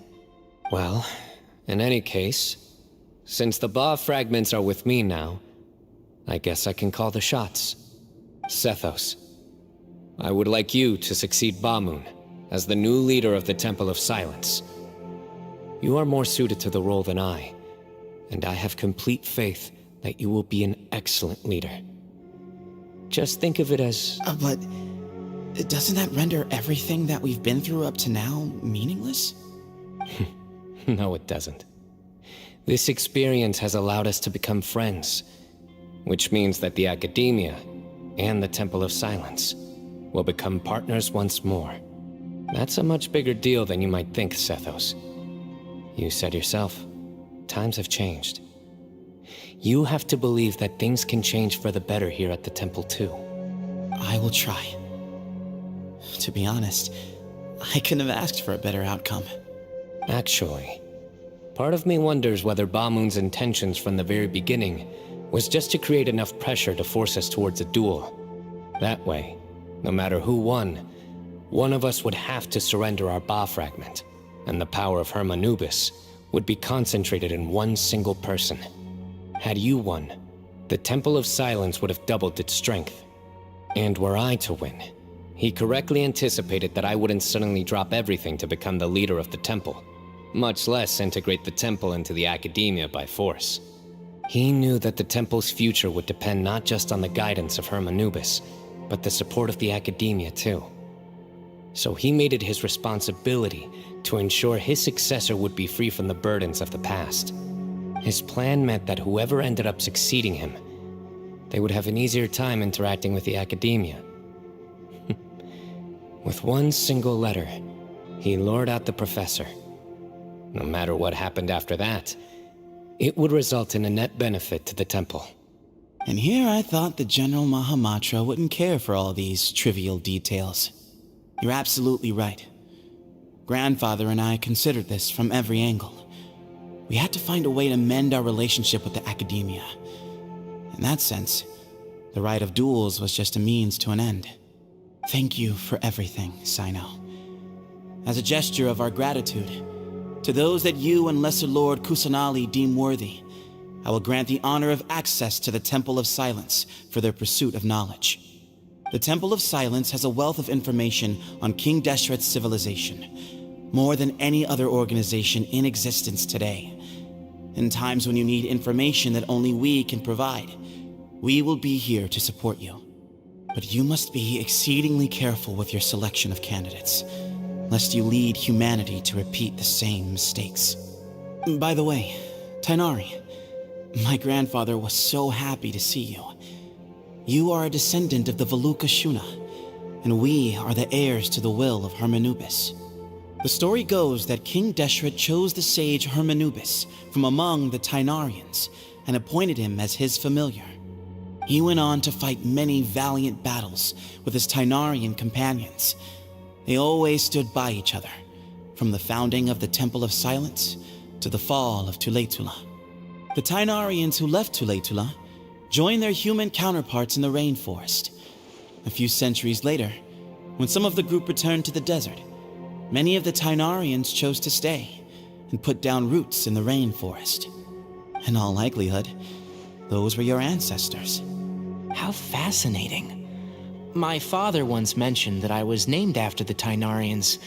Well, in any case, since the Ba fragments are with me now, I guess I can call the shots. Sethos, I would like you to succeed Bamun as the new leader of the Temple of Silence. You are more suited to the role than I, and I have complete faith that you will be an excellent leader. Just think of it as... But doesn't that render everything that we've been through up to now meaningless? No, it doesn't. This experience has allowed us to become friends, which means that the Academia and the Temple of Silence will become partners once more. That's a much bigger deal than you might think, Sethos. You said yourself, times have changed. You have to believe that things can change for the better here at the temple too. I will try. To be honest, I couldn't have asked for a better outcome. Actually, part of me wonders whether Bamun's intentions from the very beginning was just to create enough pressure to force us towards a duel. That way, no matter who won, One of us would have to surrender our Ba fragment, and the power of Hermanubis would be concentrated in one single person. Had you won, the Temple of Silence would have doubled its strength. And were I to win, he correctly anticipated that I wouldn't suddenly drop everything to become the leader of the temple, much less integrate the temple into the academia by force. He knew that the temple's future would depend not just on the guidance of Hermanubis, but the support of the academia too. So he made it his responsibility to ensure his successor would be free from the burdens of the past. His plan meant that whoever ended up succeeding him, they would have an easier time interacting with the academia. With one single letter, he lured out the professor. No matter what happened after that, it would result in a net benefit to the temple. And here I thought the General Mahamatra wouldn't care for all these trivial details. You're absolutely right. Grandfather and I considered this from every angle. We had to find a way to mend our relationship with the academia. In that sense, the right of duels was just a means to an end. Thank you for everything, Cyno. As a gesture of our gratitude, to those that you and Lesser Lord Kusanali deem worthy, I will grant the honor of access to the Temple of Silence for their pursuit of knowledge. The Temple of Silence has a wealth of information on King Deshret's civilization, more than any other organization in existence today. In times when you need information that only we can provide, we will be here to support you. But you must be exceedingly careful with your selection of candidates, lest you lead humanity to repeat the same mistakes. By the way, Tainari, my grandfather was so happy to see you. You are a descendant of the Veluka Shuna, and we are the heirs to the will of Hermanubis. The story goes that King Deshret chose the sage Hermanubis from among the Tainarians and appointed him as his familiar. He went on to fight many valiant battles with his Tainarian companions. They always stood by each other, from the founding of the Temple of Silence to the fall of Tuletula. The Tainarians who left Tuletula joined their human counterparts in the rainforest. A few centuries later, when some of the group returned to the desert, many of the Tainarians chose to stay and put down roots in the rainforest. In all likelihood, those were your ancestors. How fascinating. My father once mentioned that I was named after the Tainarians,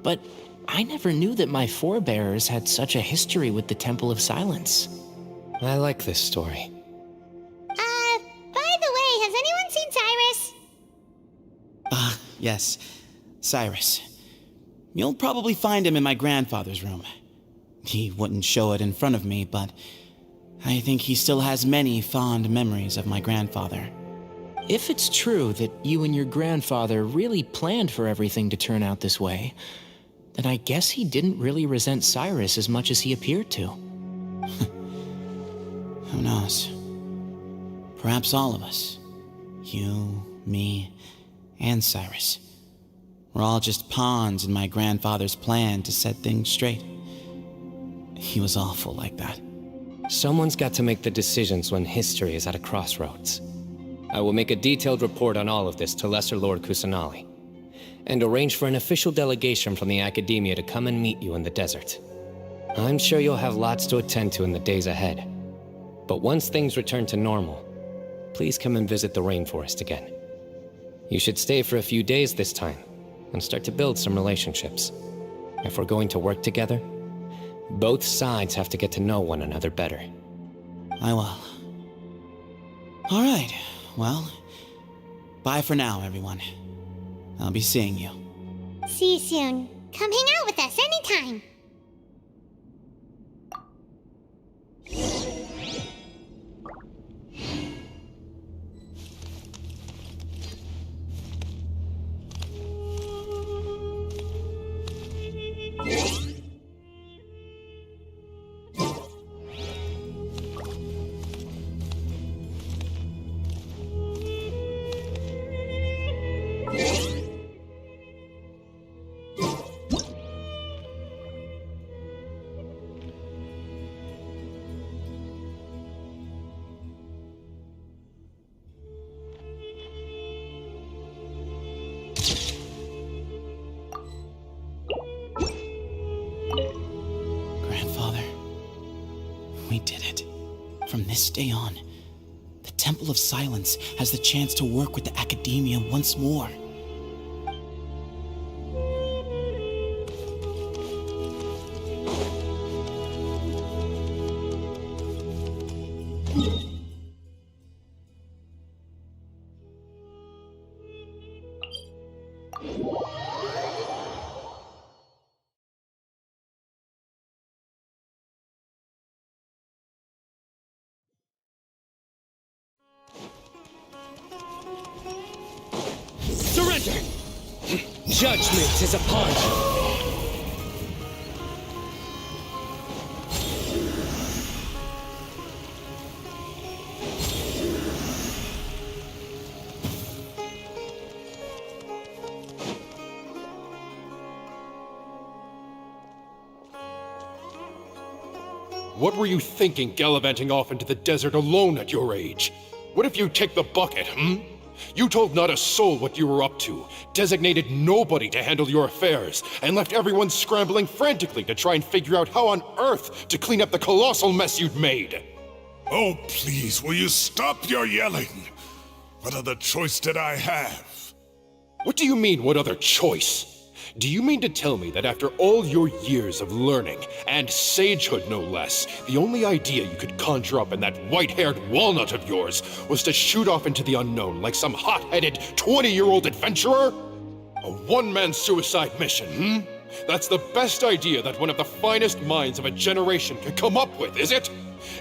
but I never knew that my forebears had such a history with the Temple of Silence. I like this story. By the way, has anyone seen Cyrus? Yes, Cyrus. You'll probably find him in my grandfather's room. He wouldn't show it in front of me, but I think he still has many fond memories of my grandfather. If it's true that you and your grandfather really planned for everything to turn out this way, then I guess he didn't really resent Cyrus as much as he appeared to. Who knows? Perhaps all of us, you, me, and Cyrus, we're all just pawns in my grandfather's plan to set things straight. He was awful like that. Someone's got to make the decisions when history is at a crossroads. I will make a detailed report on all of this to Lesser Lord Kusanali, and arrange for an official delegation from the Academia to come and meet you in the desert. I'm sure you'll have lots to attend to in the days ahead. But once things return to normal, please come and visit the rainforest again. You should stay for a few days this time, and start to build some relationships. If we're going to work together, both sides have to get to know one another better. I will. All right, well, bye for now, everyone. I'll be seeing you. See you soon. Come hang out with us anytime. Grandfather, we did it. From this day on, the Temple of Silence has the chance to work with the Academia once more. Surrender! Judgment is upon you! What were you thinking gallivanting off into the desert alone at your age? What if you take the bucket, You told not a soul what you were up to, designated nobody to handle your affairs, and left everyone scrambling frantically to try and figure out how on earth to clean up the colossal mess you'd made. Oh, please, will you stop your yelling? What other choice did I have? What do you mean, what other choice? Do you mean to tell me that after all your years of learning, and sagehood no less, the only idea you could conjure up in that white-haired walnut of yours was to shoot off into the unknown like some hot-headed 20-year-old adventurer? A one-man suicide mission, That's the best idea that one of the finest minds of a generation could come up with, is it?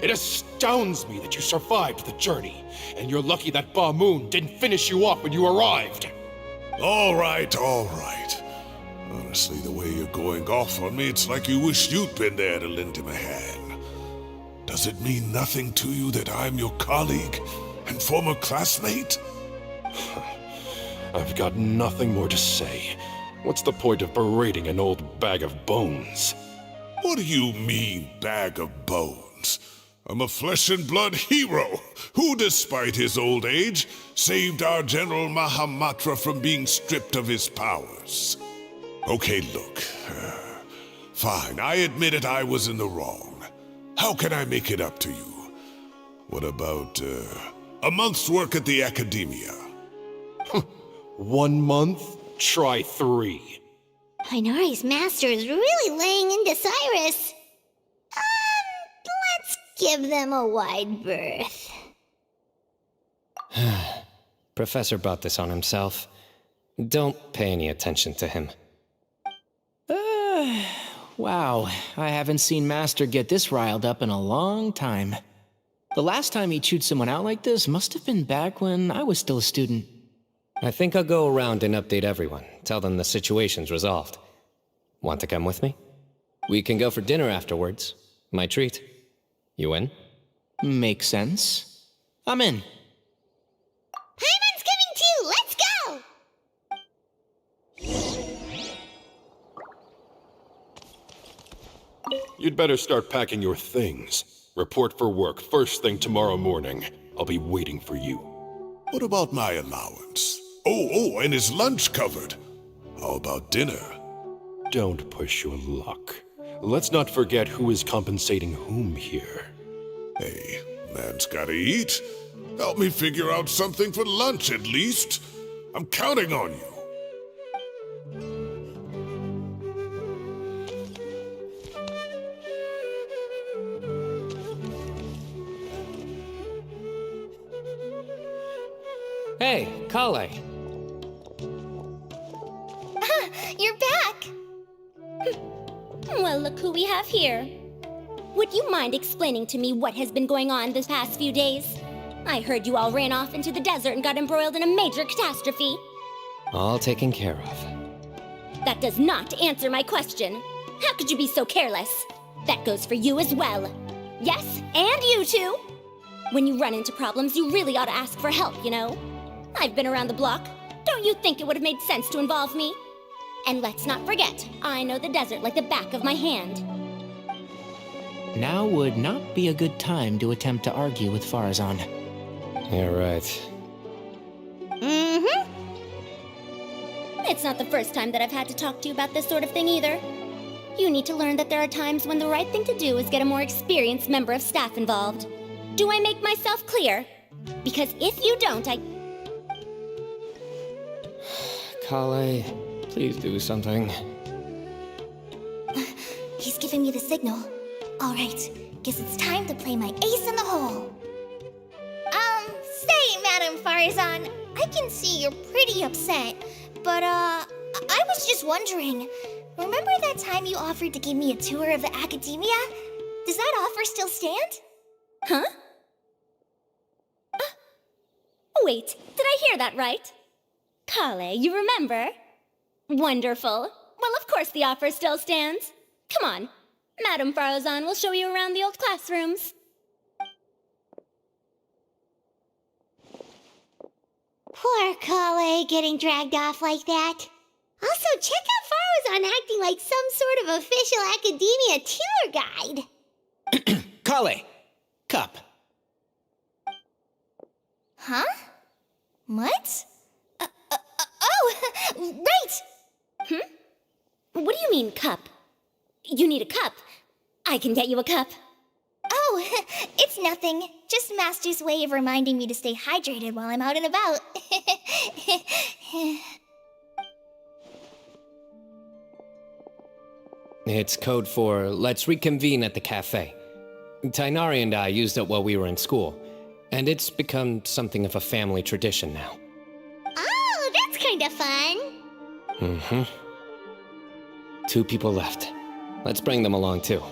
It astounds me that you survived the journey, and you're lucky that Ba Moon didn't finish you off when you arrived. All right. Honestly, the way you're going off on me, it's like you wish you'd been there to lend him a hand. Does it mean nothing to you that I'm your colleague and former classmate? I've got nothing more to say. What's the point of berating an old bag of bones? What do you mean, bag of bones? I'm a flesh and blood hero who, despite his old age, saved our General Mahamatra from being stripped of his powers. Okay, look. Fine, I admit it, I was in the wrong. How can I make it up to you? What about, a month's work at the Academia? 1 month? Try 3. Tainari's master is really laying into Cyrus. Let's give them a wide berth. Professor brought this on himself. Don't pay any attention to him. Wow, I haven't seen Master get this riled up in a long time. The last time he chewed someone out like this must have been back when I was still a student. I think I'll go around and update everyone, tell them the situation's resolved. Want to come with me? We can go for dinner afterwards. My treat. You in? Makes sense. I'm in. Paimon's coming too! Let's go! You'd better start packing your things. Report for work first thing tomorrow morning. I'll be waiting for you. What about my allowance? Oh, and his lunch covered. How about dinner? Don't push your luck. Let's not forget who is compensating whom here. Hey, man's gotta eat. Help me figure out something for lunch at least. I'm counting on you. Hey, Kale. You're back! Well, look who we have here. Would you mind explaining to me what has been going on this past few days? I heard you all ran off into the desert and got embroiled in a major catastrophe. All taken care of. That does not answer my question. How could you be so careless? That goes for you as well. Yes, and you too. When you run into problems, you really ought to ask for help, you know? I've been around the block. Don't you think it would have made sense to involve me? And let's not forget, I know the desert like the back of my hand. Now would not be a good time to attempt to argue with Farazan. You're right. It's not the first time that I've had to talk to you about this sort of thing either. You need to learn that there are times when the right thing to do is get a more experienced member of staff involved. Do I make myself clear? Because if you don't, Kale, please do something. He's giving me the signal. All right, guess it's time to play my ace in the hole. Say, Madame Farazan, I can see you're pretty upset, but, I was just wondering, remember that time you offered to give me a tour of the academia? Does that offer still stand? Huh? Wait, did I hear that right? Kale, you remember? Wonderful. Well, of course the offer still stands. Come on. Madame Farazan will show you around the old classrooms. Poor Kale getting dragged off like that. Also, check out Farazan acting like some sort of official academia tour guide. Kale! Cup. Huh? What? Oh, right! What do you mean, cup? You need a cup. I can get you a cup. Oh, it's nothing. Just Master's way of reminding me to stay hydrated while I'm out and about. It's code for let's reconvene at the cafe. Tainari and I used it while we were in school, and it's become something of a family tradition now. Oh, that's kind of fun. Mm-hmm. 2 people left. Let's bring them along, too.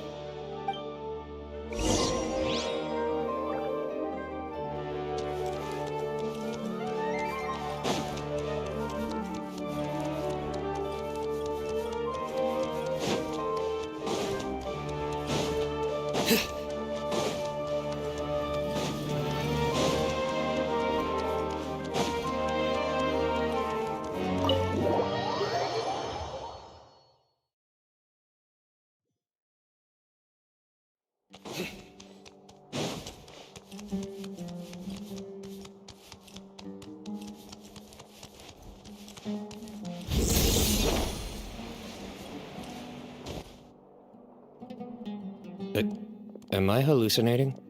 Am I hallucinating?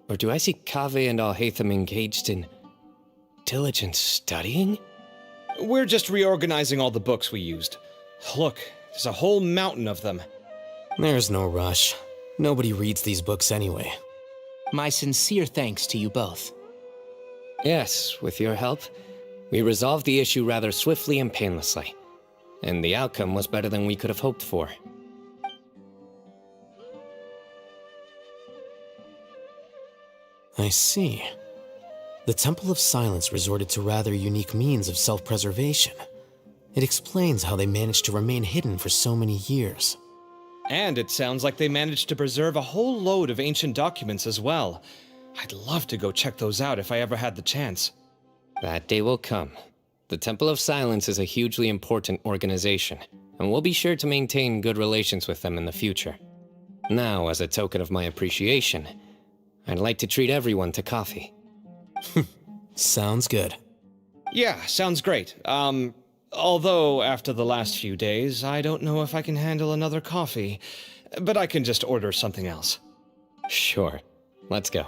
Or do I see Kaveh and Alhaitham engaged in diligent studying? We're just reorganizing all the books we used. Look, there's a whole mountain of them. There's no rush. Nobody reads these books anyway. My sincere thanks to you both. Yes, with your help, we resolved the issue rather swiftly and painlessly. And the outcome was better than we could have hoped for. I see. The Temple of Silence resorted to rather unique means of self-preservation. It explains how they managed to remain hidden for so many years. And it sounds like they managed to preserve a whole load of ancient documents as well. I'd love to go check those out if I ever had the chance. That day will come. The Temple of Silence is a hugely important organization, and we'll be sure to maintain good relations with them in the future. Now, as a token of my appreciation, I'd like to treat everyone to coffee. Sounds good. Yeah, sounds great. Although after the last few days, I don't know if I can handle another coffee, but I can just order something else. Sure. Let's go.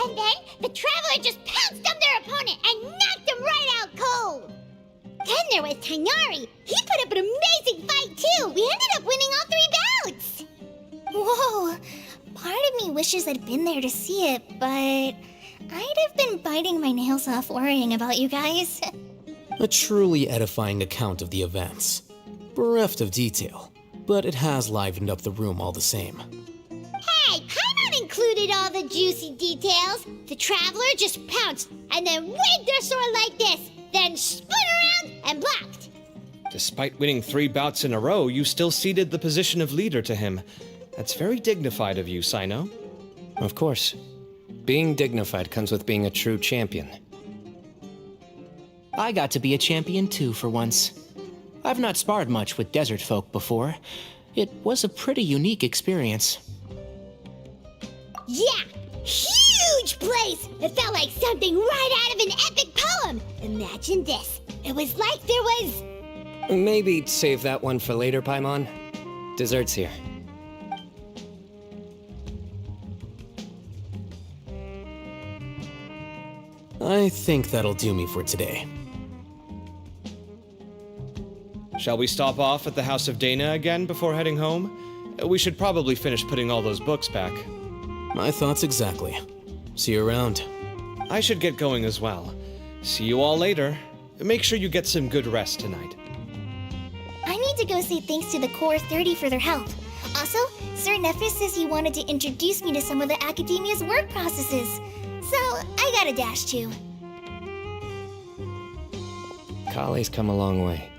And then the Traveler just pounced on their opponent and knocked him right out cold. Then there was Tainari. He put up an amazing fight too. We ended up winning all 3 bouts. Whoa! Part of me wishes I'd been there to see it, but I'd have been biting my nails off worrying about you guys. A truly edifying account of the events. Bereft of detail, but it has livened up the room all the same. Hey, Paimon included all the juicy details. The Traveler just pounced and then waved their sword like this, then spun around and blocked. Despite winning 3 bouts in a row, you still ceded the position of leader to him. That's very dignified of you, Cyno. Of course. Being dignified comes with being a true champion. I got to be a champion too for once. I've not sparred much with desert folk before. It was a pretty unique experience. Yeah, huge place! It felt like something right out of an epic poem. Imagine this. It was like there was... Maybe save that one for later, Paimon. Dessert's here. I think that'll do me for today. Shall we stop off at the House of Dana again before heading home? We should probably finish putting all those books back. My thoughts exactly. See you around. I should get going as well. See you all later. Make sure you get some good rest tonight. I need to go say thanks to the Core 30 for their help. Also, Sir Nephis says he wanted to introduce me to some of the Academia's work processes. So, I gotta dash too. Kale's come a long way.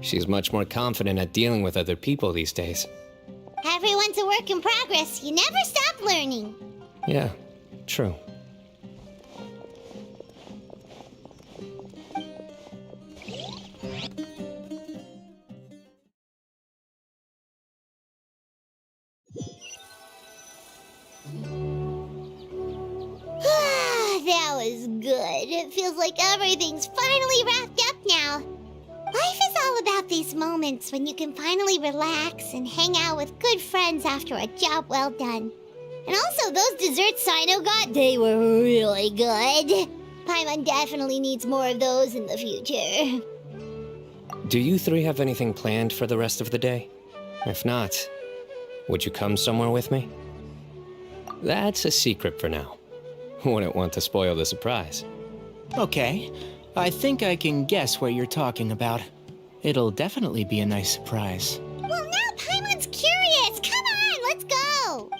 She's much more confident at dealing with other people these days. Everyone's a work in progress. You never stop learning. Yeah, true. That was good. It feels like everything's finally wrapped up now. Life is all about these moments when you can finally relax and hang out with good friends after a job well done. And also, those desserts Cyno got, they were really good. Paimon definitely needs more of those in the future. Do you 3 have anything planned for the rest of the day? If not, would you come somewhere with me? That's a secret for now. Wouldn't want to spoil the surprise. Okay, I think I can guess what you're talking about. It'll definitely be a nice surprise. Well, now Paimon's curious. Come on, let's go.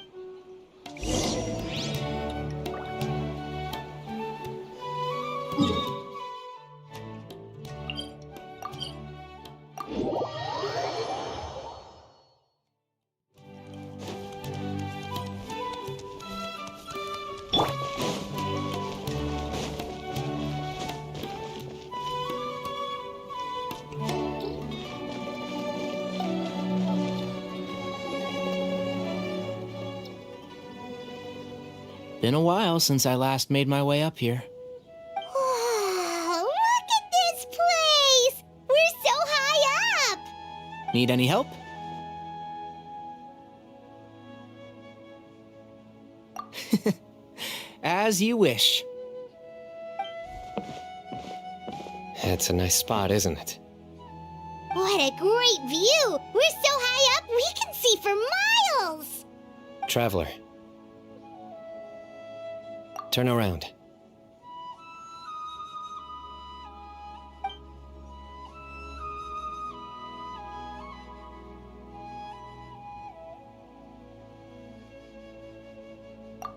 Been a while since I last made my way up here. Wow, look at this place! We're so high up! Need any help? As you wish. It's a nice spot, isn't it? What a great view! We're so high up, we can see for miles! Traveler. Turn around.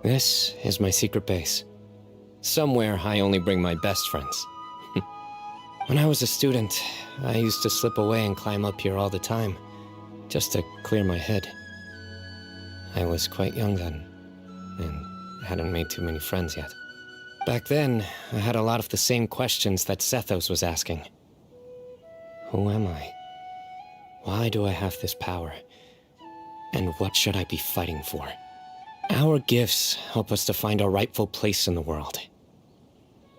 This is my secret base. Somewhere I only bring my best friends. When I was a student, I used to slip away and climb up here all the time, just to clear my head. I was quite young then, and hadn't made too many friends yet. Back then, I had a lot of the same questions that Sethos was asking. Who am I? Why do I have this power? And what should I be fighting for? Our gifts help us to find our rightful place in the world.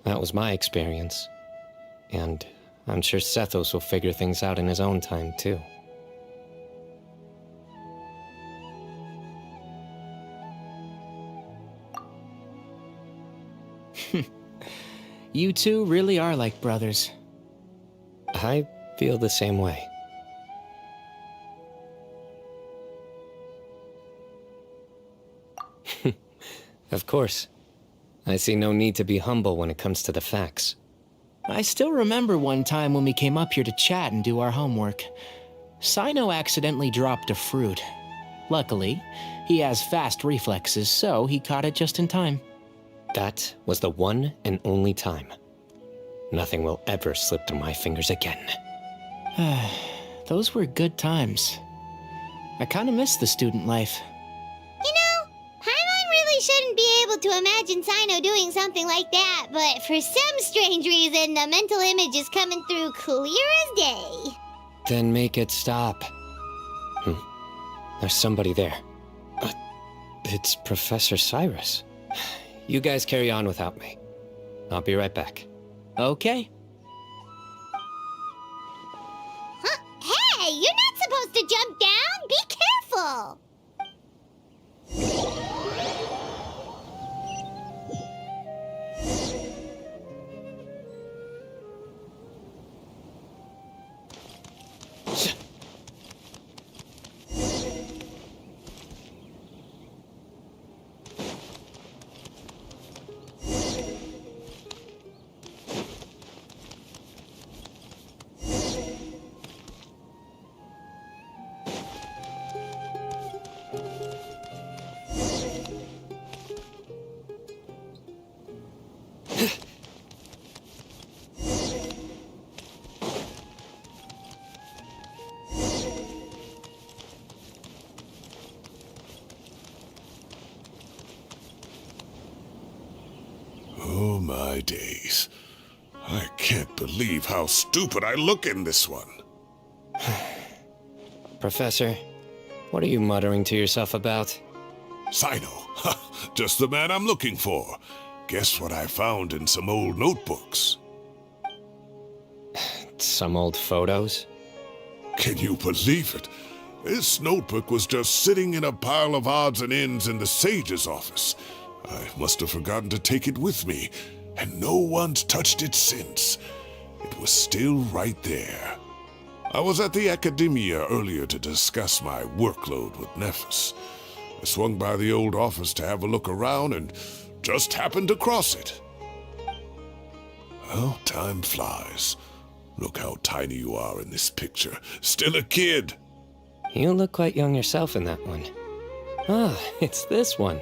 That was my experience. And I'm sure Sethos will figure things out in his own time, too. You two really are like brothers. I feel the same way. Of course. I see no need to be humble when it comes to the facts. I still remember one time when we came up here to chat and do our homework. Cyno accidentally dropped a fruit. Luckily, he has fast reflexes, so he caught it just in time. That was the one and only time. Nothing will ever slip through my fingers again. Those were good times. I kinda miss the student life. You know, Paimon really shouldn't be able to imagine Cyno doing something like that, but for some strange reason, the mental image is coming through clear as day. Then make it stop. There's somebody there. It's Professor Cyrus. You guys carry on without me. I'll be right back. Okay. Huh? Hey, you're not supposed to jump down! Be careful! Oh my days. I can't believe how stupid I look in this one. Professor, what are you muttering to yourself about? Cyno, just the man I'm looking for. Guess what I found in some old notebooks? Some old photos? Can you believe it? This notebook was just sitting in a pile of odds and ends in the sage's office. I must have forgotten to take it with me, and no one's touched it since. It was still right there. I was at the Academia earlier to discuss my workload with Nephis. I swung by the old office to have a look around and just happened to cross it. Well, time flies. Look how tiny you are in this picture. Still a kid. You look quite young yourself in that one. Ah, it's this one.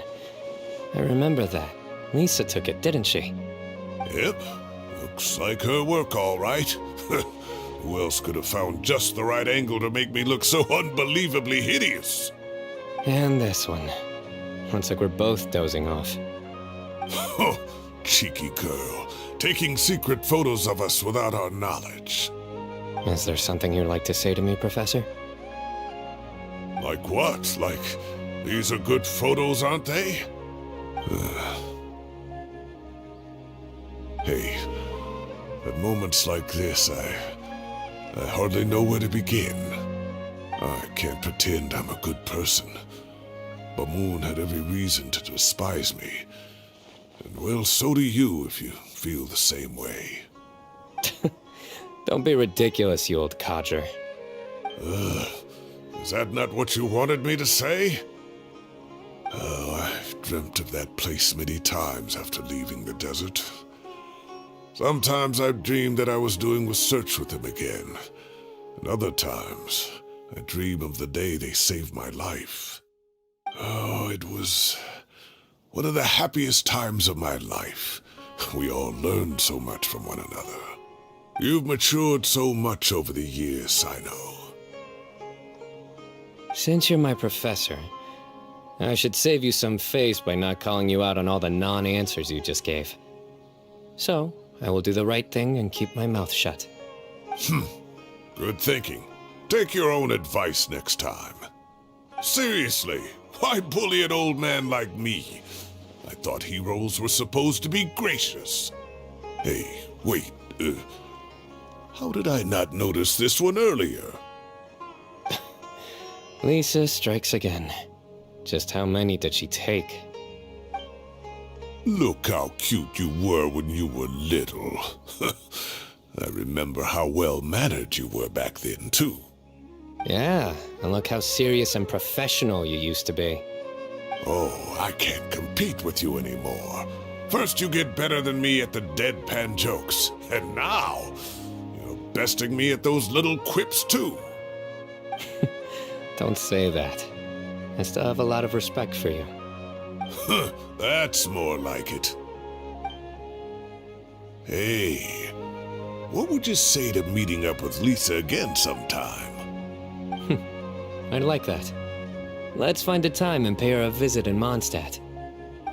I remember that. Lisa took it, didn't she? Yep. Looks like her work, all right. Who else could have found just the right angle to make me look so unbelievably hideous? And this one. Looks like we're both dozing off. Oh, cheeky girl. Taking secret photos of us without our knowledge. Is there something you'd like to say to me, Professor? Like what? Like, these are good photos, aren't they? Hey, at moments like this, I hardly know where to begin. I can't pretend I'm a good person. Bamoon had every reason to despise me. And well, so do you if you feel the same way. Don't be ridiculous, you old codger. Is that not what you wanted me to say? Oh, I've dreamt of that place many times after leaving the desert. Sometimes I've dreamed that I was doing research with them again. And other times, I dream of the day they saved my life. Oh, it was one of the happiest times of my life. We all learned so much from one another. You've matured so much over the years, Cyno. Since you're my professor, I should save you some face by not calling you out on all the non-answers you just gave. So, I will do the right thing and keep my mouth shut. Good thinking. Take your own advice next time. Seriously, why bully an old man like me? I thought heroes were supposed to be gracious. Hey, wait, how did I not notice this one earlier? Lisa strikes again. Just how many did she take? Look how cute you were when you were little. I remember how well-mannered you were back then, too. Yeah, and look how serious and professional you used to be. Oh, I can't compete with you anymore. First you get better than me at the deadpan jokes, and now you're besting me at those little quips, too. Don't say that. I still have a lot of respect for you. That's more like it. Hey, what would you say to meeting up with Lisa again sometime? I'd like that. Let's find a time and pay her a visit in Mondstadt.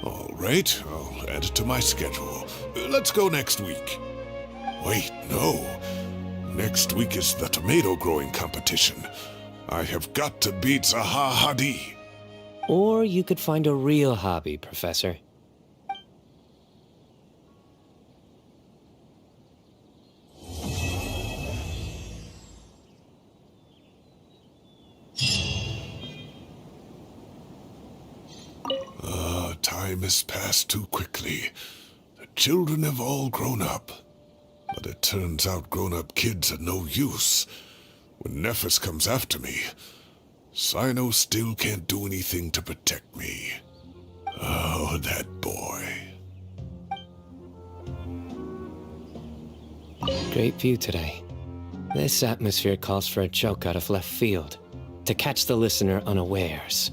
All right, I'll add it to my schedule. Let's go next week. Wait, no. Next week is the tomato growing competition. I have got to beat Zaha Hadi. Or you could find a real hobby, Professor. Time has passed too quickly. The children have all grown up. But it turns out grown-up kids are no use. When Nephis comes after me, Cyno still can't do anything to protect me. Oh, that boy. Great view today. This atmosphere calls for a joke out of left field, to catch the listener unawares.